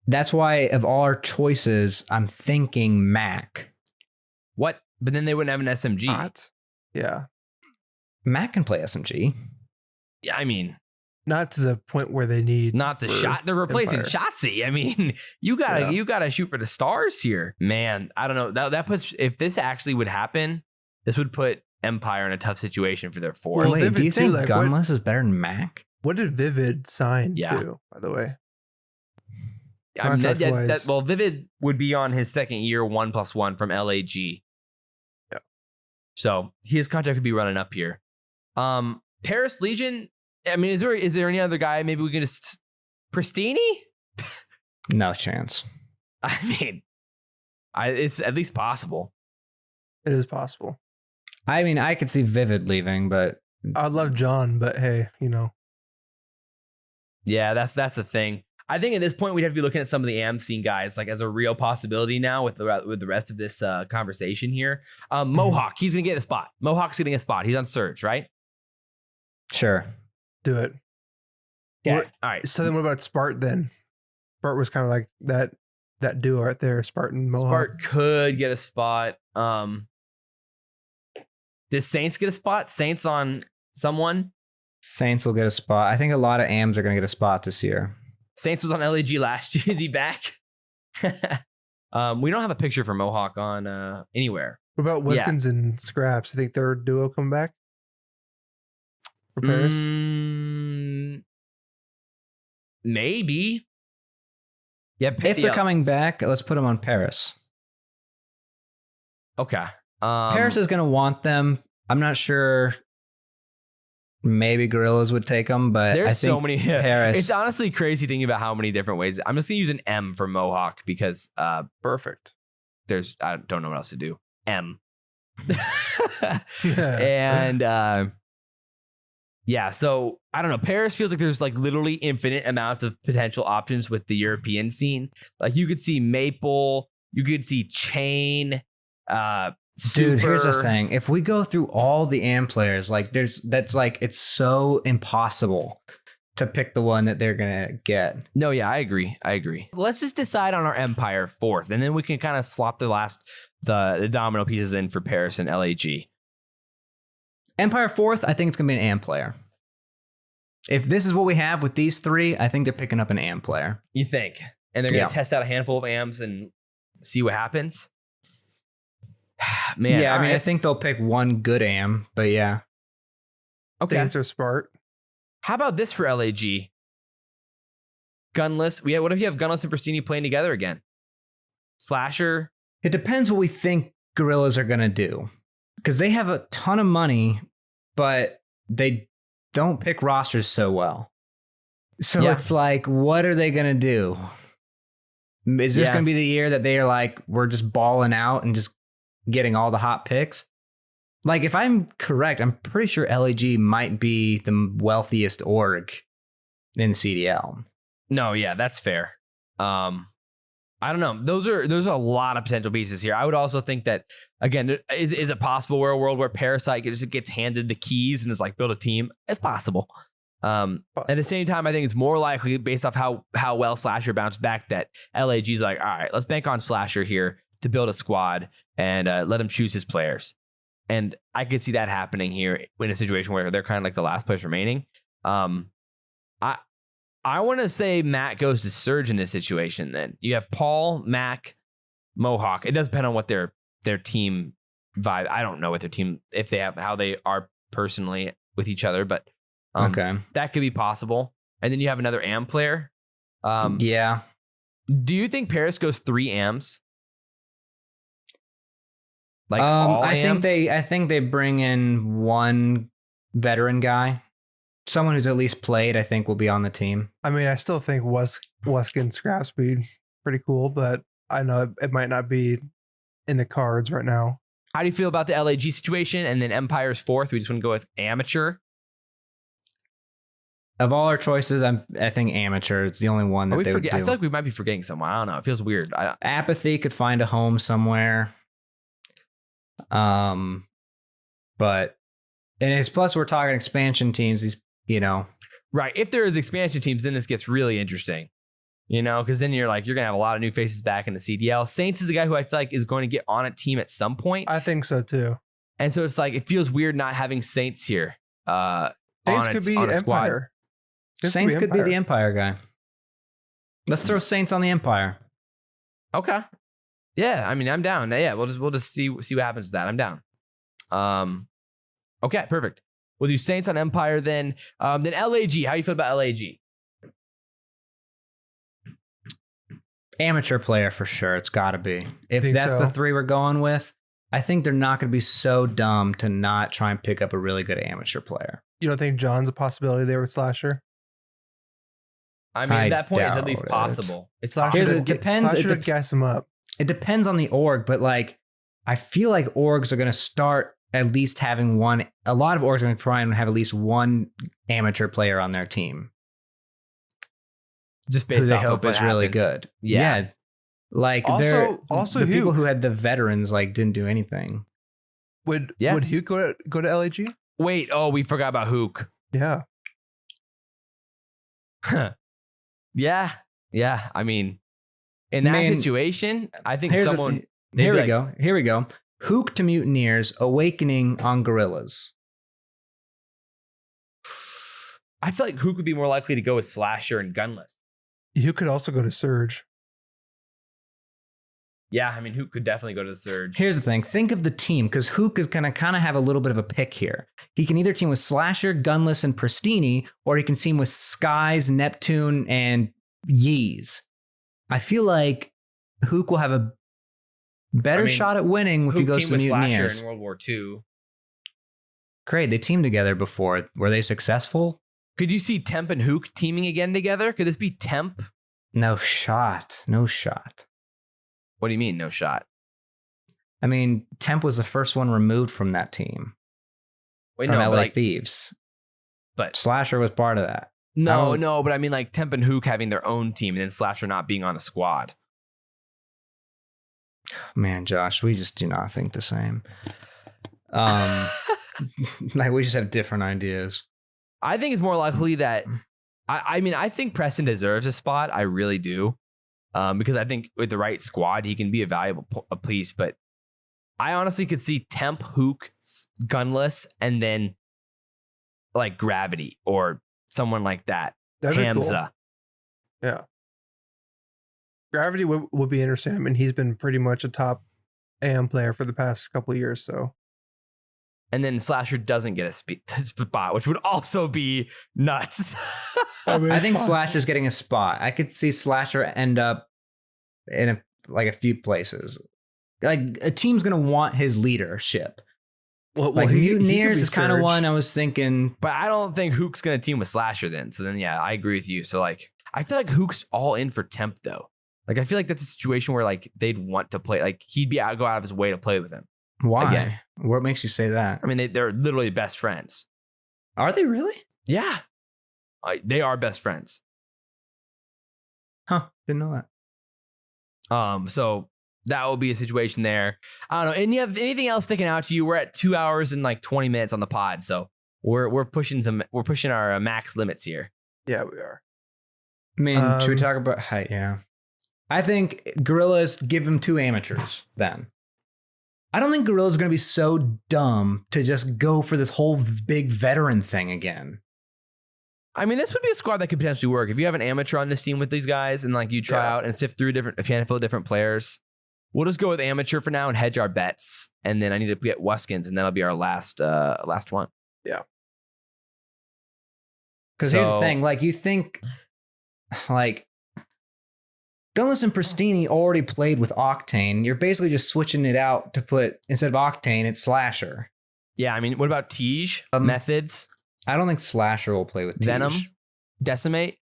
Speaker 2: That's why of all our choices, I'm thinking Mac.
Speaker 1: What? But then they wouldn't have an SMG.
Speaker 3: Hot? Yeah.
Speaker 2: Mac can play SMG.
Speaker 1: Yeah, I mean,
Speaker 3: not to the point where they need
Speaker 1: not the shot. They're replacing Shotzi. I mean, you gotta shoot for the stars here, man. I don't know. That puts, if this actually would happen, this would put Empire in a tough situation for their fourth.
Speaker 2: Well, do you think Gunless is better than Mac?
Speaker 3: What did Vivid sign to, by the way?
Speaker 1: I mean, well, Vivid would be on his second year 1+1 from LAG.
Speaker 3: Yeah.
Speaker 1: So his contract could be running up here. Paris Legion. I mean, is there any other guy? Maybe we can just Pristini?
Speaker 2: No chance.
Speaker 1: I mean, it's at least possible.
Speaker 3: It is possible.
Speaker 2: I mean, I could see Vivid leaving, but
Speaker 3: I'd love John, but hey,
Speaker 1: Yeah, that's the thing. I think at this point we'd have to be looking at some of the AM scene guys like as a real possibility now with the rest of this conversation here. Mohawk, he's gonna get a spot. Mohawk's getting a spot. He's on Surge, right?
Speaker 2: Sure.
Speaker 3: Do it.
Speaker 1: Yeah. All right.
Speaker 3: So then what about Spart then? Spart was kind of like that duo right there, Spartan Mohawk.
Speaker 1: Spart could get a spot. Does Saints get a spot? Saints on someone?
Speaker 2: Saints will get a spot. I think a lot of AMs are going to get a spot this year.
Speaker 1: Saints was on LAG last year. Is he back? We don't have a picture for Mohawk on anywhere.
Speaker 3: What about Wiskins and Scraps? You think their duo come back? For Paris?
Speaker 1: Maybe. Yeah.
Speaker 2: If they're coming back, let's put them on Paris.
Speaker 1: Okay.
Speaker 2: Paris is going to want them. I'm not sure. Maybe Gorillas would take them, but
Speaker 1: there's
Speaker 2: I think
Speaker 1: so many.
Speaker 2: Paris.
Speaker 1: It's honestly crazy thinking about how many different ways. I'm just gonna use an M for Mohawk because
Speaker 3: perfect.
Speaker 1: I don't know what else to do. M. And yeah, so I don't know. Paris feels like there's like literally infinite amounts of potential options with the European scene. Like you could see Maple, you could see Chain.
Speaker 2: Dude, here's the thing. If we go through all the AM players, it's so impossible to pick the one that they're gonna get.
Speaker 1: No, yeah, I agree. Let's just decide on our Empire fourth, and then we can kind of slot the domino pieces in for Paris and LAG.
Speaker 2: Empire fourth, I think it's gonna be an AM player. If this is what we have with these three, I think they're picking up an AM player.
Speaker 1: You think? And they're gonna test out a handful of AMs and see what happens. Man,
Speaker 2: yeah, I mean, I think they'll pick one good AM, but yeah.
Speaker 1: Okay.
Speaker 3: Answer Spart.
Speaker 1: How about this for LAG? Gunless. What if you have Gunless and Pristini playing together again? Slasher.
Speaker 2: It depends what we think Gorillas are gonna do, because they have a ton of money, but they don't pick rosters so well. So it's like, what are they gonna do? Is this going to be the year that they are like, we're just balling out and just getting all the hot picks? Like, if I'm correct, I'm pretty sure LAG might be the wealthiest org in CDL.
Speaker 1: No, yeah, that's fair. I don't know. Those are a lot of potential pieces here. I would also think that, again, is it possible we're a world where Parasite just gets handed the keys and is like, build a team? It's possible. At the same time, I think it's more likely, based off how well Slasher bounced back, that LAG's like, all right, let's bank on Slasher here to build a squad and let him choose his players. And I could see that happening here in a situation where they're kind of like the last place remaining. I want to say Matt goes to Surge in this situation. Then you have Paul, Mac, Mohawk. It does depend on what their team vibe. I don't know what their team, if they have, how they are personally with each other, but that could be possible. And then you have another AM player.
Speaker 2: Yeah.
Speaker 1: Do you think Paris goes 3 AMs? Like all AMs?
Speaker 2: I think they bring in one veteran guy. Someone who's at least played, I think, will be on the team.
Speaker 3: I mean, I still think Weskin scrap speed pretty cool, but I know it might not be in the cards right now.
Speaker 1: How do you feel about the LAG situation? And then Empire's 4th. We just want to go with amateur.
Speaker 2: Of all our choices, I think amateur. It's the only one that they would do.
Speaker 1: I feel like we might be forgetting someone. I don't know. It feels weird.
Speaker 2: Apathy could find a home somewhere. But and it's plus we're talking expansion teams. These,
Speaker 1: right. If there is expansion teams, then this gets really interesting. Because then you're gonna have a lot of new faces back in the CDL. Saints is a guy who I feel like is going to get on a team at some point.
Speaker 3: I think so too.
Speaker 1: And so it's like it feels weird not having Saints here.
Speaker 3: Saints could be Empire.
Speaker 2: Saints could be the Empire guy. Let's throw Saints on the Empire.
Speaker 1: Okay. Yeah, I mean, I'm down. Yeah, we'll just see what happens with that. I'm down. Okay, perfect. We'll do Saints on Empire then. Then LAG. How you feel about LAG?
Speaker 2: Amateur player for sure. It's got to be. If that's the 3 we're going with, I think they're not going to be so dumb to not try and pick up a really good amateur player.
Speaker 3: You don't think John's a possibility there with Slasher?
Speaker 1: I mean, at that point, it's at least possible.
Speaker 3: It's Slasher.
Speaker 2: It depends.
Speaker 3: Slasher to gas him up.
Speaker 2: It depends on the org, but I feel like orgs are going to start at least having one. A lot of orgs are going to try and have at least one amateur player on their team.
Speaker 1: Just based off
Speaker 2: hope
Speaker 1: of
Speaker 2: is really good. Yeah. Like
Speaker 3: also
Speaker 2: the people who had the veterans didn't do anything.
Speaker 3: Would Hook go to LAG?
Speaker 1: Wait, we forgot about Hook.
Speaker 3: Yeah.
Speaker 1: Yeah. I mean, in that situation, I think someone.
Speaker 2: Here we go. Hook to Mutineers, Awakening on Gorillas.
Speaker 1: I feel like Hook would be more likely to go with Slasher and Gunless.
Speaker 3: Hook could also go to Surge.
Speaker 1: Yeah, I mean, Hook could definitely go to the Surge.
Speaker 2: Here's the thing. Think of the team, because Hook is going to kind of have a little bit of a pick here. He can either team with Slasher, Gunless, and Pristini, or he can team with Skies, Neptune, and Yeez. I feel like Hook will have a better shot at winning if he goes to the Mutineers.
Speaker 1: In World War II.
Speaker 2: Great, they teamed together before. Were they successful?
Speaker 1: Could you see Temp and Hook teaming again together? Could this be Temp?
Speaker 2: No shot.
Speaker 1: What do you mean, no shot?
Speaker 2: I mean, Temp was the first one removed from that team.
Speaker 1: Wait,
Speaker 2: from
Speaker 1: no,
Speaker 2: LA Thieves.
Speaker 1: But
Speaker 2: Slasher was part of that.
Speaker 1: No, but I mean like Temp and Hook having their own team and then Slasher not being on a squad.
Speaker 2: Man, Josh, we just do not think the same. We just have different ideas.
Speaker 1: I think it's more likely that I think Preston deserves a spot. I really do. Because I think with the right squad, he can be a valuable piece. But I honestly could see Temp, Hook, Gunless, and then like Gravity or someone like that.
Speaker 3: That'd
Speaker 1: Hamza.
Speaker 3: Be cool. Yeah. Gravity would be interesting. I mean, he's been pretty much a top AM player for the past couple of years, so.
Speaker 1: And then Slasher doesn't get a spot, which would also be nuts.
Speaker 2: I think Slasher's getting a spot. I could see Slasher end up in a few places. Like a team's gonna want his leadership. Well, Mutineers is kind of one I was thinking,
Speaker 1: but I don't think Hook's gonna team with Slasher then. So then, yeah, I agree with you. So like, I feel like Hook's all in for Temp though. Like, I feel like that's a situation where like they'd want to play. Like, he'd go out of his way to play with him.
Speaker 2: Why?
Speaker 1: Again.
Speaker 2: What makes you say that?
Speaker 1: I mean, they're literally best friends.
Speaker 2: Are they really?
Speaker 1: Yeah, they are best friends.
Speaker 2: Huh? Didn't know that.
Speaker 1: So that will be a situation there. I don't know. And you have anything else sticking out to you? We're at 2 hours and like 20 minutes on the pod, so we're pushing our max limits here.
Speaker 3: Yeah, we are.
Speaker 2: I mean, should we talk about height? Yeah. I think Gorillas give them 2 amateurs then. I don't think Gorillas are going to be so dumb to just go for this whole big veteran thing again.
Speaker 1: I mean, this would be a squad that could potentially work. If you have an amateur on this team with these guys and like you try out and sift through a handful of different players, we'll just go with amateur for now and hedge our bets. And then I need to get Wuskins and that'll be our last one.
Speaker 3: Yeah.
Speaker 2: Because here's the thing, like you think like Gunless and Pristini already played with Octane. You're basically just switching it out to put, instead of Octane, it's Slasher.
Speaker 1: Yeah, I mean, what about Tej? Methods?
Speaker 2: I don't think Slasher will play with Tej.
Speaker 1: Venom? Decimate?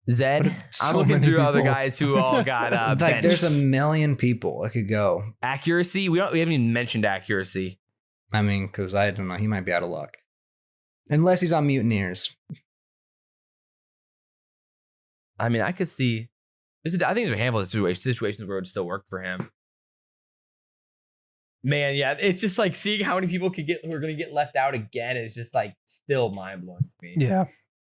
Speaker 1: Zed?
Speaker 3: So
Speaker 1: I'm looking
Speaker 3: many
Speaker 1: through other
Speaker 3: people.
Speaker 1: guys who all got
Speaker 2: like
Speaker 1: benched.
Speaker 2: there's a million people that could go.
Speaker 1: Accuracy? We haven't even mentioned accuracy.
Speaker 2: I mean, because I don't know, he might be out of luck. Unless he's on Mutineers.
Speaker 1: I mean, I could see. I think there's a handful of situations where it would still work for him. Man, yeah, it's just like seeing how many people who are going to get left out again is just like still mind blowing to me.
Speaker 3: Yeah,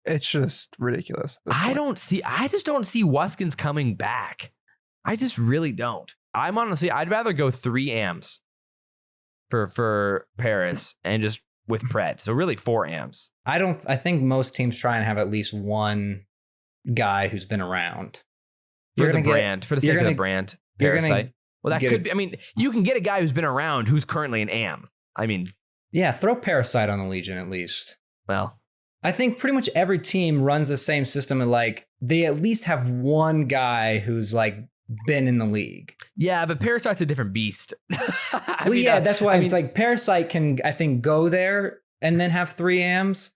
Speaker 3: it's just ridiculous.
Speaker 1: I just don't see Wuskins coming back. I just really don't. I'd rather go 3 AMs for Paris and just with Pred. So really 4 AMs.
Speaker 2: I think most teams try and have at least one guy who's been around
Speaker 1: For the sake of the brand. Parasite. Well, that could be. I mean, you can get a guy who's been around who's currently an AM. I mean,
Speaker 2: yeah, throw Parasite on the Legion at least.
Speaker 1: Well,
Speaker 2: I think pretty much every team runs the same system, and like they at least have one guy who's like been in the league.
Speaker 1: Yeah, but Parasite's a different beast.
Speaker 2: That's why it's like Parasite can, I think, go there and then have 3 AMs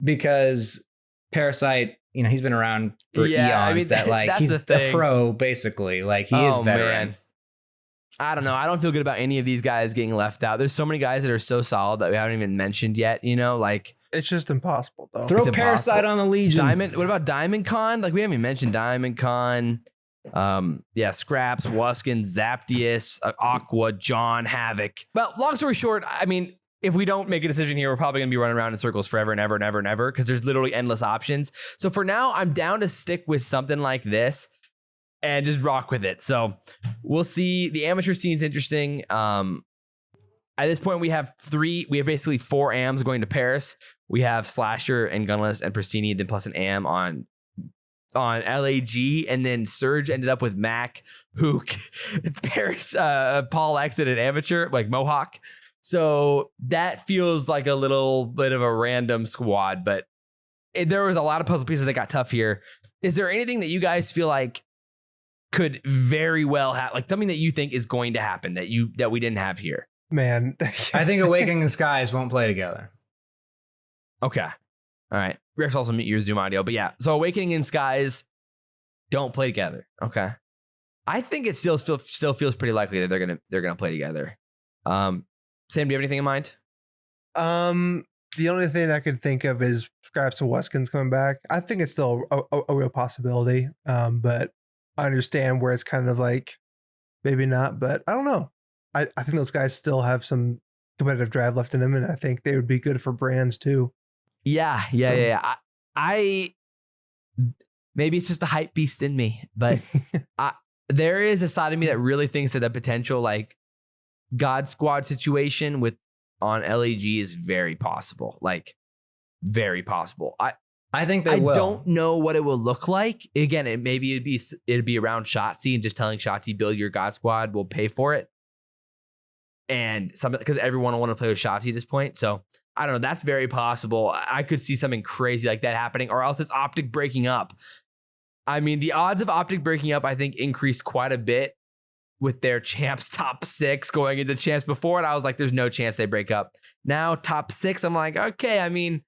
Speaker 2: because Parasite, he's been around for eons. He's a pro basically. Like he is veteran.
Speaker 1: Man. I don't know. I don't feel good about any of these guys getting left out. There's so many guys that are so solid that we haven't even mentioned yet. Like
Speaker 3: it's just impossible though.
Speaker 2: Throw Parasite on the Legion.
Speaker 1: What about Diamond Con? Like we haven't even mentioned Diamond Con. Scraps, Wuskins, Zaptius, Aqua, John, Havoc. Well, long story short, I mean, if we don't make a decision here, we're probably going to be running around in circles forever and ever and ever and ever because there's literally endless options. So for now, I'm down to stick with something like this and just rock with it. So we'll see. The amateur scene's interesting. At this point, we have basically 4 AMs going to Paris. We have Slasher and Gunless and Pristini, then plus an AM on LAG, and then Surge ended up with Mac, Hook, Paris, Paul X at an amateur, like Mohawk. So that feels like a little bit of a random squad, but there was a lot of puzzle pieces that got tough here. Is there anything that you guys feel like could very well have, like something that you think is going to happen that we didn't have here?
Speaker 3: Man,
Speaker 2: I think Awakening the Skies won't play together.
Speaker 1: Okay. All right. Rex also mute your Zoom audio, but yeah. So Awakening and Skies don't play together. Okay. I think it still feels pretty likely that they're gonna play together. Sam, do you have anything in mind?
Speaker 3: The only thing I could think of is Scraps and Wuskins coming back. I think it's still a real possibility. But I understand where it's kind of like maybe not, but I don't know. I think those guys still have some competitive drive left in them, and I think they would be good for brands too.
Speaker 1: Yeah. I maybe it's just a hype beast in me, but there is a side of me that really thinks that a potential like God Squad situation on LAG is very possible. Like very possible.
Speaker 2: I think they will.
Speaker 1: I don't know what it will look like. Again, it'd be around Shotzi and just telling Shotzi build your God Squad, we'll pay for it. And something because everyone will want to play with Shotzi at this point. So I don't know. That's very possible. I could see something crazy like that happening, or else it's OpTic breaking up. I mean, the odds of OpTic breaking up, I think, increased quite a bit with their Champs top 6 going into Champs. Before it, I was like, there's no chance they break up. Now, top 6, I'm like, okay, I mean,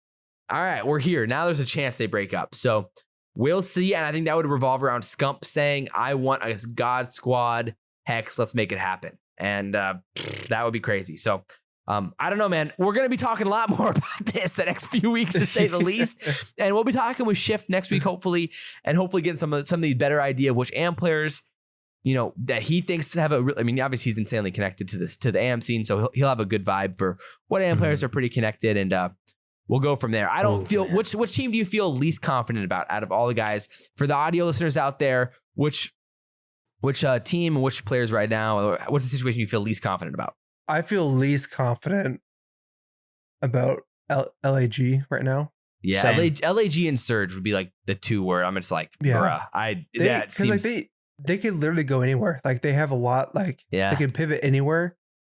Speaker 1: all right, we're here. Now there's a chance they break up. So we'll see. And I think that would revolve around Scump saying, I want a God Squad Hex. Let's make it happen. And that would be crazy. So I don't know, man. We're going to be talking a lot more about this the next few weeks, to say the least. And we'll be talking with Shift next week, hopefully, and hopefully getting some of these better idea of which AM players, that he thinks have obviously he's insanely connected to the AM scene. So he'll have a good vibe for what AM players are pretty connected. And we'll go from there. I don't feel, which team do you feel least confident about out of all the guys? For the audio listeners out there, which team and which players right now, or what's the situation you feel least confident about?
Speaker 3: I feel least confident about LAG right now.
Speaker 1: Yeah, LAG and Surge would be like the two where I'm just like, bruh.
Speaker 3: They could literally go anywhere. Like they have a lot. Like they can pivot anywhere.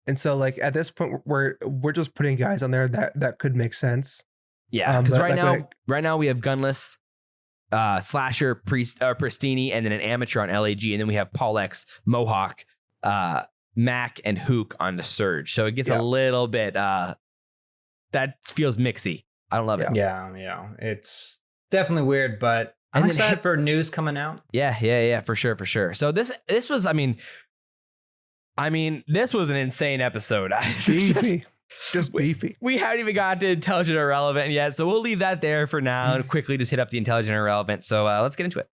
Speaker 3: And so like at this point, we're just putting guys on there that could make sense.
Speaker 1: Yeah, because right now we have Gunless, Slasher, Pristini, and then an amateur on LAG, and then we have Paul X, Mohawk, Mac, and Hook on the Surge. So it gets a little bit that feels mixy. I don't love it.
Speaker 2: Yeah. It's definitely weird, but I'm excited for news coming out.
Speaker 1: Yeah, for sure. So this was, this was an insane episode.
Speaker 3: Beefy. Just beefy.
Speaker 1: We haven't even got to intelligent or irrelevant yet, so we'll leave that there for now and quickly just hit up the intelligent or irrelevant. So let's get into it.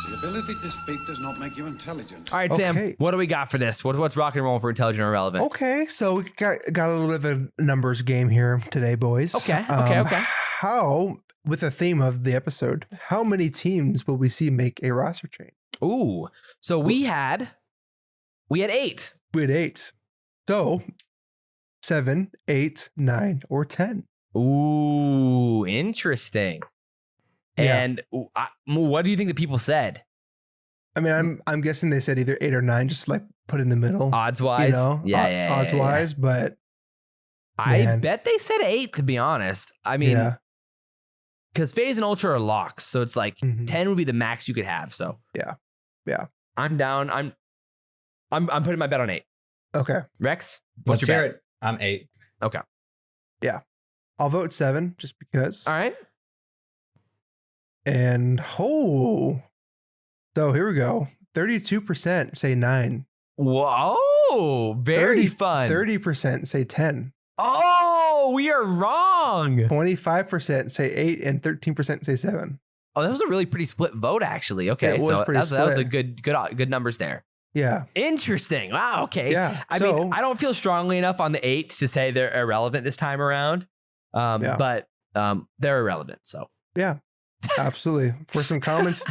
Speaker 7: The ability to speak does not make you intelligent.
Speaker 1: All right, Sam, what do we got for this? What's rock and roll for intelligent or irrelevant?
Speaker 3: Okay, so we got a little bit of a numbers game here today, boys.
Speaker 1: Okay.
Speaker 3: How, with the theme of the episode, how many teams will we see make a roster change?
Speaker 1: Ooh, so we had 8.
Speaker 3: We had 8. So 7, 8, 9, or 10.
Speaker 1: Ooh, interesting. And what do you think the people said?
Speaker 3: I mean, I'm guessing they said either 8 or 9, just like put in the middle.
Speaker 1: Odds wise.
Speaker 3: Odds wise, but
Speaker 1: I bet they said 8, to be honest. I mean, because FaZe and Ultra are locks, so it's like 10 would be the max you could have. So
Speaker 3: yeah.
Speaker 1: I'm down. I'm putting my bet on 8.
Speaker 3: Okay.
Speaker 1: Rex,
Speaker 2: what's your bet? I'm 8.
Speaker 1: Okay.
Speaker 3: Yeah. I'll vote 7 just because.
Speaker 1: All right.
Speaker 3: And so here we go. 32% say 9.
Speaker 1: Whoa, very fun.
Speaker 3: 30% say 10.
Speaker 1: Oh, we are wrong.
Speaker 3: 25% say 8 and 13% say 7.
Speaker 1: Oh, that was a really pretty split vote, actually. Okay,
Speaker 3: so
Speaker 1: that was a good numbers there.
Speaker 3: Yeah.
Speaker 1: Interesting. Wow. Okay.
Speaker 3: Yeah.
Speaker 1: I mean, I don't feel strongly enough on the 8 to say they're irrelevant this time around. But they're irrelevant. So
Speaker 3: yeah, absolutely. For some comments,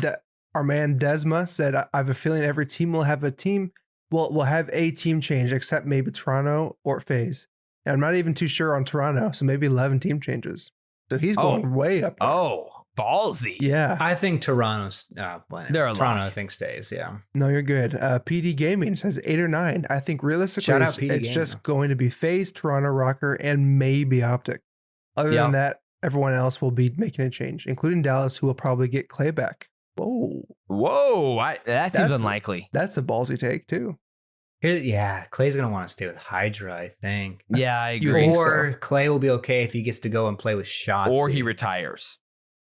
Speaker 3: our man Desma said, "I have a feeling every team will have a team. We'll have a team change, except maybe Toronto or FaZe. And I'm not even too sure on Toronto, so maybe 11 team changes. So he's going way up there.
Speaker 1: Oh, ballsy.
Speaker 3: Yeah.
Speaker 2: I think Toronto's
Speaker 1: they're a
Speaker 2: Toronto,
Speaker 1: lock.
Speaker 2: I think, stays. Yeah.
Speaker 3: No, you're good. PD Gaming says 8 or 9. I think realistically,
Speaker 2: Shout out PD
Speaker 3: it's
Speaker 2: Gaming.
Speaker 3: just going to be FaZe, Toronto, Rokkr, and maybe OpTic. Other than that, everyone else will be making a change, including Dallas, who will probably get Clay back. Whoa.
Speaker 1: That seems unlikely.
Speaker 3: That's a ballsy take, too.
Speaker 2: Clay's going to want to stay with Hydra, I think.
Speaker 1: Yeah, I agree.
Speaker 2: Or Clay will be okay if he gets to go and play with Shots.
Speaker 1: Or he retires.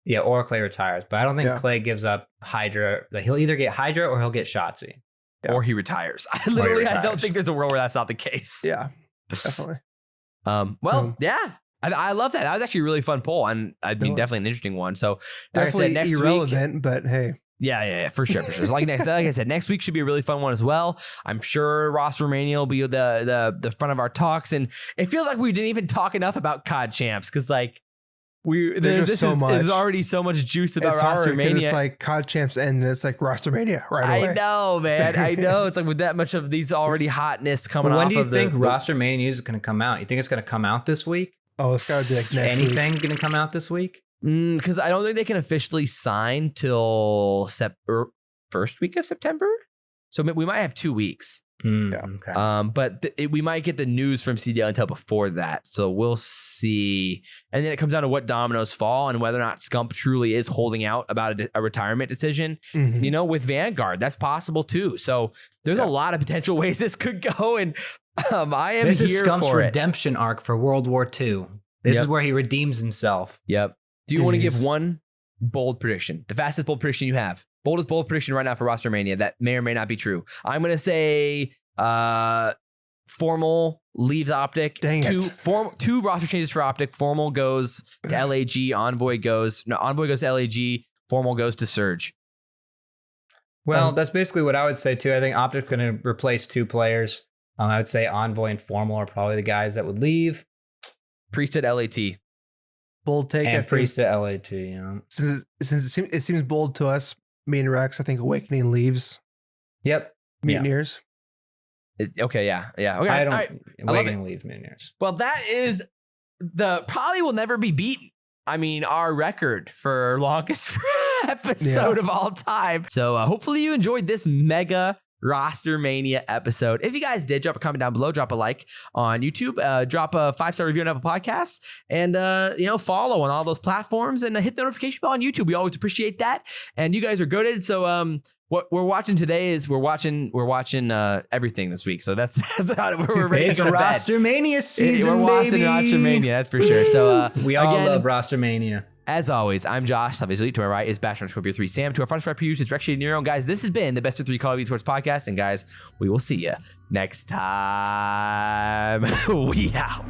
Speaker 2: Yeah, or Clay retires. But I don't think Clay gives up Hydra. Like, he'll either get Hydra or he'll get Shotsy.
Speaker 3: Yeah.
Speaker 1: Or he retires. I don't think there's a world where that's not the case.
Speaker 3: Yeah, definitely.
Speaker 1: I love that. That was actually a really fun poll, and definitely an interesting one. So
Speaker 3: definitely
Speaker 1: like I said,
Speaker 3: irrelevant, but hey.
Speaker 1: Yeah, for sure. So like I said, next week should be a really fun one as well. I'm sure Rostermania will be the front of our talks, and it feels like we didn't even talk enough about CoD Champs because like there's already so much juice about Rostermania.
Speaker 3: It's like CoD Champs end, and it's like Rostermania right away.
Speaker 1: I know, man. I know. It's like with that much of these already hotness coming off.
Speaker 2: When do you think Rostermania news is going to come out? You think it's going to come out this week?
Speaker 3: Oh, it's got to be like next
Speaker 2: Anything going to come out this week?
Speaker 1: Because I don't think they can officially sign till first week of September. So we might have 2 weeks.
Speaker 2: Okay.
Speaker 1: But we might get the news from CDL until before that. So we'll see. And then it comes down to what dominoes fall and whether or not Scump truly is holding out about a retirement decision.
Speaker 3: Mm-hmm.
Speaker 1: With Vanguard, that's possible too. So there's a lot of potential ways this could go. And I am
Speaker 2: This
Speaker 1: here
Speaker 2: is Scump's
Speaker 1: for it.
Speaker 2: redemption arc for World War II. This
Speaker 1: Yep.
Speaker 2: is where he redeems himself.
Speaker 1: Yep. Do you
Speaker 3: It
Speaker 1: want to
Speaker 3: is.
Speaker 1: give one bold prediction? The fastest bold prediction you have. Boldest bold prediction right now for Rostermania that may or may not be true. I'm going to say Formal leaves OpTic.
Speaker 3: Dang it.
Speaker 1: Two roster changes for OpTic. Formal goes to LAG. Envoy goes to LAG. Formal goes to Surge.
Speaker 2: Well, that's basically what I would say too. I think OpTic's going to replace 2 players. I would say Envoy and Formal are probably the guys that would leave.
Speaker 1: Priest at LAT.
Speaker 3: Bold take. I
Speaker 2: And
Speaker 3: think.
Speaker 2: Priest at LAT, you know.
Speaker 3: Since it seems bold to us, me and Rex, I think Awakening leaves.
Speaker 2: Yep.
Speaker 3: Mutineers.
Speaker 1: Okay, yeah. Okay,
Speaker 2: I
Speaker 1: all right.
Speaker 2: don't. Awakening leave Mutineers.
Speaker 1: Well, that is probably will never be beaten. I mean, our record for longest episode of all time. So hopefully you enjoyed this mega Rostermania episode. If you guys did, drop a comment down below, drop a like on YouTube, drop a 5-star review on Apple Podcasts, and follow on all those platforms and hit the notification bell on YouTube. We always appreciate that. And you guys are goated. So what we're watching today is we're watching everything this week. So that's how we're ready
Speaker 2: It's
Speaker 1: to go to bed.
Speaker 2: Rostermania season,
Speaker 1: We're watching
Speaker 2: baby.
Speaker 1: Rostermania, that's for sure. So
Speaker 2: We all
Speaker 1: again,
Speaker 2: love Rostermania.
Speaker 1: as always, I'm Josh, SalvationsElite. To my right is Bash_Bo3 Sam. To our front previews is Rex Shady Nero. And guys, this has been the Best of 3 Call of Esports podcast. And guys, we will see you next time. We out.